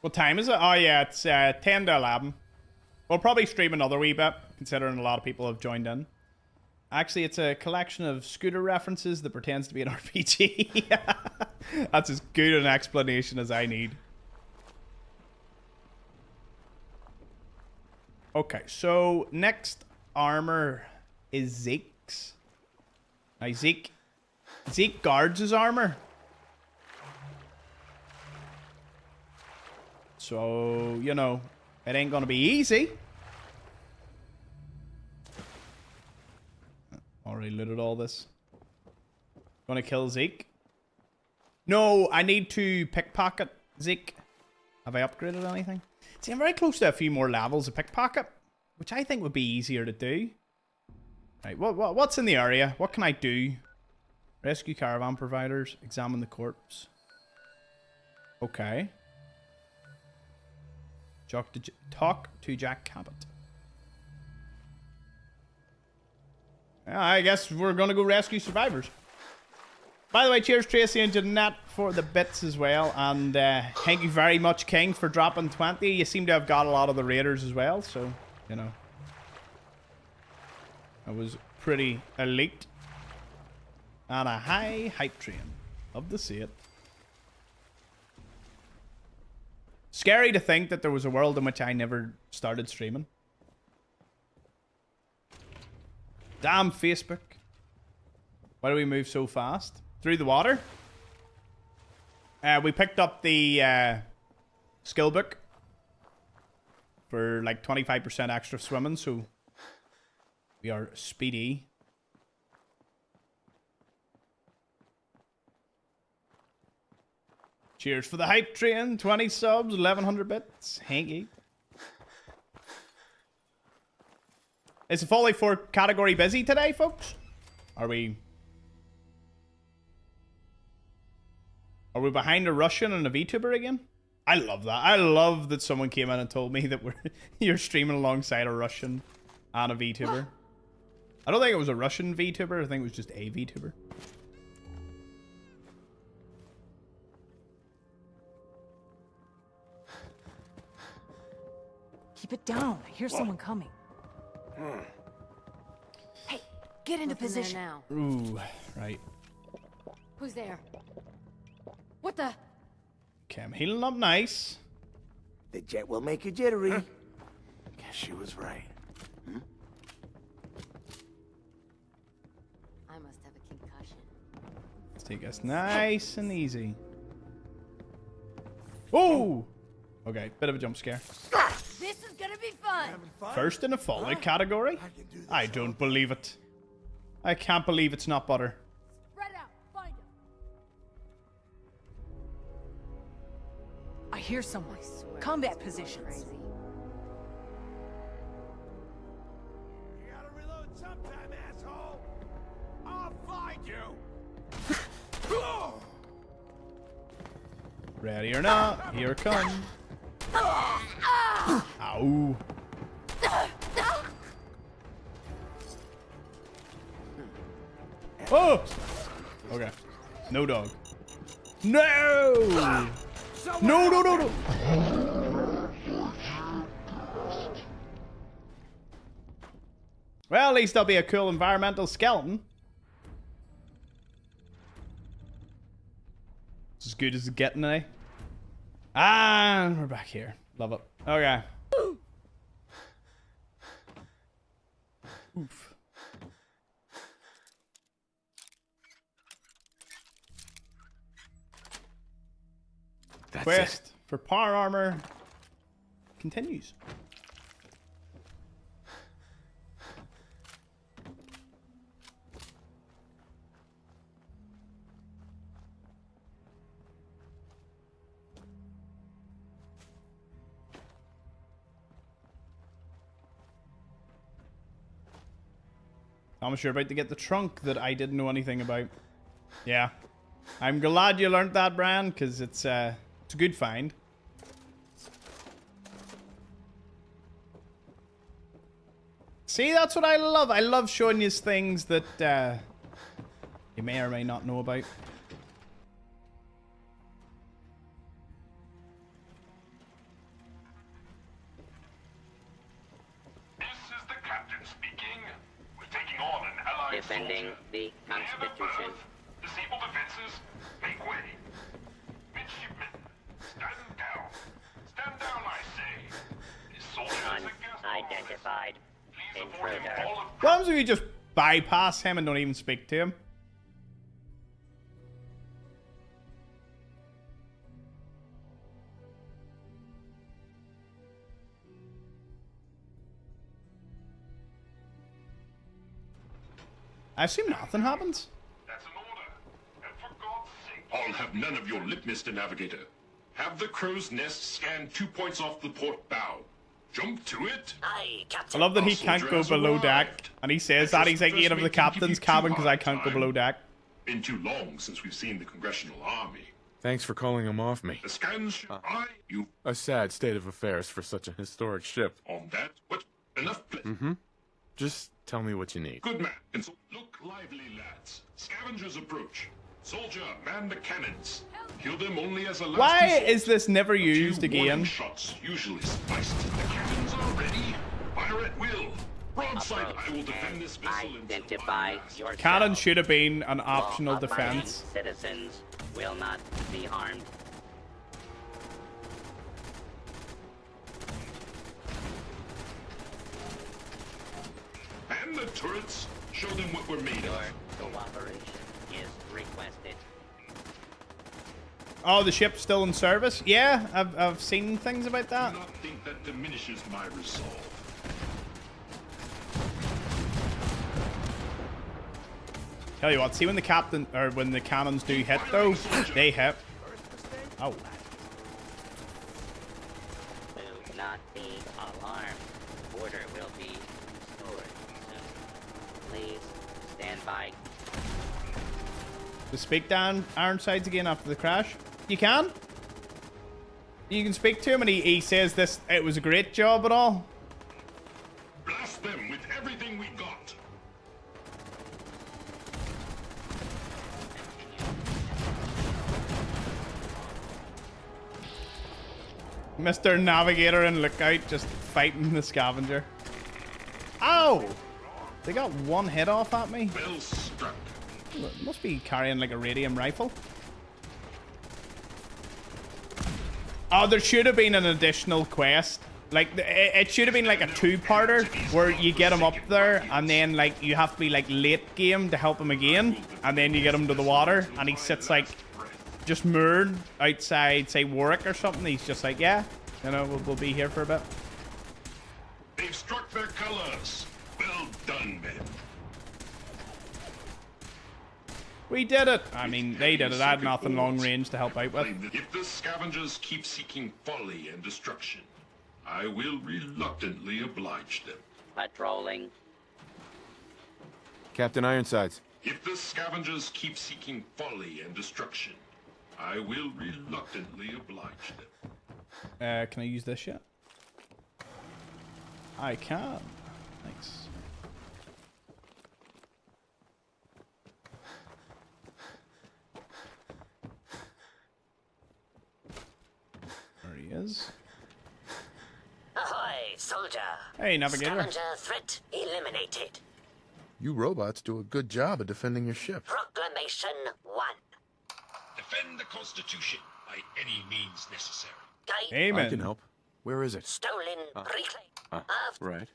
What time is it? Oh yeah, it's 10 to 11. We'll probably stream another wee bit, considering a lot of people have joined in. Actually, it's a collection of scooter references that pretends to be an RPG. That's as good an explanation as I need. Okay, so next armor is Zeke's. Now Zeke guards his armor. So, you know, it ain't gonna be easy. Already looted all this. Gonna kill Zeke? No, I need to pickpocket Zeke. Have I upgraded anything? See, I'm very close to a few more levels of pickpocket, which I think would be easier to do. Right, what's in the area? What can I do? Rescue caravan providers. Examine the corpse. Okay. Talk to Jack Cabot. Yeah, I guess we're gonna go rescue survivors. By the way, cheers Tracy and Jeanette for the bits as well. And thank you very much, King, for dropping 20. You seem to have got a lot of the raiders as well, so, you know. That was pretty elite. And a high hype train. Love to see it. Scary to think that there was a world in which I never started streaming. Damn Facebook. Why do we move so fast? Through the water? We picked up the skill book for like 25% extra swimming, so we are speedy. Cheers for the hype train. 20 subs, 1100 bits. Hanky. Is the Folly 4 category busy today, folks? Are we behind a Russian and a VTuber again? I love that. I love that someone came in and told me that you're streaming alongside a Russian and a VTuber. I don't think it was a Russian VTuber. I think it was just a VTuber. Keep it down. I hear someone coming. Hey, get into position now. Ooh, right. Who's there? What the? Okay, I'm healing up nice. The jet will make you jittery. Guess she was right. must have a concussion. Let's take us nice and easy. Oh! Okay, bit of a jump scare. This is gonna be fun. First in the Fallout category? I don't believe it. I can't believe it's not butter. Spread out. Find him. I hear someone. Combat positions. You gotta reload sometime, asshole. I'll find you. Ready or not, here it comes. Ow. Oh! Okay. No dog. No! No, no, no, no! Well, at least there'll be a cool environmental skeleton. It's as good as it's getting, eh? And we're back here. Love it. Okay. Oof. That's Quest for power armor continues. I'm sure about to get the trunk that I didn't know anything about. Yeah. I'm glad you learned that, Brian, because it's a good find. See, that's what I love. I love showing you things that you may or may not know about. Defending the Constitution. Disable defenses. Make way. Midshipmen, stand down. Stand down, I say. Soldiers Unidentified intruder. What happens if you just bypass him and don't even speak to him? I assume nothing happens. That's an order. And for God's sake, I'll have none of your lip, Mr. Navigator. Have the crow's nest scan 2 points off the port bow. Jump to it. I love that he can't go below deck, and he says that he's like in of the captain's cabin because I can't go below deck. Been too long since we've seen the Congressional Army. Thanks for calling him off me. The scans should you A sad state of affairs for such a historic ship. on that. What? Enough. Just tell me what you need. Good man. And so look lively, lads. Scavengers approach. Soldier, man the cannons. Kill them only as a last Why resort. is this never A few used warning again? shots usually suffice. The cannons are ready. Fire at will. Broadside, I will defend this vessel Identify yourself. Cannon should have been an optional Law-abiding defense. Citizens will not be harmed. And the turrets. Show them what we're made of. Cooperation is requested. Oh, the ship's still in service? Yeah, I've seen things about that. Do not think that diminishes my resolve. Tell you what, see when the captain or when the cannons do hit though, they hit. Oh. Do not be alarmed. Order will be restored soon. Please stand by. To speak down Ironsides again after the crash. You can. You can speak to him and he says this it was a great job and all. Blast them with everything we got. Mr. Navigator and Lookout just fighting the scavenger. Ow! They got one hit off at me. Well struck. Must be carrying like a radium rifle. Oh, there should have been an additional quest Like, it should have been like a two-parter where you get him up there and then like you have to be like late game to help him again, and then you get him to the water and he sits like just moored outside, say Warwick or something. He's just like, yeah, you know, we'll be here for a bit. They've struck their colors. Well done, men. We did it. I mean, they did it. I had nothing long range to help out with. If the scavengers keep seeking folly and destruction, I will reluctantly oblige them. Patrolling. Captain Ironsides. If the scavengers keep seeking folly and destruction, I will reluctantly oblige them. Can I use this yet? I can. Thanks. There he is. Ahoy, soldier. Hey, navigator. Scavenger threat eliminated. You robots do a good job of defending your ship. Proclamation 1. Defend the Constitution by any means necessary. Amen. I can help. Where is it? Stolen, reclaimed. Right.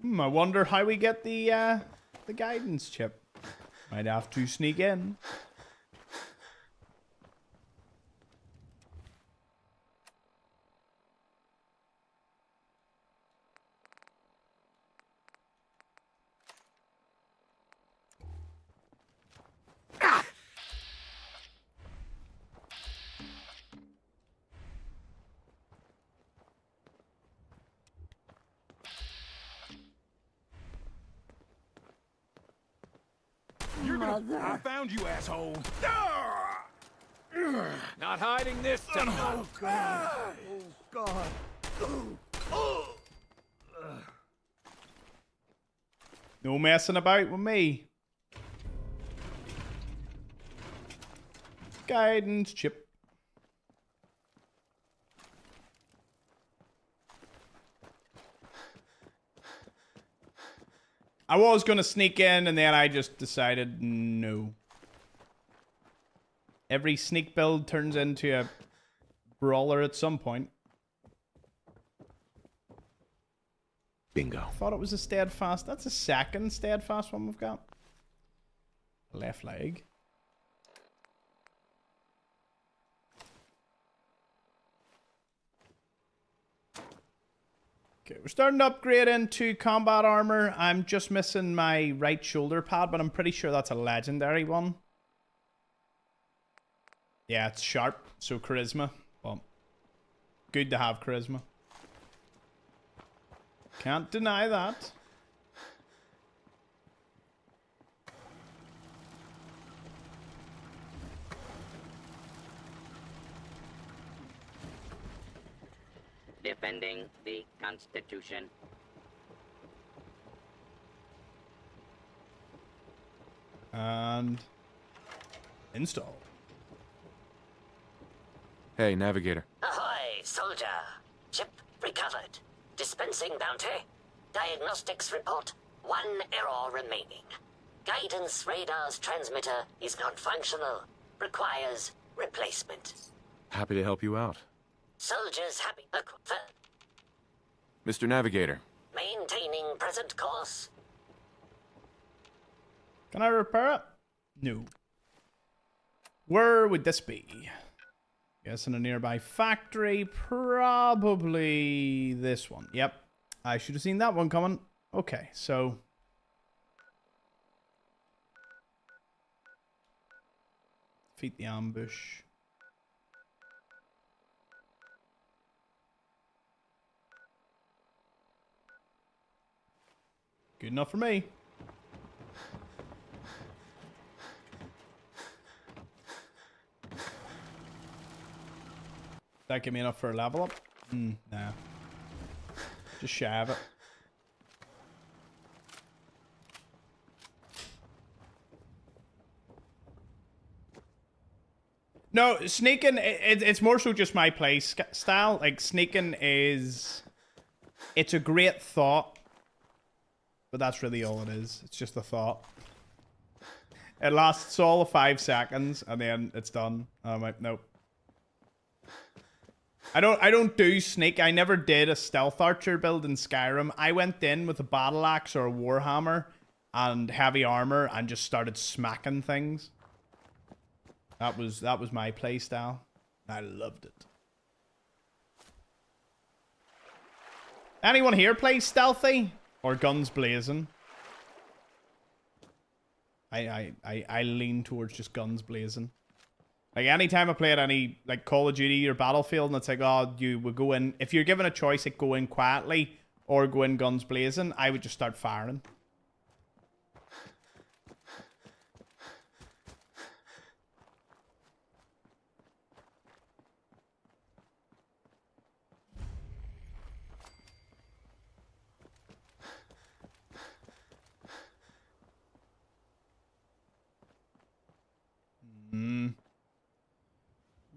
I wonder how we get the guidance chip. Might have to sneak in. I found you, asshole. Not hiding this time. Oh, God. Oh, God. No messing about with me. Guidance chip. I was going to sneak in, and then I just decided no. Every sneak build turns into a brawler at some point. Bingo. I thought it was a steadfast. That's a second steadfast one we've got. Left leg. Okay, we're starting to upgrade into combat armor. I'm just missing my right shoulder pad, but I'm pretty sure that's a legendary one. Yeah, it's sharp, so charisma. But good to have charisma. Can't deny that. Defending the Constitution. And install. Hey, navigator. Ahoy, soldier. Ship recovered. Dispensing bounty. Diagnostics report. 1 error remaining. Guidance radar's transmitter is non-functional. Requires replacement. Happy to help you out. Soldiers happy. Mr. Navigator. Maintaining present course. Can I repair it? No. Where would this be? Guess in a nearby factory. Probably this one. Yep. I should have seen that one coming. Okay, so... defeat the ambush. Good enough for me. That give me enough for a level up? Nah. Just shy of it. No, sneaking, it's more so just my play style. Like, sneaking is... it's a great thought. But that's really all it is. It's just a thought. It lasts all of 5 seconds, and then it's done. And I'm like, nope. I don't do sneak. I never did a stealth archer build in Skyrim. I went in with a battle axe or a warhammer and heavy armor and just started smacking things. That was my play style. I loved it. Anyone here play stealthy or guns blazing? I lean towards just guns blazing. Like anytime I play at any like Call of Duty or Battlefield, and it's like, oh, you would go in, if you're given a choice, like go in quietly or go in guns blazing, I would just start firing.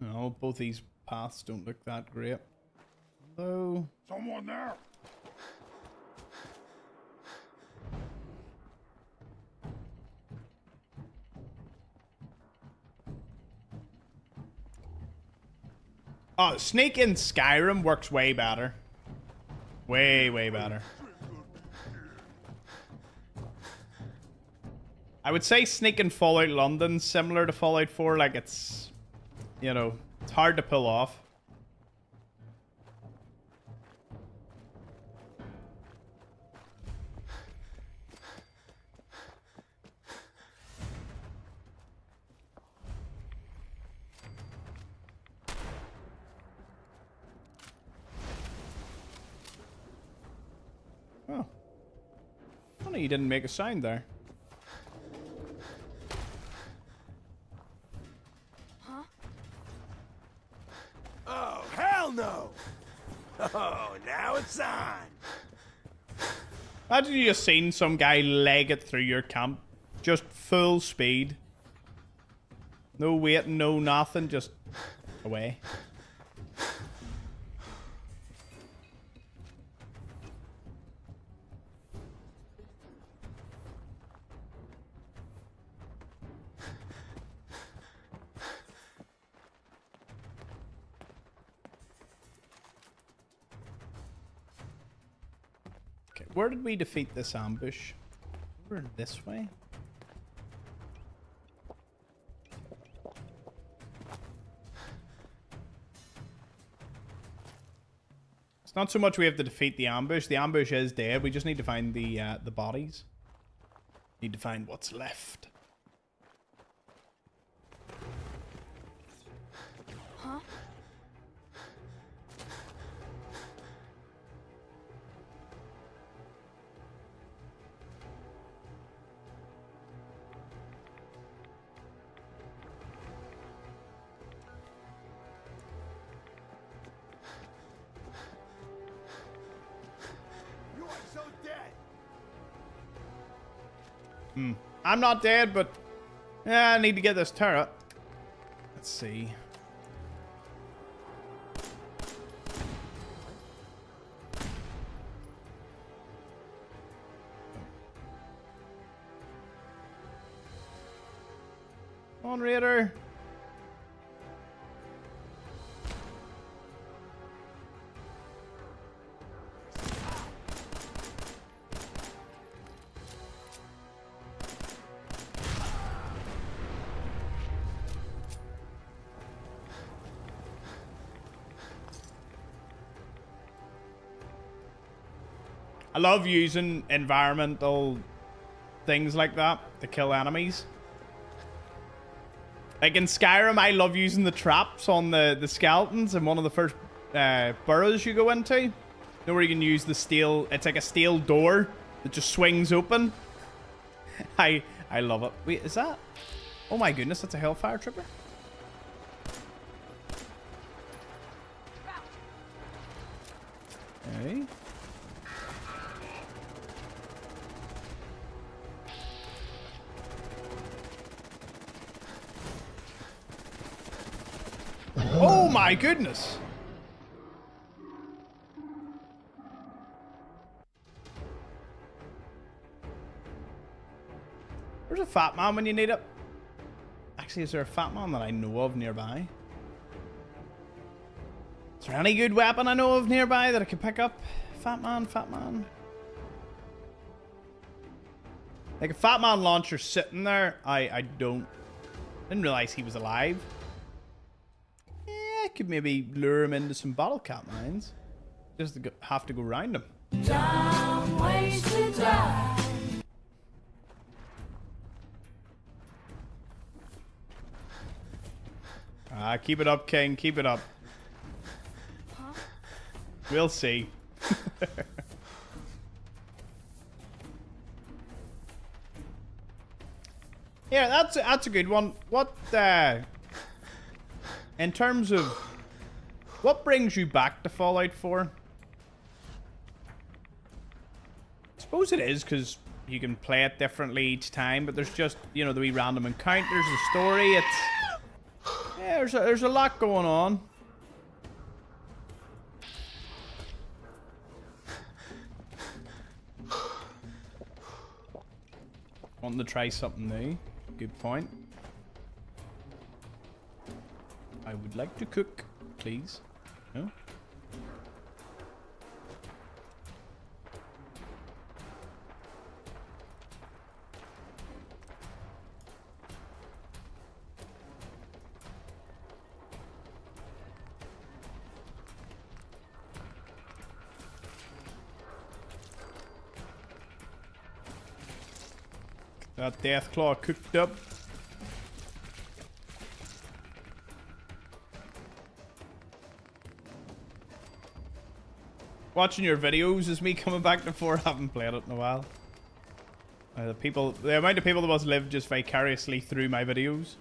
No, both these paths don't look that great. Hello? Someone there! Oh, Snake in Skyrim works way better. Way, way better. I would say Snake in Fallout London, similar to Fallout 4, like it's, you know, it's hard to pull off. Oh. Funny you didn't make a sound there. Huh? Oh, hell no! Oh, now it's on! Imagine you just seen some guy leg it through your camp. Just full speed. No waiting, no nothing, just away. Where did we defeat this ambush? Over this way? It's not so much we have to defeat the ambush. The ambush is dead. We just need to find the bodies. Need to find what's left. Huh? I'm not dead, but yeah, I need to get this turret. Let's see. Come on, Raider. I love using environmental things like that to kill enemies. Like in Skyrim, I love using the traps on the skeletons in one of the first burrows you go into. You know where you can use the steel, it's like a steel door that just swings open. I love it. Wait, is that? Oh my goodness, that's a Hellfire Trooper. Okay. Oh my goodness! Where's a fat man when you need it? Actually, is there a fat man that I know of nearby? there any good weapon I know of nearby that I could pick up? Fat man, fat man. Like a fat man launcher sitting there, I didn't realize he was alive. Yeah, I could maybe lure him into some bottle cap mines. Just to have to go round him. Time wasted time. Ah, keep it up, King. Keep it up. Huh? We'll see. Yeah, that's a good one. What in terms of what brings you back to Fallout 4? I suppose it is because you can play it differently each time, but there's just, you know, the wee random encounters, the story. It's yeah, there's a lot going on. Wanting to try something new. Good point. I would like to cook, please. No? That Deathclaw cooked up. Watching your videos is me coming back to 4. I haven't played it in a while. The amount of people that must live just vicariously through my videos.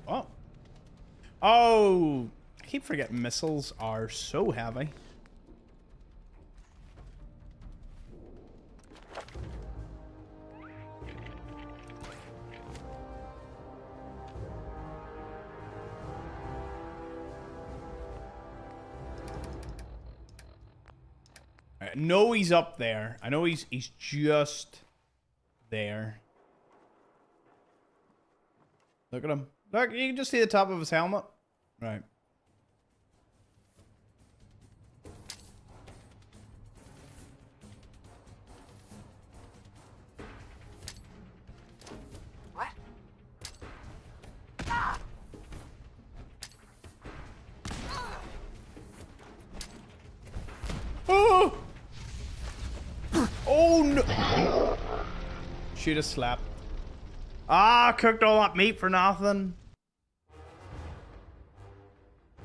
Oh. Oh. I keep forgetting missiles are so heavy. I know he's up there. I know he's just there. Look at him. Look, you can just see the top of his helmet. Right. What? Ah! Oh! Oh no! Should have slapped. Ah, cooked all that meat for nothing.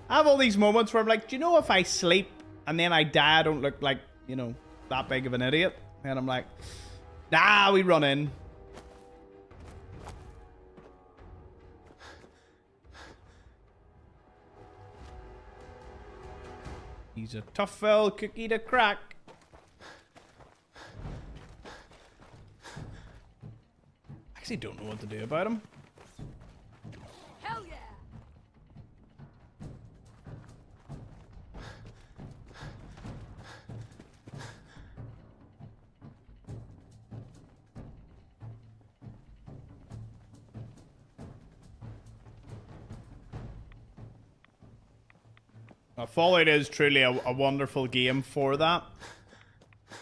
I have all these moments where I'm like, do you know if I sleep and then I die, I don't look like, you know, that big of an idiot? And I'm like, nah, we run in. He's a tough fell cookie to crack. I actually don't know what to do about him. Hell yeah! Fallout is truly a wonderful game for that.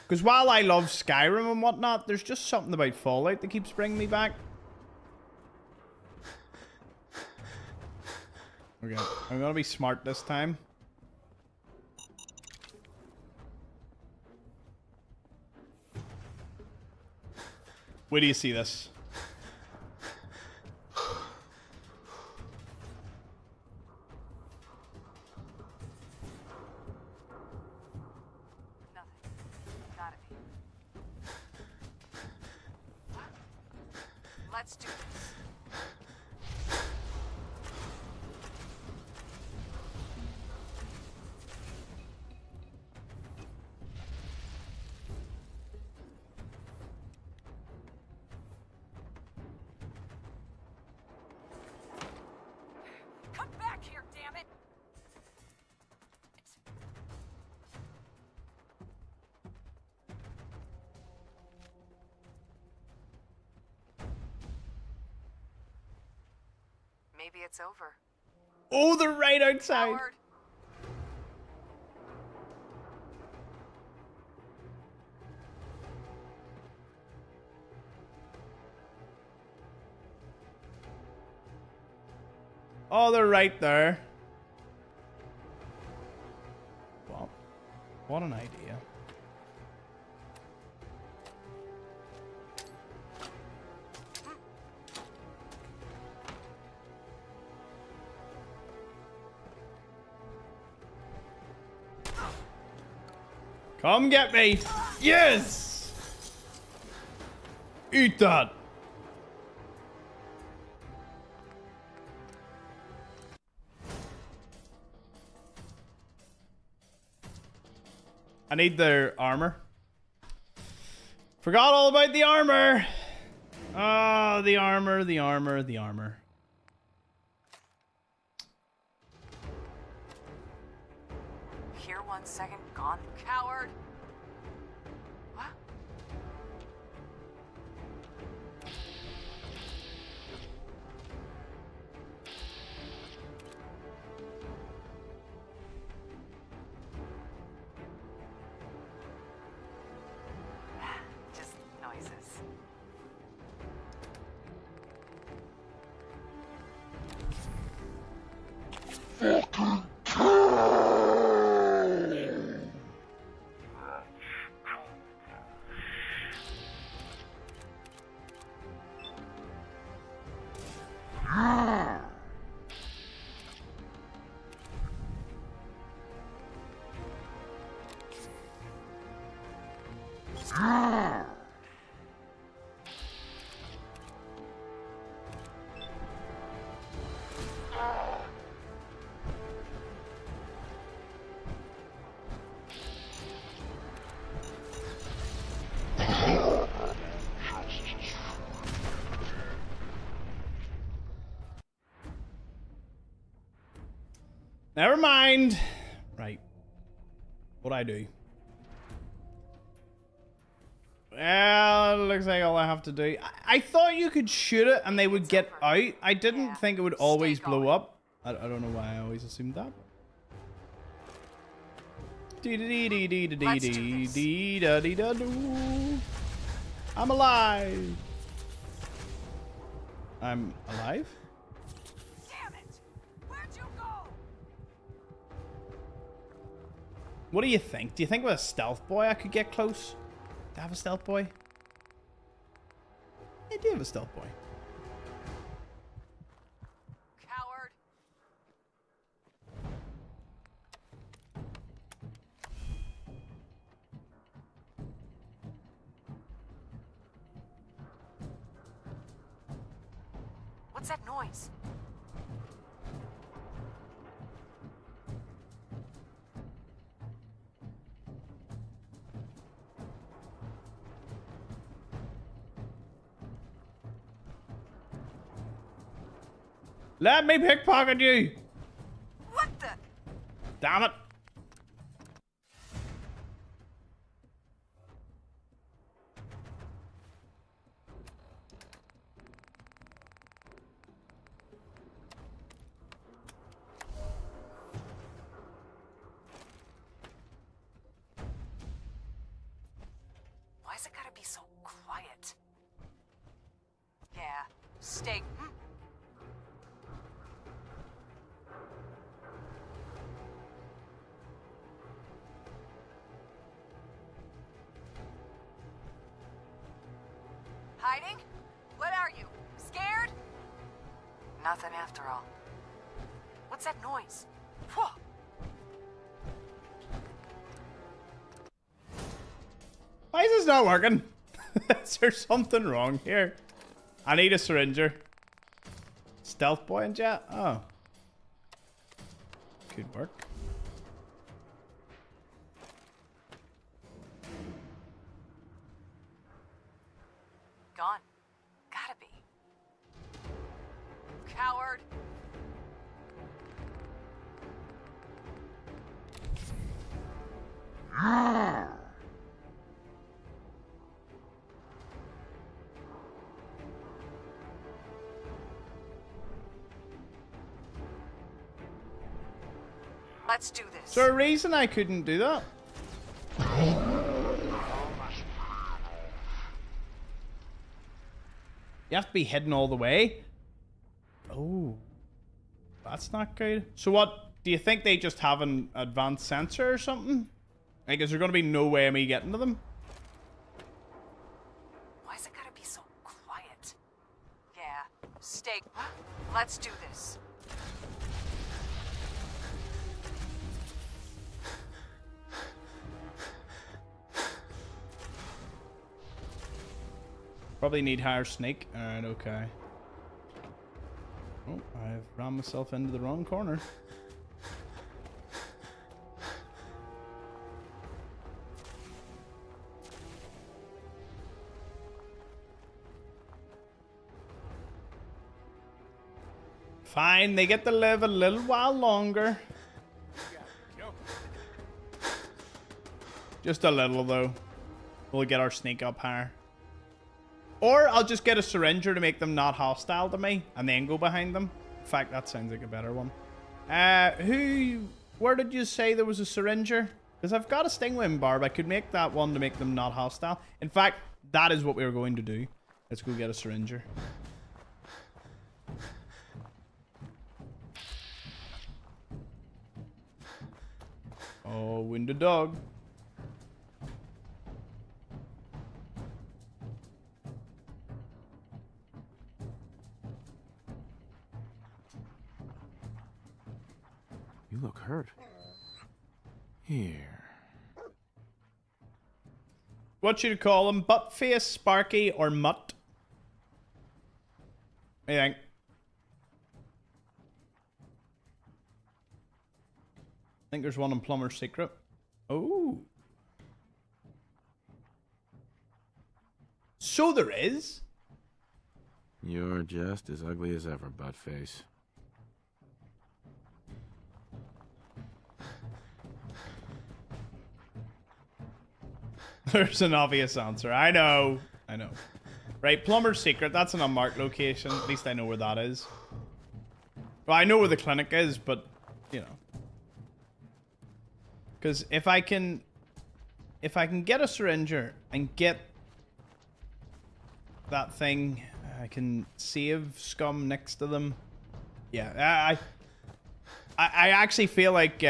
Because while I love Skyrim and whatnot, there's just something about Fallout that keeps bringing me back. Okay, I'm gonna be smart this time. Where do you see this? Let's do this. Come back here, damn it! Maybe it's over. Oh, they're right outside. Coward. Oh, they're right there. Well, what an idea. Come get me. Yes! Eat that. I need their armor. Forgot all about the armor. Oh, the armor, the armor, the armor. Here 1 second, gone. Coward. What? Just noises. Never mind. Right. What'd I do? Well, it looks like all I have to do. I thought you could shoot it and they would get out. I didn't think it would always blow up. I don't know why I always assumed that. I'm alive. I'm alive? Damn it! Where'd you go? What do you think? Do you think with a stealth boy I could get close? Do I have a stealth boy? I do have a stealth boy. Coward. What's that noise? Let me pickpocket you! What the? Damn it! Why's it gotta be so quiet? Yeah, stay. Hiding? What are you? Scared? Nothing after all. What's that noise? Whoa! Why is this not working? Is there something wrong here? I need a syringer. Stealth boy and jet? Oh. Could work. Gone. Gotta be. Coward. Let's do this. Is there a reason I couldn't do that? You have to be hidden all the way? Oh. That's not good. So what, do you think they just have an advanced sensor or something? Like, is there going to be no way of me getting to them? Why is it gotta be so quiet? Yeah, stay. Let's do this. Probably need higher snake. Alright, okay. Oh, I've ran myself into the wrong corner. Fine, they get to live a little while longer. Just a little, though. We'll get our sneak up higher. Or I'll just get a syringer to make them not hostile to me, and then go behind them. In fact, that sounds like a better one. Where did you say there was a syringer? Because I've got a stingwing barb. I could make that one to make them not hostile. In fact, that is what we were going to do. Let's go get a syringer. Oh, wounded dog. You look hurt. Here. What should you call him? Buttface, Sparky, or Mutt? What do you think? I think there's one in Plumber's Secret. Oh. So there is? You're just as ugly as ever, Buttface. There's an obvious answer. I know. I know. Right, Plumber's Secret. That's an unmarked location. At least I know where that is. Well, I know where the clinic is, but, you know. Because if I can get a syringer and get that thing, I can save scum next to them. Yeah, I actually feel like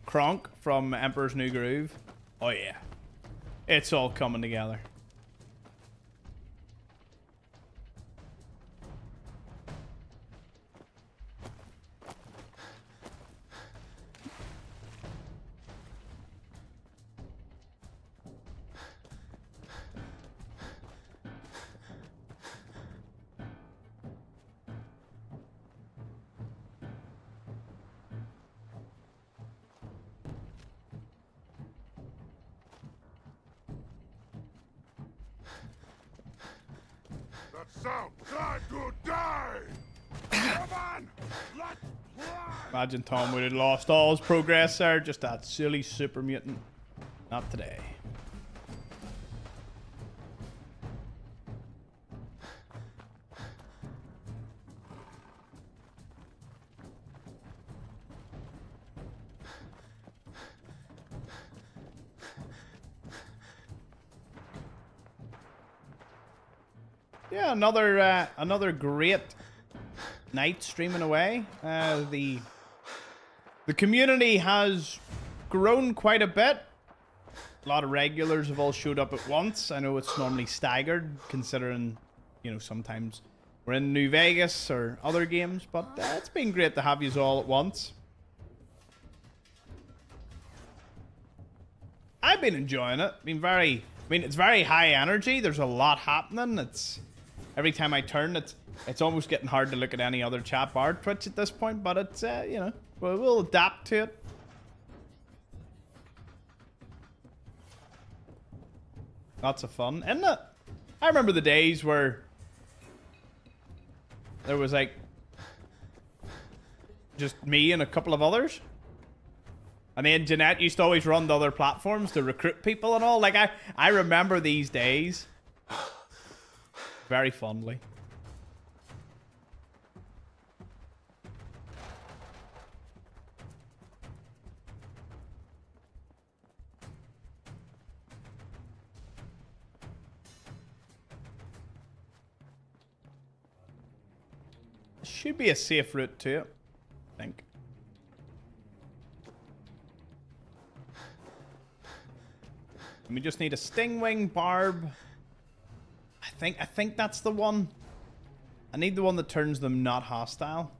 Kronk from Emperor's New Groove. Oh yeah, it's all coming together. So God to die! Come on! Let's play! Imagine Tom would have lost all his progress there. Just that silly super mutant. Not today. Yeah, another great night streaming away. The community has grown quite a bit. A lot of regulars have all showed up at once. I know it's normally staggered, considering, you know, sometimes we're in New Vegas or other games, but it's been great to have you all at once. I've been enjoying it. It's very high energy. There's a lot happening. Every time I turn, it's almost getting hard to look at any other chat bar Twitch at this point, but it's, you know, we'll adapt to it. Lots of fun, isn't it? I remember the days where there was like just me and a couple of others. And then Jeanette used to always run to other platforms to recruit people and all. Like, I remember these days very fondly. Should be a safe route to it, I think. And we just need a stingwing barb. I think that's the one. I need the one that turns them not hostile.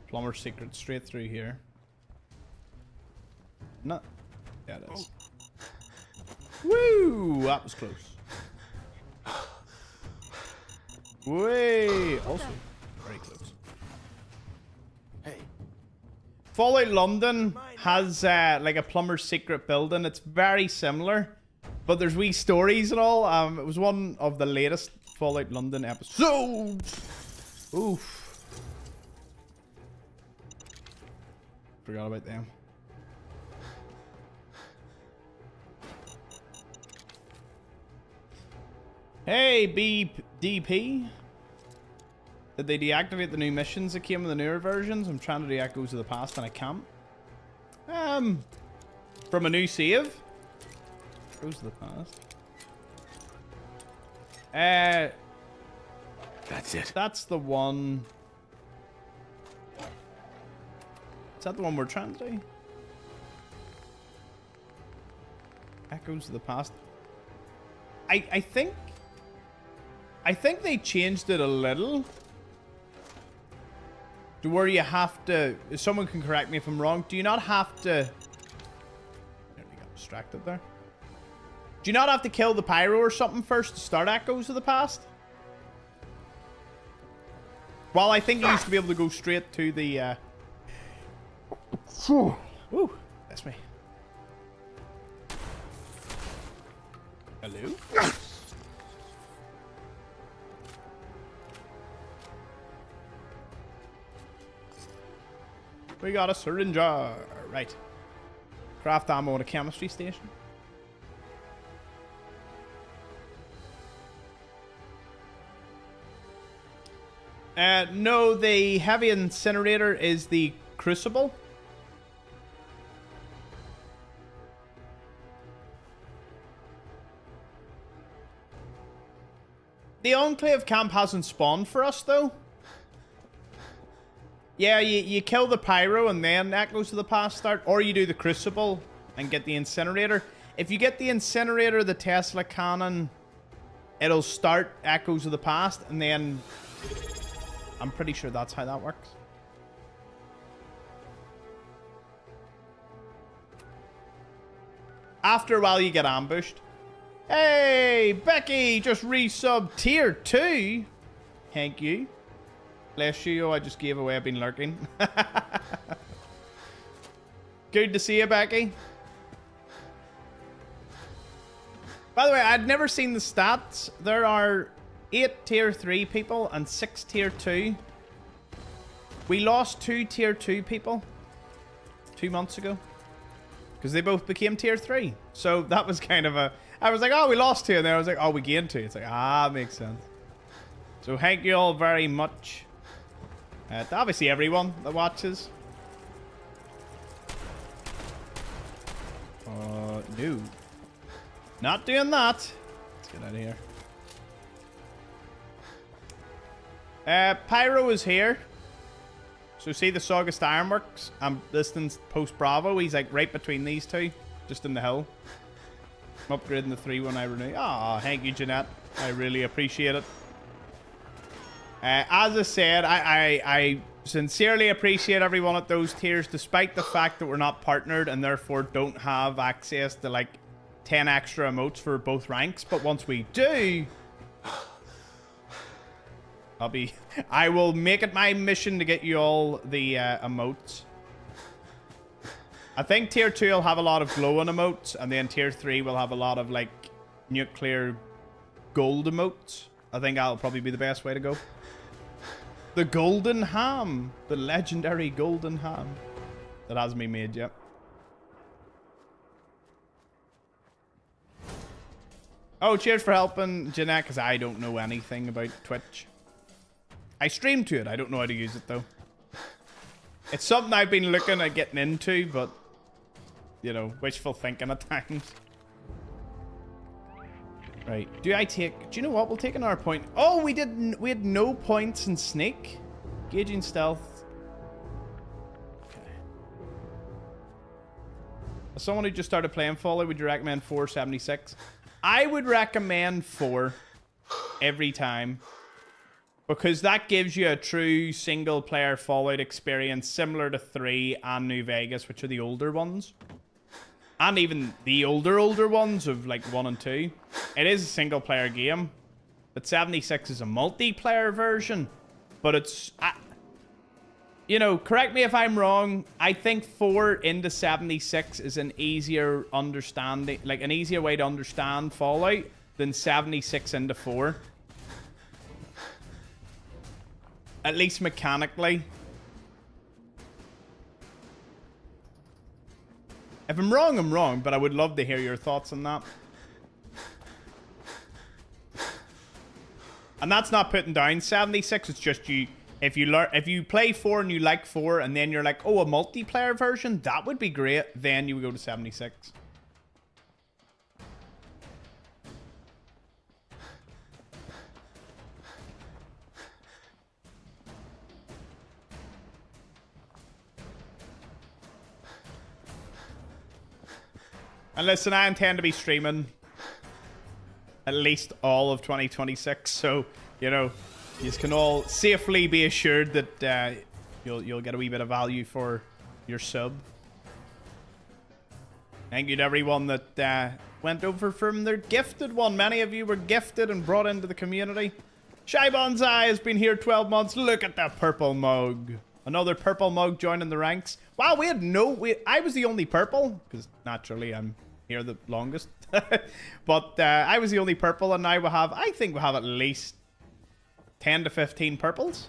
Plumber secret straight through here. No. Yeah, it is. Woo! That was close. Way! Also, very close. Hey. Fallout London has like a plumber's secret building. It's very similar, but there's wee stories and all. It was one of the latest Fallout London episodes. Oof. Forgot about them. Hey, BDP. Did they deactivate the new missions that came in the newer versions? I'm trying to do Echoes of the Past and I can't. From a new save? Echoes of the Past. That's it. That's the one. Is that the one we're trying to do? Echoes of the Past. I think they changed it a little to where you have to. Someone can correct me if I'm wrong. Do you not have to? There, we got distracted there. Do you not have to kill the pyro or something first to start Echoes of the Past? Well, I think you used to be able to go straight to the. Woo, that's me. Hello? We got a syringe. Right. Craft ammo at a chemistry station. No, the heavy incinerator is the crucible. The Enclave camp hasn't spawned for us, though. Yeah, you kill the pyro and then Echoes of the Past start, or you do the crucible and get the incinerator. If you get the incinerator, the Tesla cannon, it'll start Echoes of the Past, and then I'm pretty sure that's how that works. After a while, you get ambushed. Hey, Becky, just resub tier 2. Thank you. Bless you. Oh, I just gave away. I've been lurking. Good to see you, Becky. By the way, I'd never seen the stats. There are 8 tier 3 people and 6 tier 2. We lost 2 tier 2 people 2 months ago because they both became tier 3. So that was kind of a... I was like, oh, we lost 2. And then I was like, oh, we gained 2. It's like, ah, makes sense. So thank you all very much. To obviously everyone that watches. No. Not doing that. Let's get out of here. Pyro is here. So see the Saugust Ironworks? I'm distance post Bravo. He's like right between these two. Just in the hill. I'm upgrading the 3-1 I renew. Ah, thank you, Jeanette. I really appreciate it. As I said, I sincerely appreciate everyone at those tiers, despite the fact that we're not partnered and therefore don't have access to like 10 extra emotes for both ranks. But once we do, I will make it my mission to get you all the emotes. I think tier 2 will have a lot of glowing emotes, and then tier 3 will have a lot of like nuclear gold emotes. I think that'll probably be the best way to go. The golden ham. The legendary golden ham. That hasn't been made yet. Oh, cheers for helping, Jeanette, because I don't know anything about Twitch. I stream to it. I don't know how to use it, though. It's something I've been looking at getting into, but, you know, wishful thinking at times. Right. Do you know what? We'll take another point. Oh, we had no points in sneak. Gauging stealth. Okay. As someone who just started playing Fallout, would you recommend 476? I would recommend 4 every time. Because that gives you a true single-player Fallout experience similar to 3 and New Vegas, which are the older ones. And even the older ones of like 1 and 2. It is a single-player game. But 76 is a multiplayer version. But it's... you know, correct me if I'm wrong. I think 4 into 76 is an easier understanding... Like, an easier way to understand Fallout than 76 into 4. At least mechanically. If I'm wrong, but I would love to hear your thoughts on that. And that's not putting down 76, it's just you... If you play 4 and you like 4, and then you're like, oh, a multiplayer version? That would be great. Then you would go to 76. And listen, I intend to be streaming at least all of 2026, so, you know, you can all safely be assured that you'll get a wee bit of value for your sub. Thank you to everyone that went over from their gifted one. Many of you were gifted and brought into the community. Shy Bonsai has been here 12 months. Look at that purple mug. Another purple mug joining the ranks. Wow, I was the only purple, because naturally I'm here the longest. But I was the only purple, and now I think we have at least 10 to 15 purples.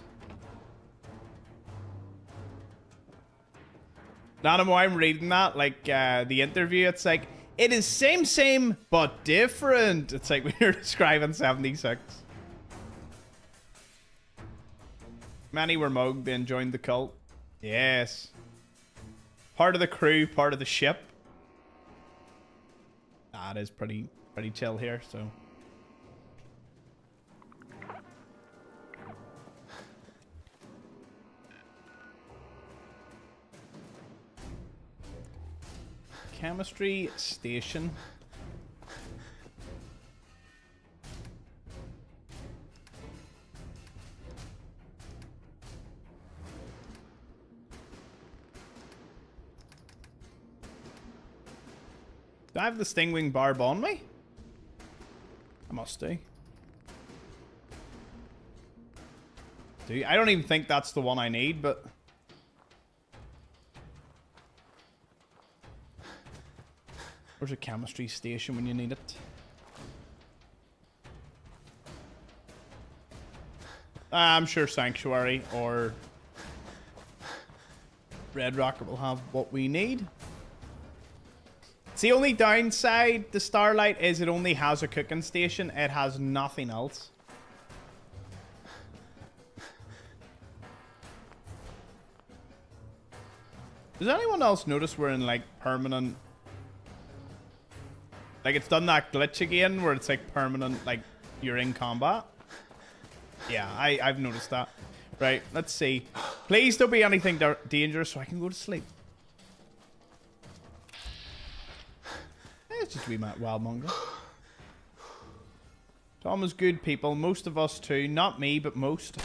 Not why I'm reading that, like the interview, it's like, it is same, but different. It's like we were describing 76. Many were mugged, then joined the cult. Yes. Part of the crew, part of the ship. That is pretty chill here, so. Chemistry station. Do I have the Stingwing barb on me? I must do. I don't even think that's the one I need, but... Where's a chemistry station when you need it? I'm sure Sanctuary or Red Rocket will have what we need. It's the only downside to Starlight is it only has a cooking station. It has nothing else. Does anyone else notice we're in like permanent... Like, it's done that glitch again where it's like permanent, like, you're in combat. Yeah, I've noticed that. Right, let's see. Please don't be anything dangerous so I can go to sleep. It's just a wee wild mongrel. Tom is good people. Most of us too. Not me, but most.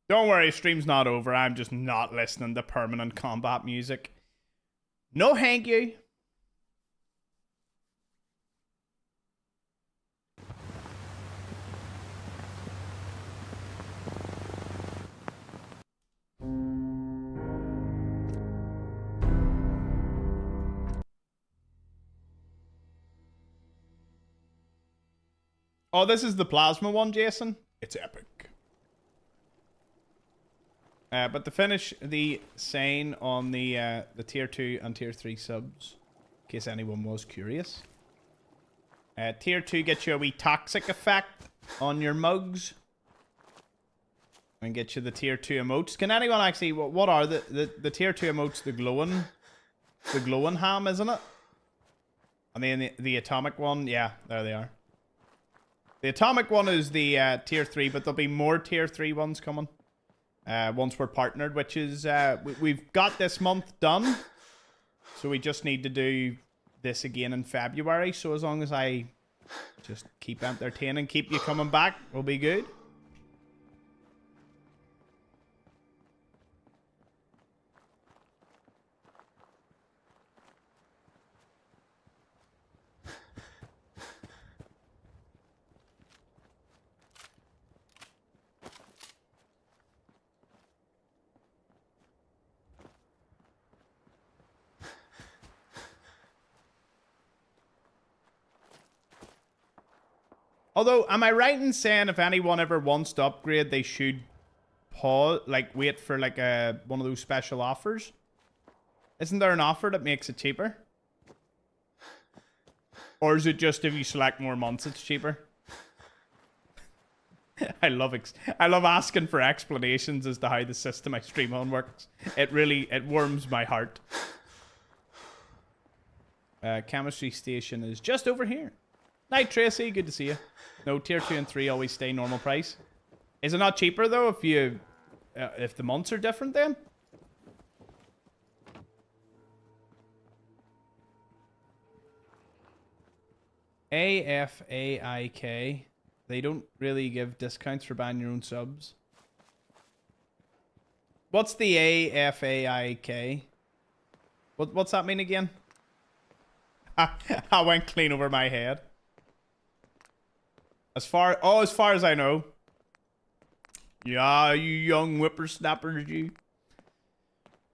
Don't worry, stream's not over. I'm just not listening to permanent combat music. No thank you. Oh, this is the plasma one, Jason? It's epic. But to finish the saying on the tier 2 and tier 3 subs, in case anyone was curious. Tier 2 gets you a wee toxic effect on your mugs. And get you the tier 2 emotes. Can anyone actually... What are the tier 2 emotes? The glowing ham, isn't it? And then the atomic one, yeah, there they are. The atomic one is the tier 3, but there'll be more tier 3 ones coming. Once we're partnered, which is... we've got this month done. So we just need to do this again in February. So as long as I just keep entertaining, keep you coming back, we'll be good. Although, am I right in saying if anyone ever wants to upgrade, they should pause, like wait for like one of those special offers? Isn't there an offer that makes it cheaper? Or is it just if you select more months, it's cheaper? I love asking for explanations as to how the system I stream on works. It warms my heart. Chemistry station is just over here. Night Tracy, good to see you. No, tier 2 and 3 always stay normal price. Is it not cheaper though if the months are different then? AFAIK. They don't really give discounts for buying your own subs. What's the AFAIK? What's that mean again? I went clean over my head. As far as I know. Yeah, you young whippersnappers, you.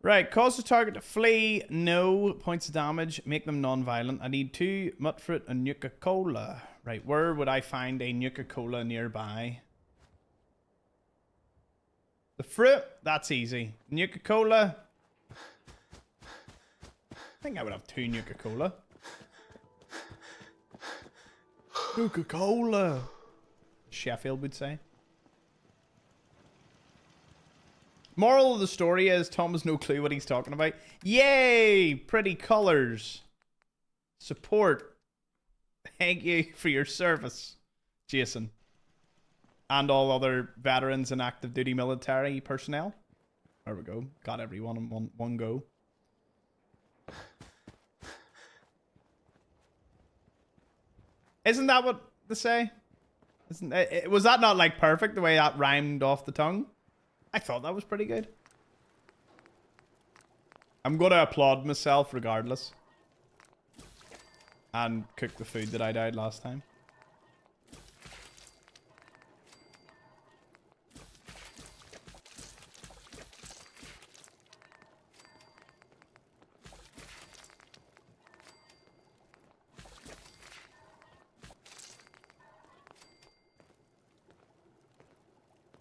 Right, cause the target to flee. No points of damage. Make them non-violent. I need 2 Mutfruit and Nuka-Cola. Right, where would I find a Nuka-Cola nearby? The fruit? That's easy. Nuka-Cola? I think I would have 2 Nuka-Cola. Nuka-Cola, Sheffield would say. Moral of the story is Tom has no clue what he's talking about. Yay! Pretty colors. Support. Thank you for your service, Jason. And all other veterans and active duty military personnel. There we go. Got everyone in one go. Isn't that what they say? Was that not like perfect the way that rhymed off the tongue? I thought that was pretty good. I'm gonna applaud myself regardless. And cook the food that I died last time.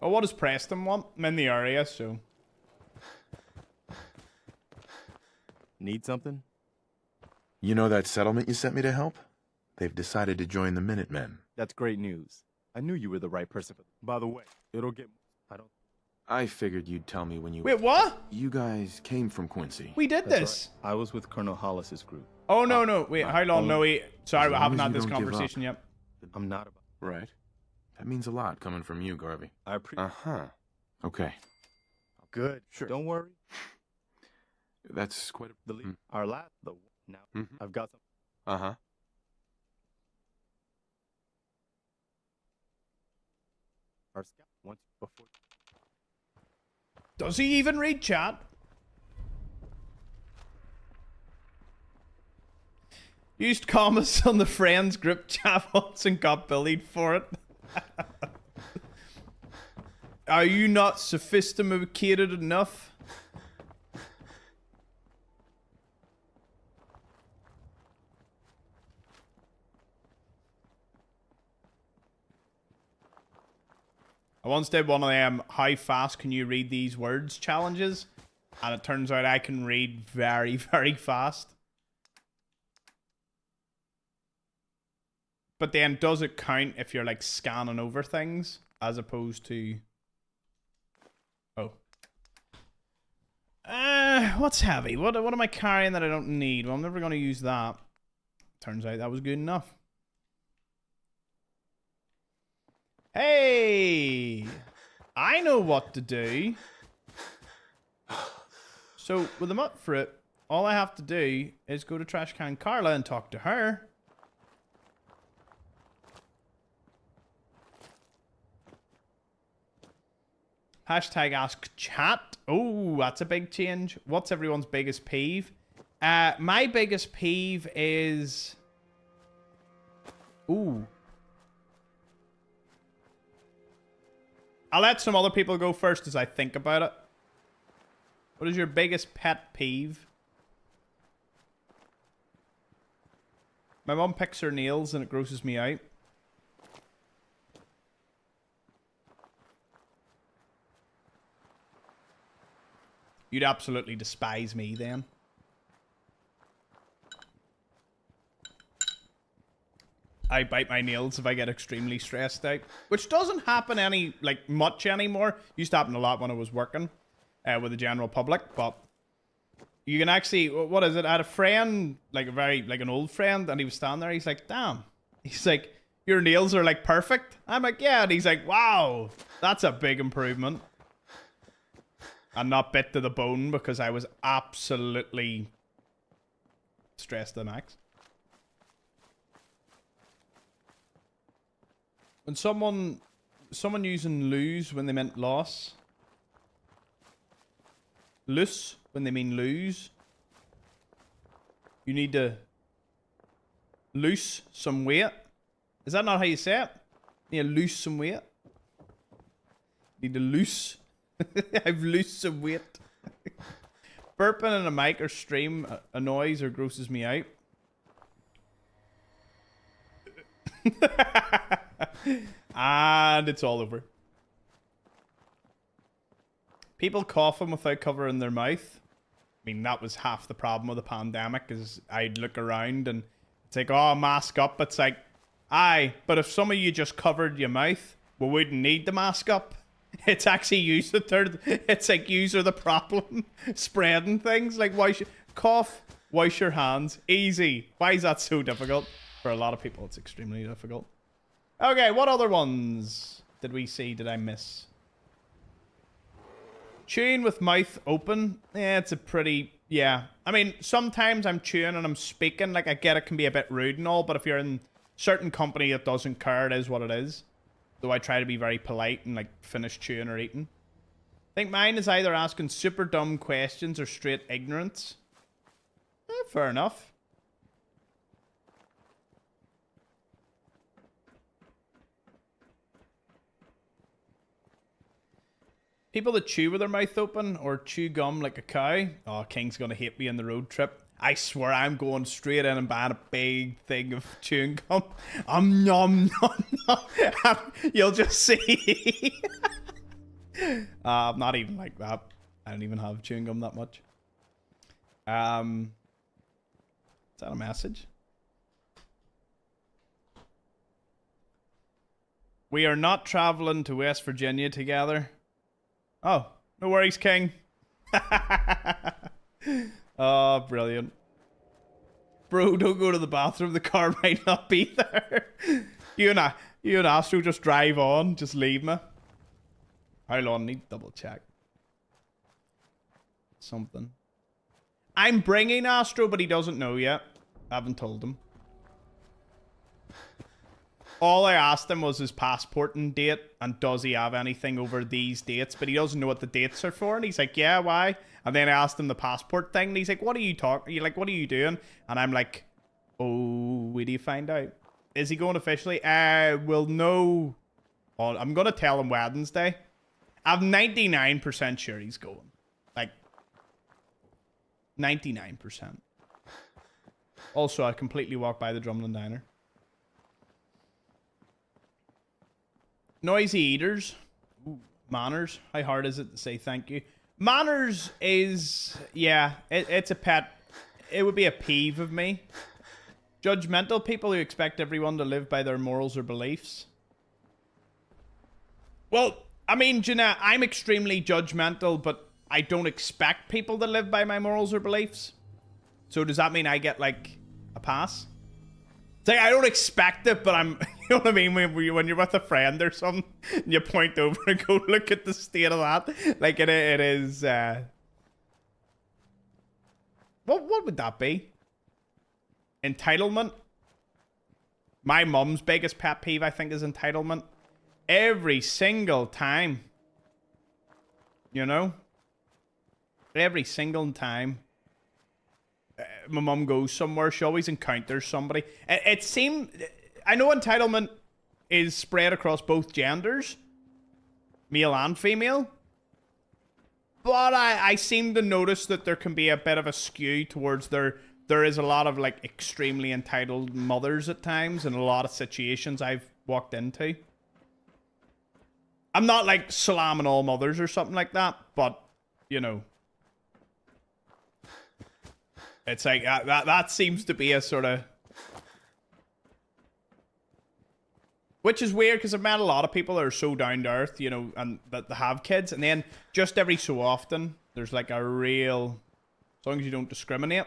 Oh, what does Preston want? I'm in the area, so... Need something? You know that settlement you sent me to help? They've decided to join the Minutemen. That's great news. I knew you were the right person for... By the way, it'll get... I figured you'd tell me when you... Wait, what? You guys came from Quincy. We did this. Right. I was with Colonel Hollis's group. Oh, no. Wait, how long? No, wait. Sorry, we haven't had this conversation yet. I'm not about... Right. That means a lot coming from you, Garvey. I appreciate... Uh-huh. Okay. Good. Sure. Don't worry. That's quite a... The lead. Our last... The... Now, I've got some... Uh-huh. Our scout once before... Does he even read chat? Used commas on the friends group chat once and got bullied for it. Are you not sophisticated enough? I once did one of them, how fast can you read these words challenges. And it turns out I can read very, very fast. But then does it count if you're like scanning over things as opposed to... Oh. What's heavy? What am I carrying that I don't need? Well, I'm never going to use that. Turns out that was good enough. Hey! I know what to do. So, with them up for it, all I have to do is go to Trash Can Carla and talk to her. Hashtag ask chat. Oh, that's a big change. What's everyone's biggest peeve? My biggest peeve is... Ooh. I'll let some other people go first as I think about it. What is your biggest pet peeve? My mum picks her nails and it grosses me out. You'd absolutely despise me then. I bite my nails if I get extremely stressed out. Which doesn't happen much anymore. Used to happen a lot when I was working with the general public. But you can actually, what is it? I had a friend, an old friend, and he was standing there. He's like, damn. He's like, your nails are like perfect. I'm like, yeah. And he's like, wow, that's a big improvement. And not bit to the bone because I was absolutely stressed to the max. When someone using lose when they meant loss. Loose when they mean lose. You need to loose some weight. Is that not how you say it? You need to lose some weight. You need to loose. I've lost some weight. Burping in a mic or stream annoys or grosses me out. And it's all over. People coughing without covering their mouth. I mean, that was half the problem with the pandemic, is I'd look around and it's like, oh, mask up. It's like, aye, but if some of you just covered your mouth, we wouldn't need the mask up. It's actually you it's like you are the problem. Spreading things. Like, cough, wash your hands. Easy. Why is that so difficult? For a lot of people, it's extremely difficult. Okay, what other ones did we see? Did I miss? Chewing with mouth open. Yeah, it's a pretty... Yeah. I mean, sometimes I'm chewing and I'm speaking. Like, I get it can be a bit rude and all, but if you're in certain company that doesn't care, it is what it is. Though I try to be very polite and, like, finish chewing or eating. I think mine is either asking super dumb questions or straight ignorance. Fair enough. People that chew with their mouth open or chew gum like a cow. Oh, King's gonna hate me on the road trip. I swear I'm going straight in and buying a big thing of chewing gum. Nom, nom, nom. You'll just see. I'm not even like that. I don't even have chewing gum that much. Is that a message? We are not traveling to West Virginia together. Oh, no worries, King. Oh, brilliant. Bro, don't go to the bathroom. The car might not be there. You and Astro just drive on. Just leave me. How long? Need to double check. Something. I'm bringing Astro, but he doesn't know yet. I haven't told him. All I asked him was his passport and date, and does he have anything over these dates, but he doesn't know what the dates are for, and he's like, yeah, why? And then I asked him the passport thing, and he's like, what are you talking? You're like, what are you doing? And I'm like, oh, where do you find out? Is he going officially? We'll know. Oh, I'm going to tell him Wednesday. I'm 99% sure he's going. Like, 99%. Also, I completely walked by the Drumlin Diner. Noisy eaters. Manners. How hard is it to say thank you? Manners is, yeah, it's a pet. It would be a peeve of me. Judgmental people who expect everyone to live by their morals or beliefs. Well, I mean, Jenna, I'm extremely judgmental, but I don't expect people to live by my morals or beliefs. So does that mean I get, like, a pass? It's like, I don't expect it, but I'm, you know what I mean? When you're with a friend or something, and you point over and go, look at the state of that. Like, it is, what would that be? Entitlement? My mum's biggest pet peeve, I think, is entitlement. Every single time. You know? Every single time my mum goes somewhere, she always encounters somebody. It seems... I know entitlement is spread across both genders. Male and female. But I seem to notice that there can be a bit of a skew towards there is a lot of, like, extremely entitled mothers at times in a lot of situations I've walked into. I'm not, like, slamming all mothers or something like that, but, you know. It's like, that seems to be a sort of... Which is weird, because I've met a lot of people that are so down to earth, you know, and that they have kids, and then just every so often, there's, like, a real... As long as you don't discriminate.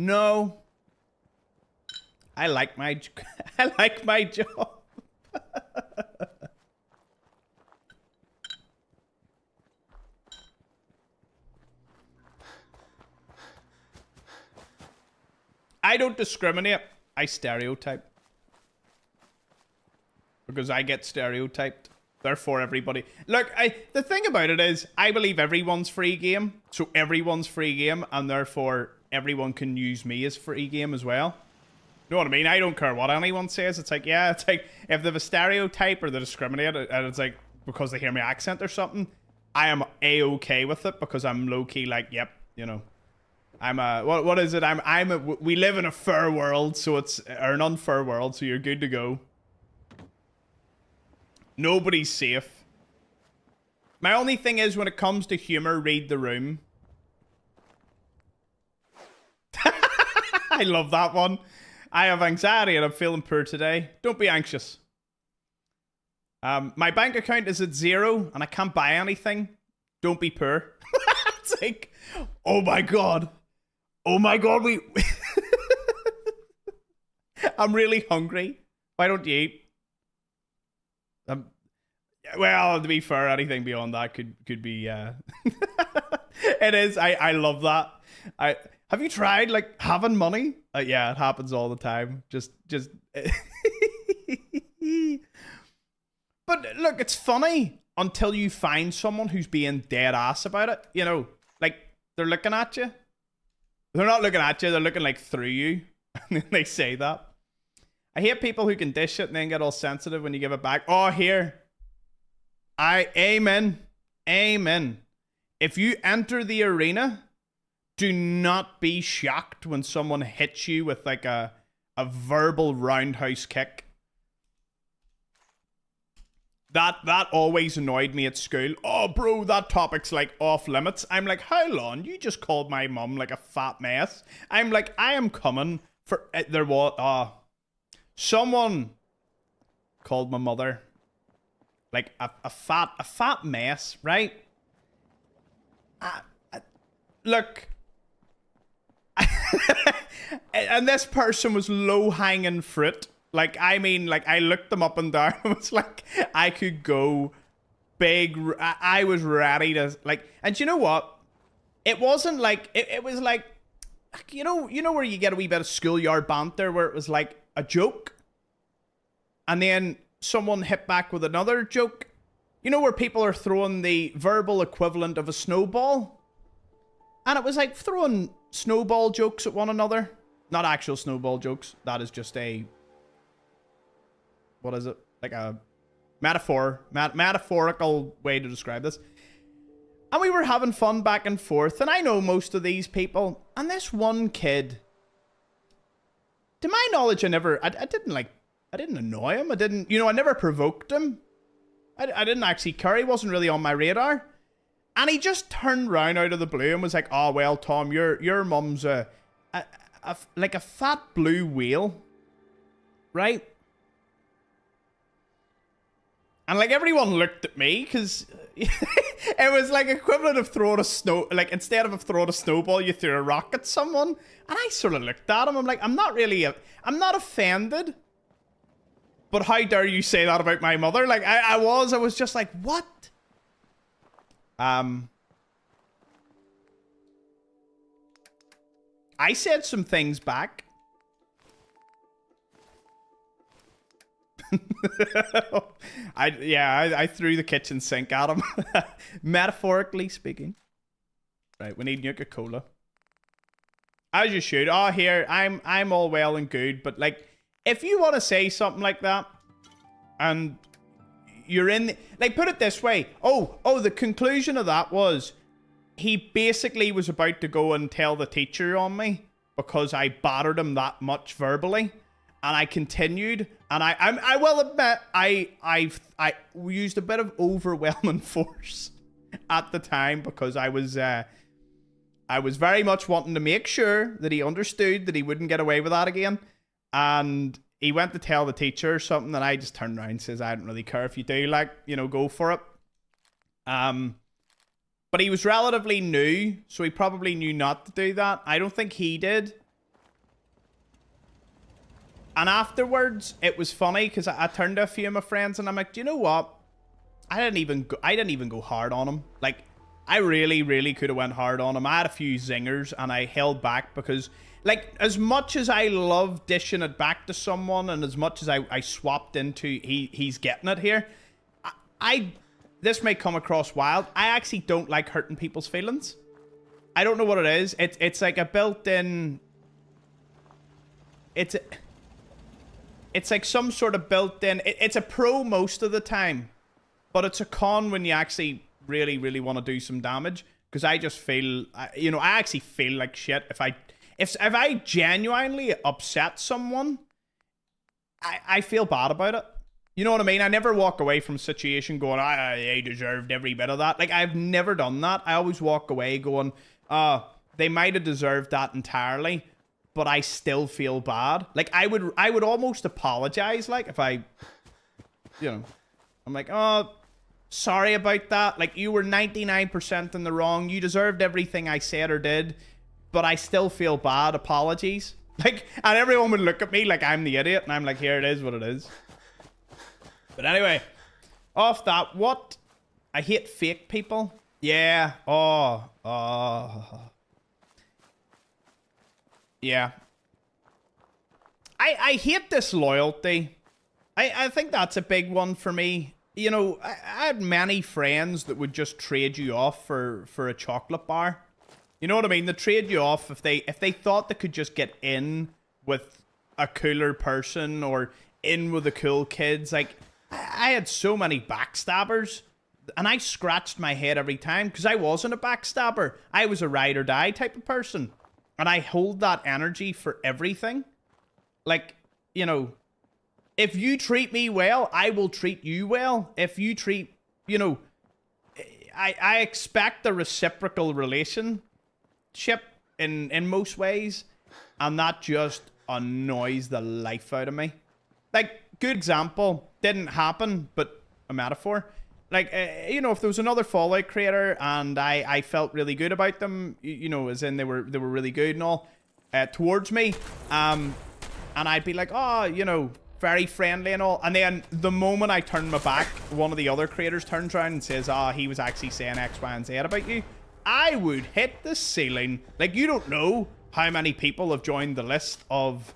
No. I like my I like my job. I don't discriminate. I stereotype. Because I get stereotyped. Therefore, everybody... Look, the thing about it is, I believe everyone's free game. So everyone's free game, and therefore... everyone can use me as free game as well. You know what I mean? I don't care what anyone says. It's like, yeah, it's like, if they have a stereotype or they discriminate, and it's like, because they hear my accent or something, I am A-okay with it, because I'm low-key like, yep, you know. I'm a, what is it? We live in a fair world, so it's, or an unfair world, so you're good to go. Nobody's safe. My only thing is, when it comes to humor, read the room. I love that one. I have anxiety and I'm feeling poor today. Don't be anxious. My bank account is at 0 and I can't buy anything. Don't be poor. It's like, oh my god. Oh my god, I'm really hungry. Why don't you eat? Well, to be fair, anything beyond that could be... It is. I love that. Have you tried, like, having money? Yeah, it happens all the time. Just... But, look, it's funny until you find someone who's being dead ass about it. You know, like, they're looking at you. They're not looking at you, they're looking, like, through you. And then they say that. I hate people who can dish it and then get all sensitive when you give it back. Oh, here. Amen. Amen. If you enter the arena... do not be shocked when someone hits you with like a verbal roundhouse kick. That always annoyed me at school. Oh, bro, that topic's like off limits. I'm like, how long? You just called my mum like a fat mess. I'm like, I am coming for... There was... someone called my mother like a fat mess, right? Look... And this person was low-hanging fruit. Like, I mean, like, I looked them up and down. It was like, I could go big. I was ready to, like, and you know what? It wasn't like, it was like, you know where you get a wee bit of schoolyard banter where it was like a joke? And then someone hit back with another joke? You know where people are throwing the verbal equivalent of a snowball? And it was like throwing snowball jokes at one another. Not actual snowball jokes. That is just a... what is it? Like a metaphorical way to describe this. And we were having fun back and forth. And I know most of these people. And this one kid... to my knowledge, I didn't annoy him. I never provoked him. I didn't actually care. He wasn't really on my radar. And he just turned round out of the blue and was like, "Oh well, Tom, your mum's like a fat blue whale, right?" And like everyone looked at me because it was like equivalent of throwing a like instead of throwing a snowball, you threw a rock at someone. And I sort of looked at him. I'm like, I'm not offended. But how dare you say that about my mother? Like I was just like, what? I said some things back. I threw the kitchen sink at him. Metaphorically speaking. Right, we need Nuka-Cola. As you should. Oh, here, I'm all well and good, but like, if you want to say something like that, and you're in, like, put it this way. Oh, the conclusion of that was, he basically was about to go and tell the teacher on me because I battered him that much verbally, and I continued. And I will admit, I used a bit of overwhelming force at the time because I was very much wanting to make sure that he understood that he wouldn't get away with that again. And he went to tell the teacher something that I just turned around and says, "I don't really care if you do, like, you know, go for it." But he was relatively new, so he probably knew not to do that. I don't think he did. And afterwards, it was funny because I turned to a few of my friends and I'm like, "Do you know what? I didn't even go hard on him. Like, I really, really could have went hard on him. I had a few zingers and I held back because, like, as much as I love dishing it back to someone and as much as I swapped into he's getting it here, this may come across wild. I actually don't like hurting people's feelings. I don't know what it is. It's like a built-in... It's like some sort of built-in... It's a pro most of the time, but it's a con when you actually really, really want to do some damage. Because I just feel... I actually feel like shit if I genuinely upset someone. I feel bad about it. You know what I mean? I never walk away from a situation going, "I deserved every bit of that." Like, I've never done that. I always walk away going, they might have deserved that entirely, but I still feel bad. Like, I would almost apologize, like, if I, I'm like, "Oh, sorry about that. Like, you were 99% in the wrong. You deserved everything I said or did, but I still feel bad. Apologies." Like, and everyone would look at me like I'm the idiot, and I'm like, here it is what it is. But anyway, off that, I hate fake people. Yeah. Yeah. I hate disloyalty. I think that's a big one for me. You know, I had many friends that would just trade you off for a chocolate bar. You know what I mean? They trade you off if they thought they could just get in with a cooler person or in with the cool kids. Like, I had so many backstabbers, and I scratched my head every time because I wasn't a backstabber. I was a ride or die type of person, and I hold that energy for everything. Like, you know, if you treat me well, I will treat you well. If you treat, I expect a reciprocal relationship in most ways, and that just annoys the life out of me. Like, good example, didn't happen, but a metaphor. Like, if there was another Fallout creator and I felt really good about them, as in they were really good and all, towards me, and I'd be like, "Oh, very friendly and all," and then the moment I turn my back, one of the other creators turns around and says, he was actually saying X, Y, and Z about you. I would hit the ceiling. Like, you don't know how many people have joined the list of,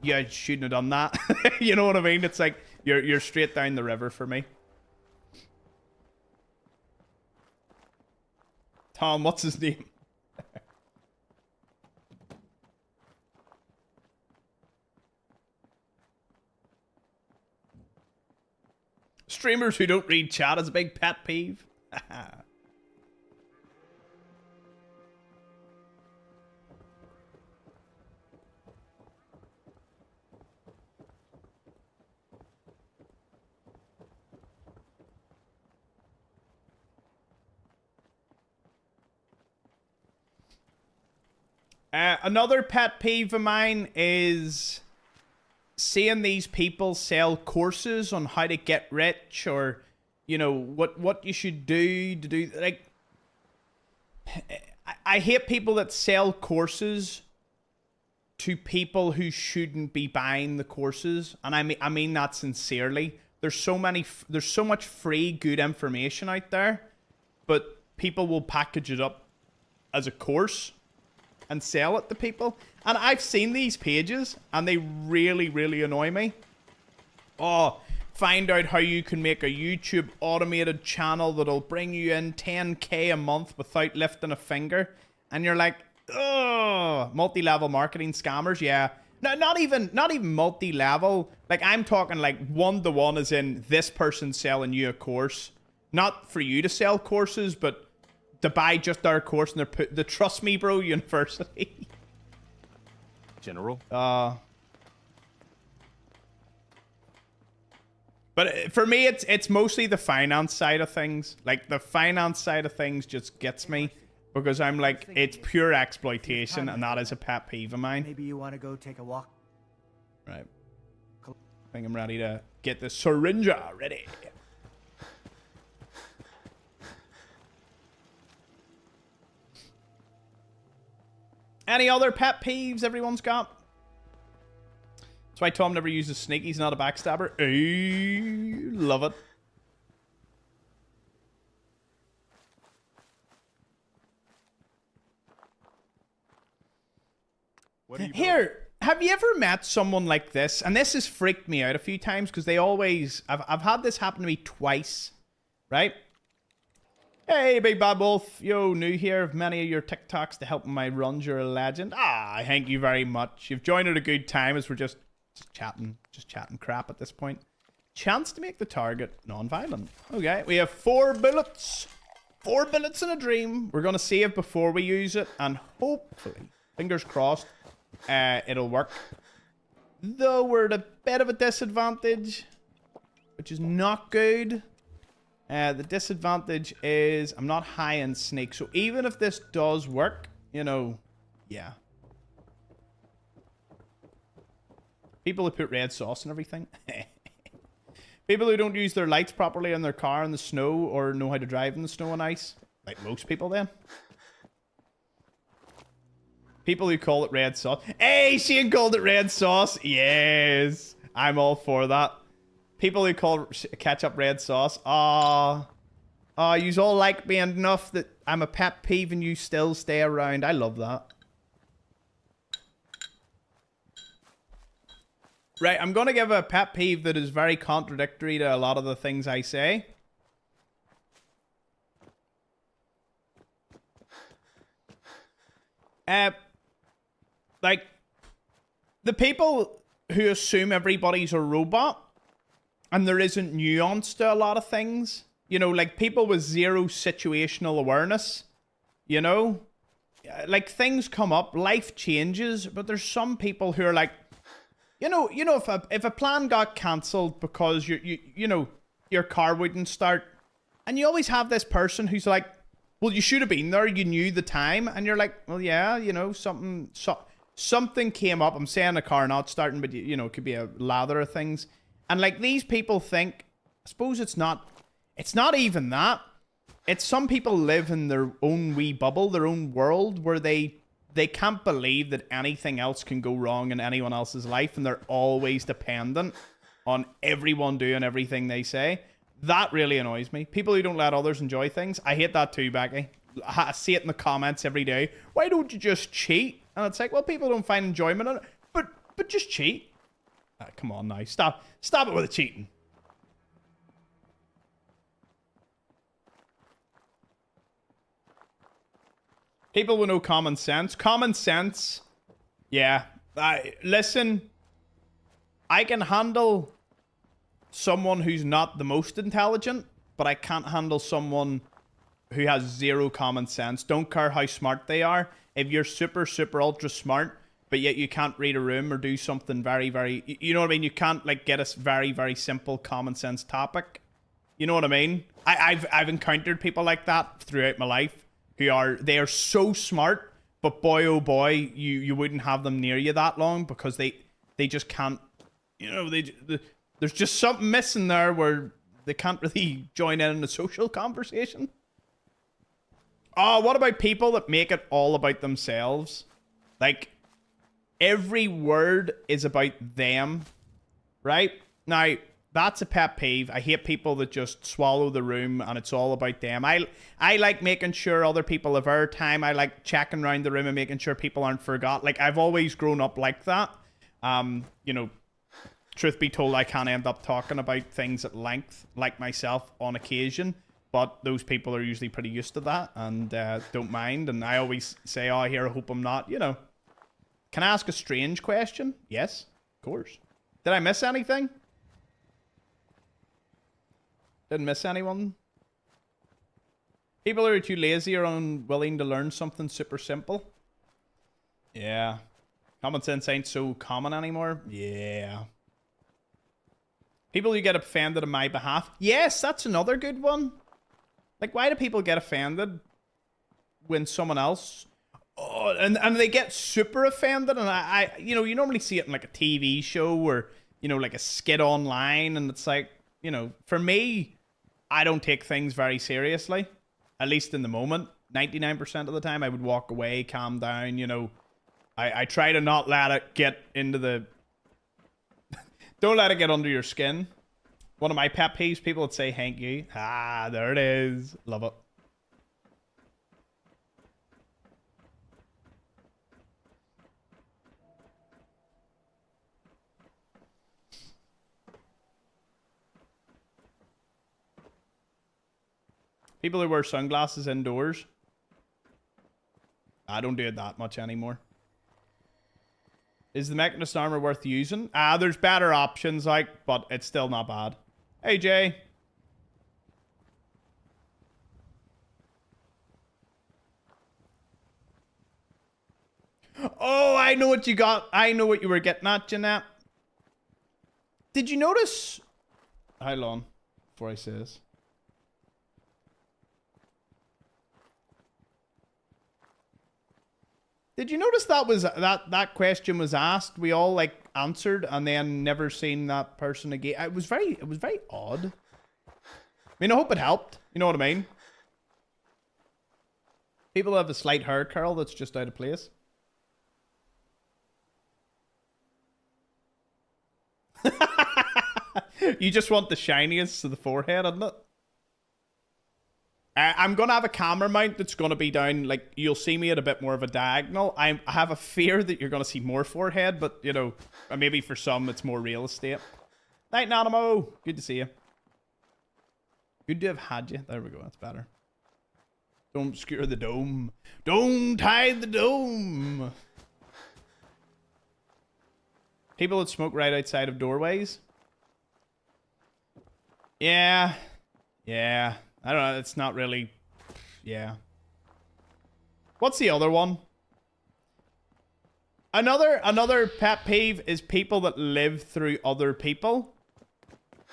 "Yeah, you shouldn't have done that." You know what I mean? It's like, you're straight down the river for me. Tom, what's his name? Streamers who don't read chat is a big pet peeve. Another pet peeve of mine is seeing these people sell courses on how to get rich, or, you know, what you should do to do, like, I hate people that sell courses to people who shouldn't be buying the courses, and I mean that sincerely. There's so much free good information out there, but people will package it up as a course and sell it to people. And I've seen these pages, and they really, really annoy me. Oh, find out how you can make a YouTube automated channel that'll bring you in 10K a month without lifting a finger. And you're like, oh, multi-level marketing scammers, yeah. No, not even multi-level. Like, I'm talking like one-to-one, as in this person selling you a course. Not for you to sell courses, but to buy just our course, and they're put the Trust Me Bro University. General? But for me, it's mostly the finance side of things. Like, the finance side of things just gets me, because I'm like, it's pure exploitation, and that is a pet peeve of mine. Maybe you want to go take a walk. Right. I think I'm ready to get the syringe ready. Any other pet peeves everyone's got? That's why Tom never uses sneak. He's not a backstabber. Ooh, love it. Here, have you ever met someone like this? And this has freaked me out a few times, because they always... I've had this happen to me twice, right? Hey, Big Bad Wolf. Yo, new here. Of many of your TikToks to help my runs. You're a legend. Ah, thank you very much. You've joined at a good time, as we're just chatting crap at this point. Chance to make the target non-violent. Okay, we have 4 bullets. 4 bullets in a dream. We're going to save before we use it, and hopefully, fingers crossed, it'll work. Though we're at a bit of a disadvantage, which is not good. The disadvantage is I'm not high in snake. So even if this does work, you know, yeah. People who put red sauce and everything. People who don't use their lights properly in their car in the snow, or know how to drive in the snow and ice. Like most people then. People who call it red sauce. Hey, Shane called it red sauce. Yes. I'm all for that. People who call ketchup red sauce. You all like me enough that I'm a pet peeve and you still stay around. I love that. Right, I'm going to give a pet peeve that is very contradictory to a lot of the things I say. Like, the people who assume everybody's a robot, and there isn't nuance to a lot of things. You know, like people with zero situational awareness. You know? Like things come up, life changes, but there's some people who are like, you know, if a plan got cancelled because you know, your car wouldn't start, and you always have this person who's like, well, you should have been there, you knew the time, and you're like, well, yeah, you know, something came up. I'm saying a car not starting, but you know, it could be a lather of things. And like these people think, I suppose it's not even that. It's some people live in their own wee bubble, their own world, where they can't believe that anything else can go wrong in anyone else's life, and they're always dependent on everyone doing everything they say. That really annoys me. People who don't let others enjoy things. I hate that too, Becky. I see it in the comments every day. Why don't you just cheat? And it's like, well, people don't find enjoyment in it, but just cheat. Come on now. Stop it with the cheating. People with no common sense. Common sense. Yeah. Listen. I can handle someone who's not the most intelligent, but I can't handle someone who has zero common sense. Don't care how smart they are. If you're super, super ultra smart, but yet you can't read a room or do something very, very... You know what I mean? You can't, like, get a very, very simple common sense topic. You know what I mean? I've encountered people like that throughout my life. They are so smart, but boy oh boy, you wouldn't have them near you that long because they just can't, you know, there's just something missing there where they can't really join in a social conversation. Oh, what about people that make it all about themselves? Like, every word is about them, right? Now, that's a pet peeve. I hate people that just swallow the room and it's all about them. I like making sure other people have airtime. I like checking around the room and making sure people aren't forgot. Like, I've always grown up like that. You know, truth be told, I can end up talking about things at length, like myself, on occasion. But those people are usually pretty used to that and don't mind. And I always say, oh, here, I hope I'm not, you know. Can I ask a strange question? Yes, of course. Did I miss anything? Didn't miss anyone? People who are too lazy or unwilling to learn something super simple? Yeah. Common sense ain't so common anymore? Yeah. People who get offended on my behalf? Yes, that's another good one. Like, why do people get offended when someone else... Oh, and they get super offended, and I you know, you normally see it in like a TV show or, you know, like a skit online, and it's like, you know, for me, I don't take things very seriously, at least in the moment. 99% of the time, I would walk away, calm down, you know. I try to not let it get into the... Don't let it get under your skin. One of my pet peeves, people would say, thank you. Ah, there it is. Love it. People who wear sunglasses indoors. I don't do it that much anymore. Is the Mechanist armor worth using? There's better options, like, but it's still not bad. Hey, Jay. Oh, I know what you got. I know what you were getting at, Jeanette. Did you notice... Hold on, before I say this. Did you notice that question was asked? We all like answered and then never seen that person again. It was very odd. I mean, I hope it helped. You know what I mean? People have a slight hair curl that's just out of place. You just want the shiniest of the forehead, isn't it? I'm going to have a camera mount that's going to be down, like, you'll see me at a bit more of a diagonal. I have a fear that you're going to see more forehead, but, you know, maybe for some it's more real estate. Night, Nanamo. Good to see you. Good to have had you. There we go. That's better. Don't obscure the dome. Don't hide the dome. People that smoke right outside of doorways. Yeah. Yeah. I don't know, it's not really... Yeah. What's the other one? Another pet peeve is people that live through other people.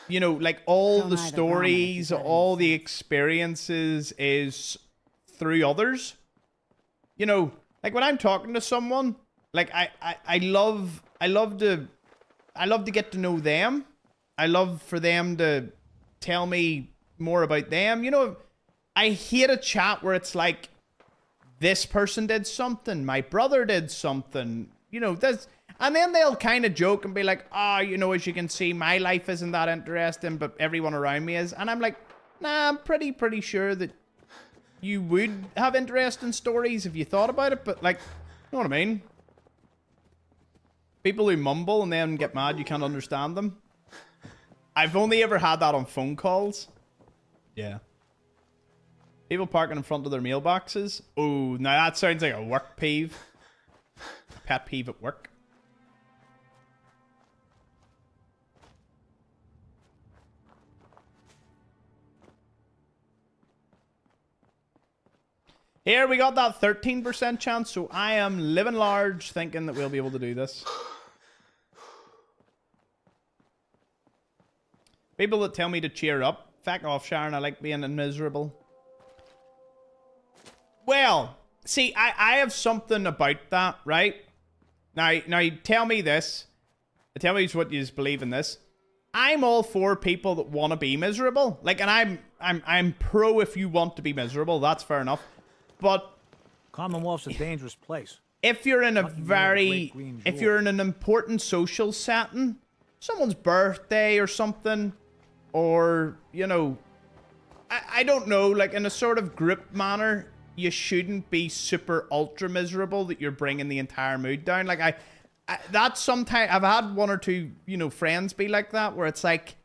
You know, like all the stories, all the experiences is through others. You know, like when I'm talking to someone, like I love to get to know them. I love for them to tell me more about them. You know, I hate a chat where it's like, this person did something, my brother did something, you know, this, and then they'll kind of joke and be like, oh, you know, as you can see, my life isn't that interesting, but everyone around me is. And I'm like, nah, I'm pretty sure that you would have interesting stories if you thought about it, but like, you know what I mean? People who mumble and then get mad you can't understand them. I've only ever had that on phone calls. Yeah. People parking in front of their mailboxes. Oh, now that sounds like a work peeve. A pet peeve at work. Here, we got that 13% chance, so I am living large thinking that we'll be able to do this. People that tell me to cheer up. Fuck off, Sharon. I like being miserable. Well, See, I have something about that, right? Now, tell me this. Tell me what you believe in this. I'm all for people that want to be miserable. Like, and I'm pro if you want to be miserable. That's fair enough. But Commonwealth's a dangerous place. if you're in a if you're in an important social setting, someone's birthday or something, or, you know, I don't know, like in a sort of group manner, you shouldn't be super ultra miserable that you're bringing the entire mood down. Like I that's sometimes I've had one or two, you know, friends be like that, where it's like,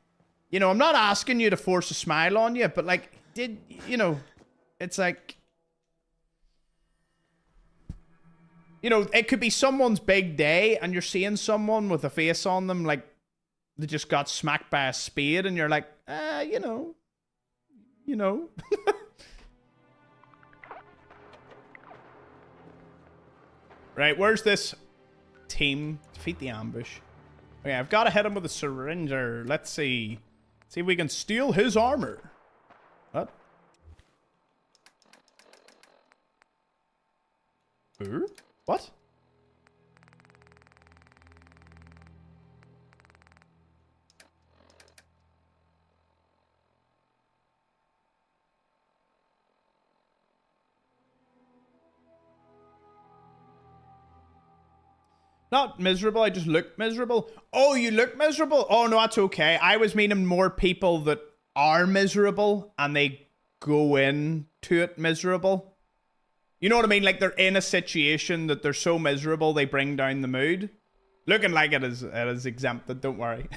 you know, I'm not asking you to force a smile on you, but like, you know, it's like, you know, it could be someone's big day and you're seeing someone with a face on them like they just got smacked by a spade, and you're like, you know. Right, where's this team? Defeat the ambush. Okay, I've got to hit him with a syringer. Let's see. See if we can steal his armor. What? What? Not miserable, I just look miserable. Oh, you look miserable? Oh, no, that's okay. I was meaning more people that are miserable and they go into it miserable. You know what I mean? Like they're in a situation that they're so miserable they bring down the mood. Looking like it is exempted, don't worry.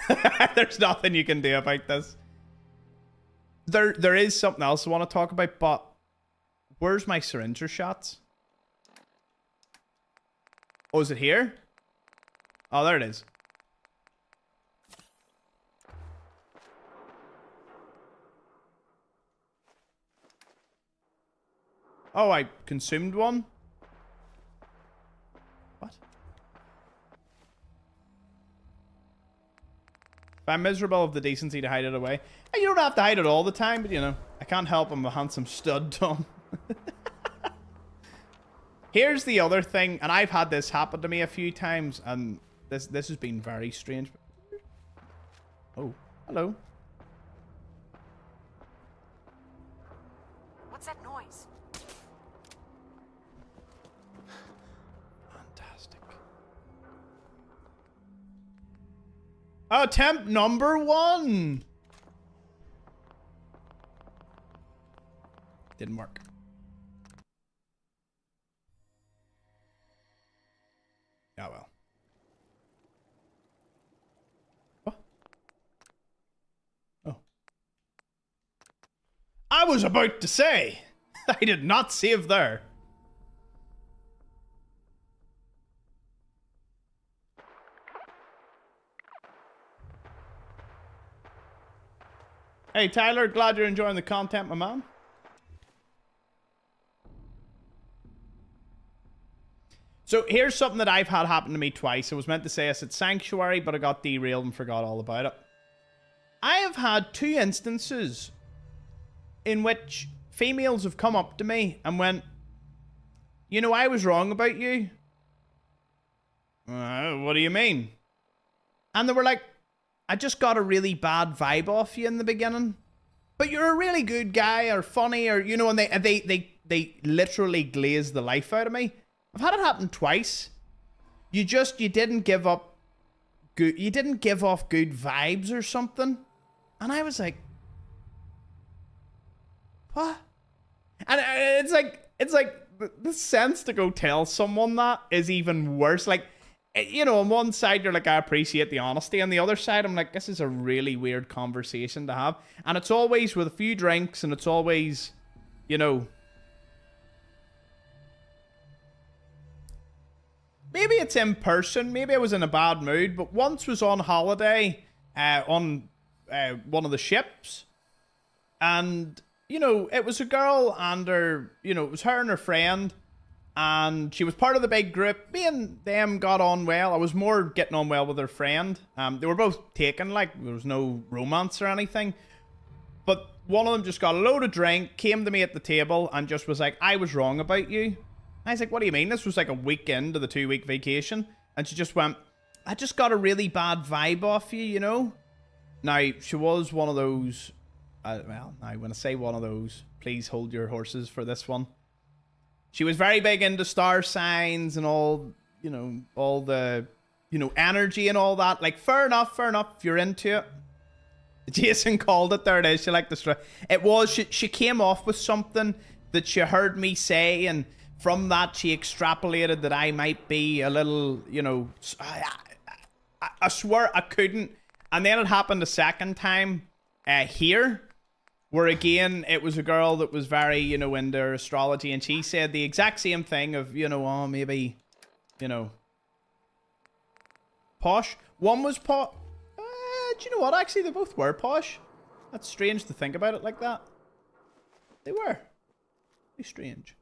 There's nothing you can do about this. There is something else I want to talk about, but where's my syringer shots? Oh, is it here? Oh, there it is. Oh, I consumed one? What? If I'm miserable of the decency to hide it away. Hey, you don't have to hide it all the time, but you know, I can't help I'm a handsome stud, Tom. Here's the other thing, and I've had this happen to me a few times, and this has been very strange. Oh, hello. What's that noise? Fantastic. Attempt number 1. Didn't work. Oh well. What? Oh. I was about to say, I did not save there. Hey Tyler, glad you're enjoying the content, my man. So here's something that I've had happen to me twice. I was meant to say I said Sanctuary, but I got derailed and forgot all about it. I have had 2 instances in which females have come up to me and went, you know, I was wrong about you. What do you mean? And they were like, I just got a really bad vibe off you in the beginning, but you're a really good guy or funny, or, you know, and they literally glazed the life out of me. I've had it happen twice. You didn't give up good, you didn't give off good vibes or something. And I was like, what? And it's like the sense to go tell someone that is even worse. Like, you know, on one side you're like, I appreciate the honesty. On the other side, I'm like, this is a really weird conversation to have. And it's always with a few drinks, and it's always, you know, maybe it's in person. Maybe I was in a bad mood. But once was on holiday on one of the ships. And, you know, it was a girl and her, you know, it was her and her friend. And she was part of the big group. Me and them got on well. I was more getting on well with her friend. They were both taken, like, there was no romance or anything. But one of them just got a load of drink, came to me at the table, and just was like, I was wrong about you. I was like, what do you mean? This was like a weekend of the 2-week vacation. And she just went, I just got a really bad vibe off you, you know? Now, she was one of those... well, now, when I say one of those, please hold your horses for this one. She was very big into star signs and all, you know, all the, you know, energy and all that. Like, fair enough, if you're into it. Jason called it. There it is. She liked the stress. It was, she came off with something that she heard me say, and from that she extrapolated that I might be a little, you know, I swear I couldn't. And then it happened a second time here, where again, it was a girl that was very, you know, into astrology, and she said the exact same thing of, you know, oh, maybe, you know, posh. One was posh. Do you know what? Actually, they both were posh. That's strange to think about it like that. They were. Very strange.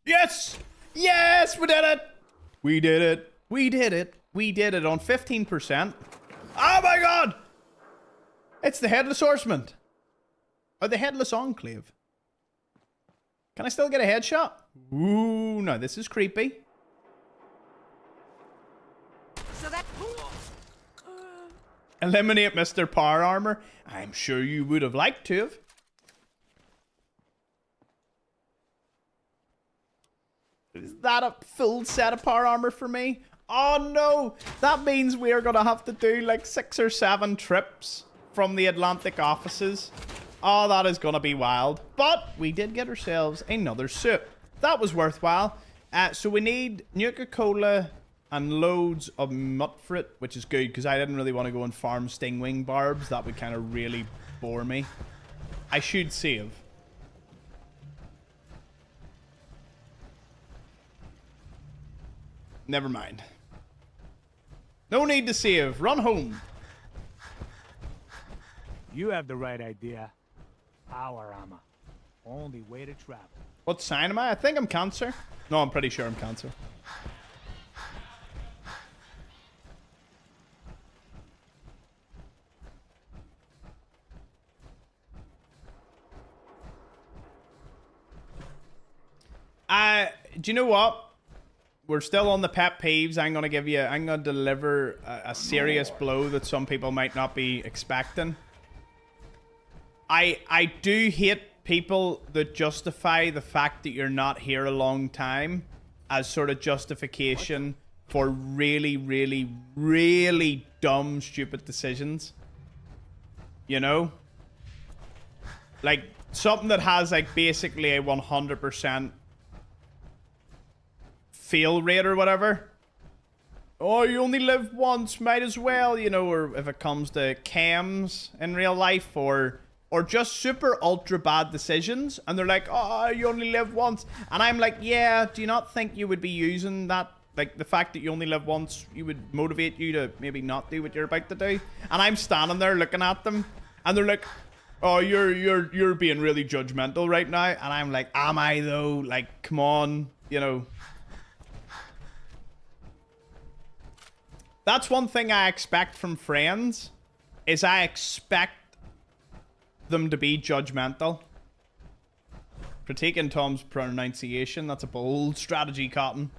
Yes! Yes! We did it! We did it. We did it. We did it on 15%. Oh my god! It's the Headless Horseman. Or the Headless Enclave. Can I still get a headshot? Ooh, no, this is creepy. So that... Eliminate Mr. Power Armor. I'm sure you would have liked to have. Is that a full set of power armor for me? Oh no! That means we are gonna have to do like 6 or 7 trips from the Atlantic offices. Oh, that is gonna be wild. But we did get ourselves another suit. That was worthwhile. So we need Nuka-Cola and loads of Mutfruit, which is good because I didn't really want to go and farm Stingwing Barbs. That would kind of really bore me. I should save. Never mind. No need to save. Run home. You have the right idea. Power armor. Only way to travel. What sign am I? I think I'm Cancer. No, I'm pretty sure I'm Cancer. Do you know what? We're still on the pet peeves. I'm gonna deliver a serious blow that some people might not be expecting. I do hate people that justify the fact that you're not here a long time as sort of justification for really, really, really dumb, stupid decisions. You know? Like, something that has, like, basically a 100% fail rate or whatever. Oh, you only live once, might as well, you know, or if it comes to chems in real life, or just super ultra bad decisions, and they're like, oh, you only live once. And I'm like, yeah, do you not think you would be using that, like the fact that you only live once, you would motivate you to maybe not do what you're about to do? And I'm standing there looking at them, and they're like, oh, you're being really judgmental right now. And I'm like, am I though? Like, come on, you know. That's one thing I expect from friends, is I expect them to be judgmental. Critiquing Tom's pronunciation, that's a bold strategy, Cotton.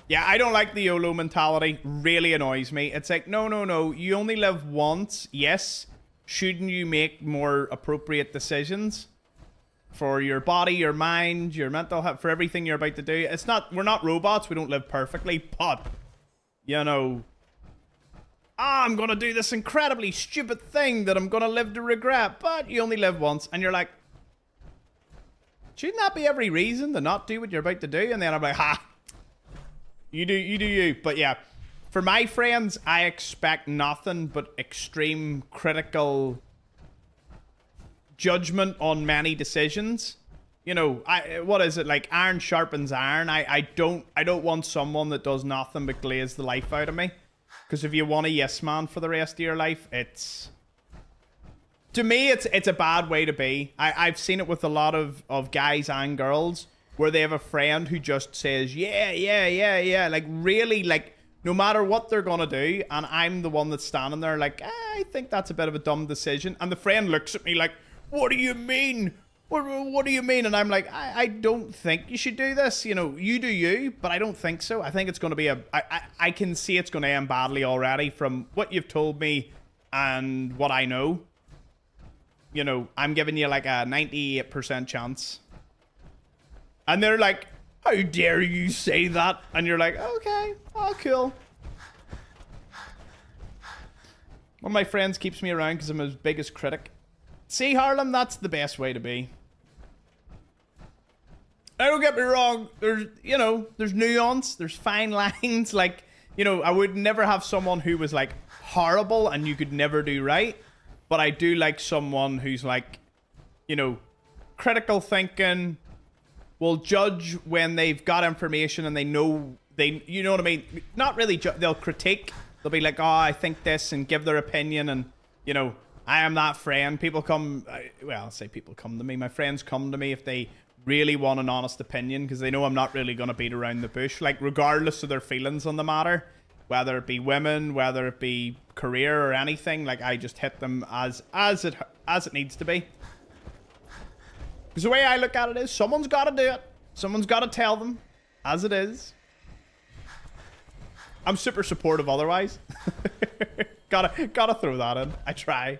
Yeah, I don't like the YOLO mentality. Really annoys me. It's like, no, you only live once. Yes, shouldn't you make more appropriate decisions for your body, your mind, your mental health, for everything you're about to do? It's not, we're not robots, we don't live perfectly, but, you know, I'm gonna do this incredibly stupid thing that I'm gonna live to regret, but you only live once. And you're like, shouldn't that be every reason to not do what you're about to do? And then I'm like, ha, you do you. But yeah, for my friends, I expect nothing but extreme critical judgment on many decisions. You know, what is it, like iron sharpens iron? I don't want someone that does nothing but glaze the life out of me. Because if you want a yes man for the rest of your life, it's... To me, it's a bad way to be. I've seen it with a lot of guys and girls where they have a friend who just says, yeah. Like, really, like, no matter what they're gonna do, and I'm the one that's standing there like, I think that's a bit of a dumb decision. And the friend looks at me like, what do you mean? What do you mean? And I'm like, I don't think you should do this. You know, you do you, but I don't think so. I think it's going to be I can see it's going to end badly already from what you've told me and what I know. You know, I'm giving you like a 98% chance. And they're like, how dare you say that? And you're like, okay, oh, cool. One of my friends keeps me around because I'm his biggest critic. See, Harlem, that's the best way to be. Now, don't get me wrong. There's, you know, there's nuance. There's fine lines. Like, you know, I would never have someone who was like horrible and you could never do right. But I do like someone who's like, you know, critical thinking, will judge when they've got information and they know, you know what I mean? Not really, they'll critique. They'll be like, oh, I think this, and give their opinion. And, you know, I am that friend. People come, well, I'll say people come to me. My friends come to me if they really want an honest opinion because they know I'm not really going to beat around the bush. Like, regardless of their feelings on the matter, whether it be women, whether it be career or anything, like, I just hit them as it needs to be. Because the way I look at it is, someone's got to do it. Someone's got to tell them as it is. I'm super supportive otherwise. gotta throw that in. I try.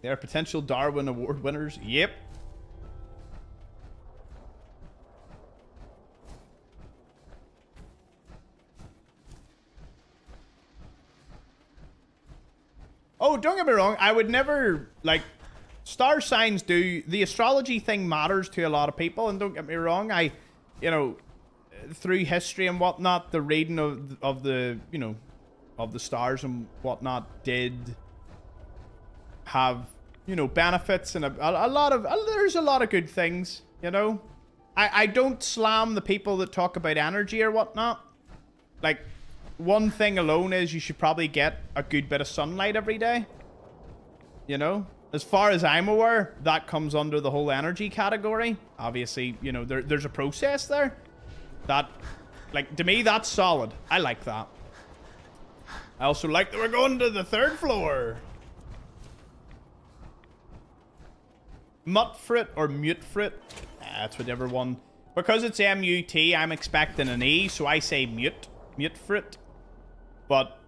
They are potential Darwin Award winners. Yep. Oh, don't get me wrong. I would never, like, star signs do, the astrology thing matters to a lot of people, and don't get me wrong, you know, through history and whatnot, the reading of the, you know, of the stars and whatnot did have, you know, benefits and a lot of, there's a lot of good things, you know. I don't slam the people that talk about energy or whatnot. Like, one thing alone is you should probably get a good bit of sunlight every day, you know. As far as I'm aware, that comes under the whole energy category. Obviously, you know, there's a process there. That, like, to me, that's solid. I like that. I also like that we're going to the 3rd floor. Mutfrit or Mutefrit. That's whatever one. Because it's M-U-T, I'm expecting an E, so I say Mutfrit. But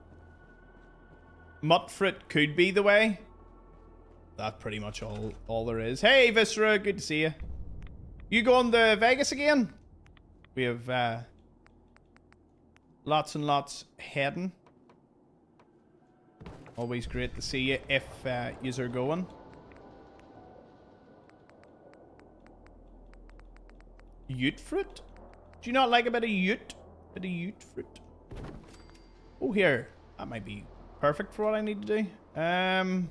Mutfrit could be the way. That's pretty much all there is. Hey, Viscera, good to see you. You going to Vegas again? We have lots and lots heading. Always great to see you if yous are going. Ute fruit? Do you not like a bit of ute? Bit of ute fruit. Oh, here. That might be perfect for what I need to do.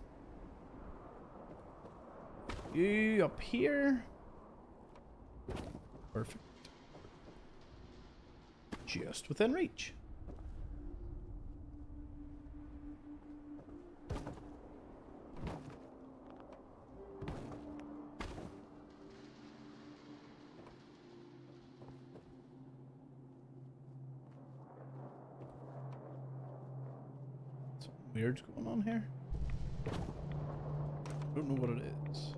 You up here. Perfect. Just within reach. Something weird's going on here. Don't know what it is.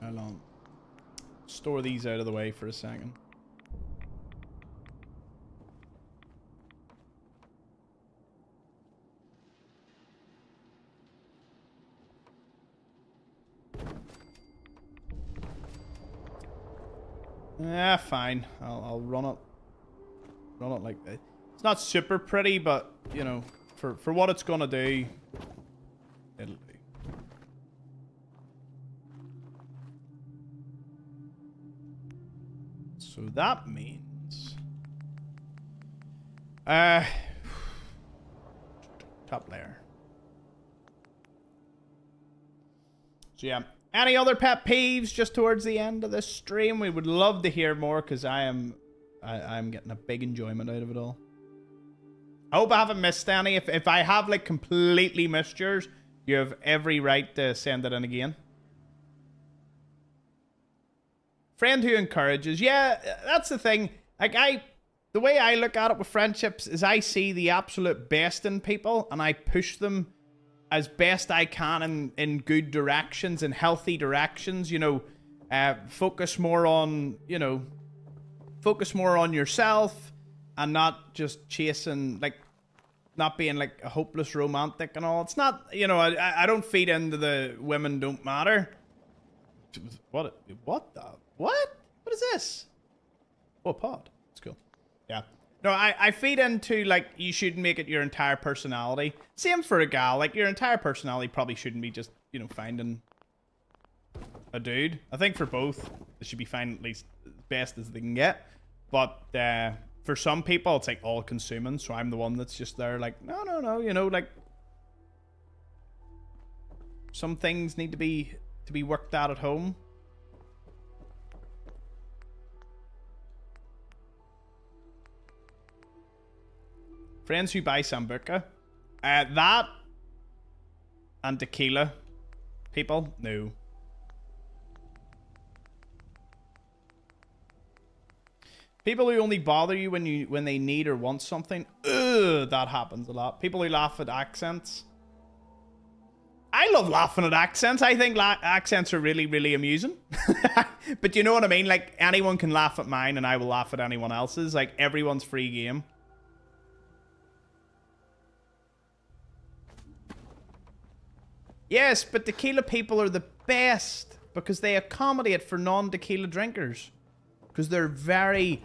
Hold on. Store these out of the way for a second. Yeah, fine. I'll run it. Run it like that. It's not super pretty, but you know, for what it's gonna do, it'll do. So that means top layer. So yeah. Any other pet peeves just towards the end of this stream? We would love to hear more because I'm getting a big enjoyment out of it all. I hope I haven't missed any. If I have like completely missed yours, you have every right to send it in again. Friend who encourages. Yeah, that's the thing. Like, the way I look at it with friendships is I see the absolute best in people and I push them as best I can in good directions, in healthy directions, you know. Focus more on, you know, focus more on yourself and not just chasing, like, not being like a hopeless romantic and all. It's not, you know, I don't feed into the women don't matter. What is this? Oh, a pod. It's cool. Yeah. No, I feed into, like, you shouldn't make it your entire personality. Same for a gal. Like, your entire personality probably shouldn't be just, you know, finding a dude. I think for both, they should be finding at least as best as they can get. But for some people, it's like all consuming. So I'm the one that's just there like, no, you know, like, some things need to be worked out at home. Friends who buy Sambuca. That and tequila. People? No. People who only bother you when they need or want something. Ugh, that happens a lot. People who laugh at accents. I love laughing at accents. I think accents are really, really amusing. But you know what I mean? Like, anyone can laugh at mine and I will laugh at anyone else's. Like, everyone's free game. Yes, but tequila people are the best because they accommodate for non-tequila drinkers. Because they are great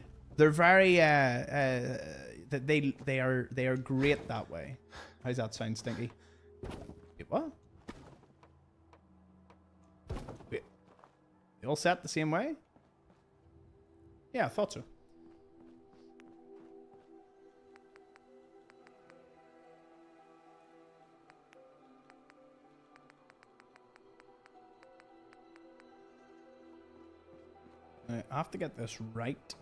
that way. How's that sound, Stinky? Wait, what? Wait. They all set the same way? Yeah, I thought so. I have to get this right.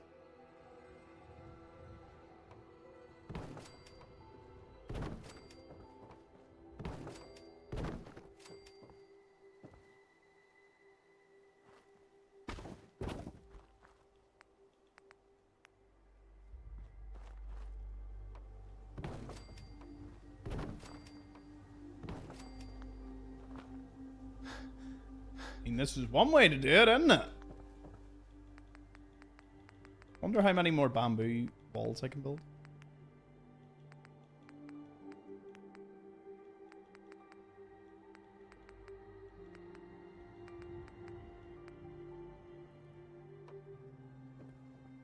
I mean, this is one way to do it, isn't it? Wonder how many more bamboo walls I can build.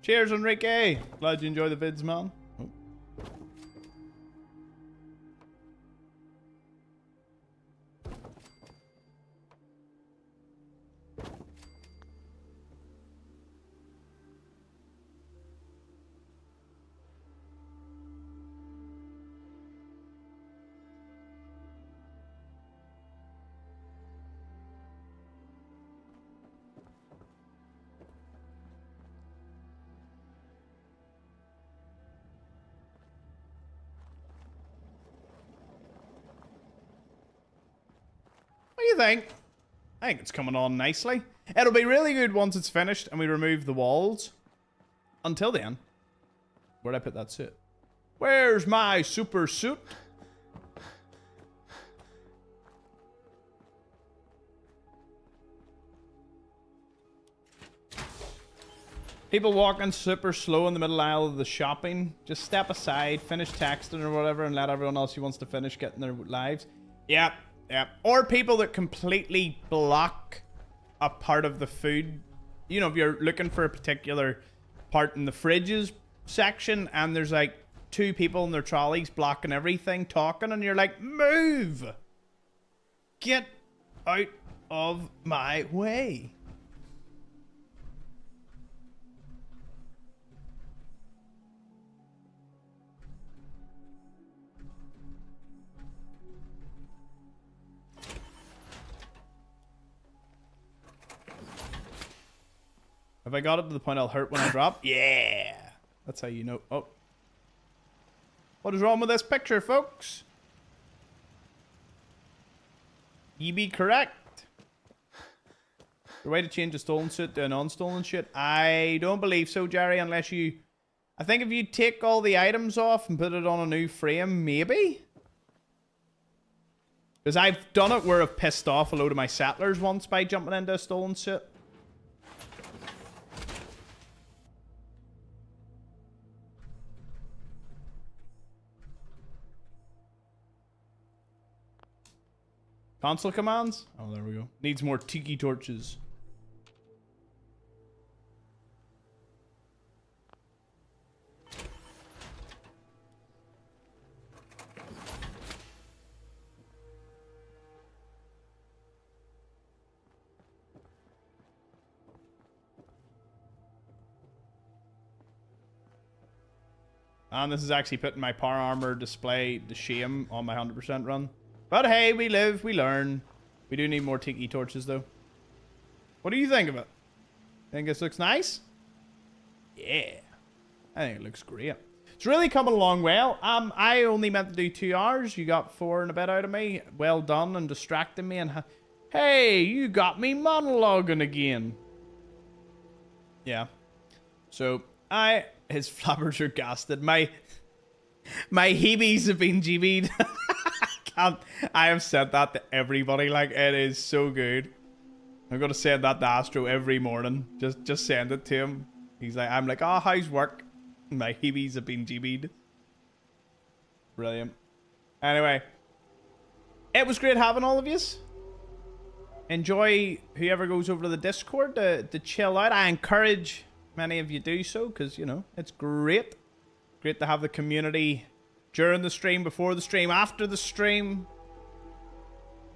Cheers, Enrique. Glad you enjoy the vids, man. Oh. What do you think? I think it's coming on nicely. It'll be really good once it's finished and we remove the walls. Until then, where'd I put that suit? Where's my super suit? People walking super slow in the middle aisle of the shopping. Just step aside, finish texting or whatever, and let everyone else who wants to finish getting their lives. Yep. Yeah, or people that completely block a part of the food. You know, if you're looking for a particular part in the fridges section and there's like 2 people in their trolleys blocking everything, talking, and you're like, move! Get out of my way. Have I got it to the point I'll hurt when I drop? Yeah! That's how you know. Oh. What is wrong with this picture, folks? Ye be correct. The way to change a stolen suit to a non-stolen suit? I don't believe so, Jerry, unless you... I think if you take all the items off and put it on a new frame, maybe? Because I've done it where I've pissed off a load of my settlers once by jumping into a stolen suit. Console commands? Oh, there we go. Needs more tiki torches. And this is actually putting my power armor display to shame on my 100% run. But hey, we live, we learn. We do need more tiki torches, though. What do you think of it? Think this looks nice? Yeah. I think it looks great. It's really coming along well. I only meant to do 2 hours. You got 4 and a bit out of me. Well done and distracting me. And hey, you got me monologuing again. Yeah. So, his flappers are gasted. My heebies have been GB'd. I have said that to everybody. Like, it is so good. I'm gonna send that to Astro every morning. Just send it to him. I'm like, oh, how's work? My heebies have been GB'd. Brilliant. Anyway, it was great having all of yous. Enjoy whoever goes over to the Discord to chill out. I encourage many of you do so, because, you know, it's great. Great to have the community during the stream, before the stream, after the stream.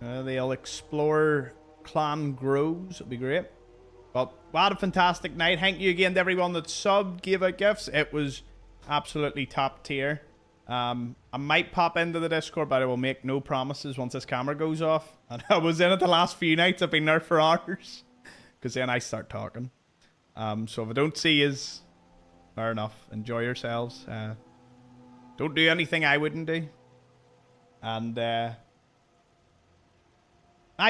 The Xplores clan grows. It'll be great. But what a fantastic night. Thank you again to everyone that subbed, gave out gifts. It was absolutely top tier. I might pop into the Discord, but I will make no promises once this camera goes off. And I was in it the last few nights. I've been there for hours. Because then I start talking. So if I don't see you, fair enough. Enjoy yourselves. Don't do anything I wouldn't do. And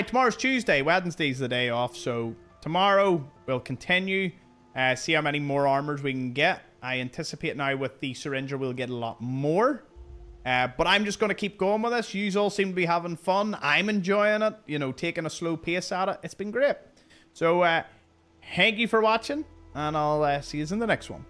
tomorrow's Tuesday. Wednesday's the day off. So tomorrow we'll continue. See how many more armors we can get. I anticipate now with the Syringer we'll get a lot more. But I'm just going to keep going with this. You all seem to be having fun. I'm enjoying it. You know, taking a slow pace at it. It's been great. So thank you for watching. And I'll see you in the next one.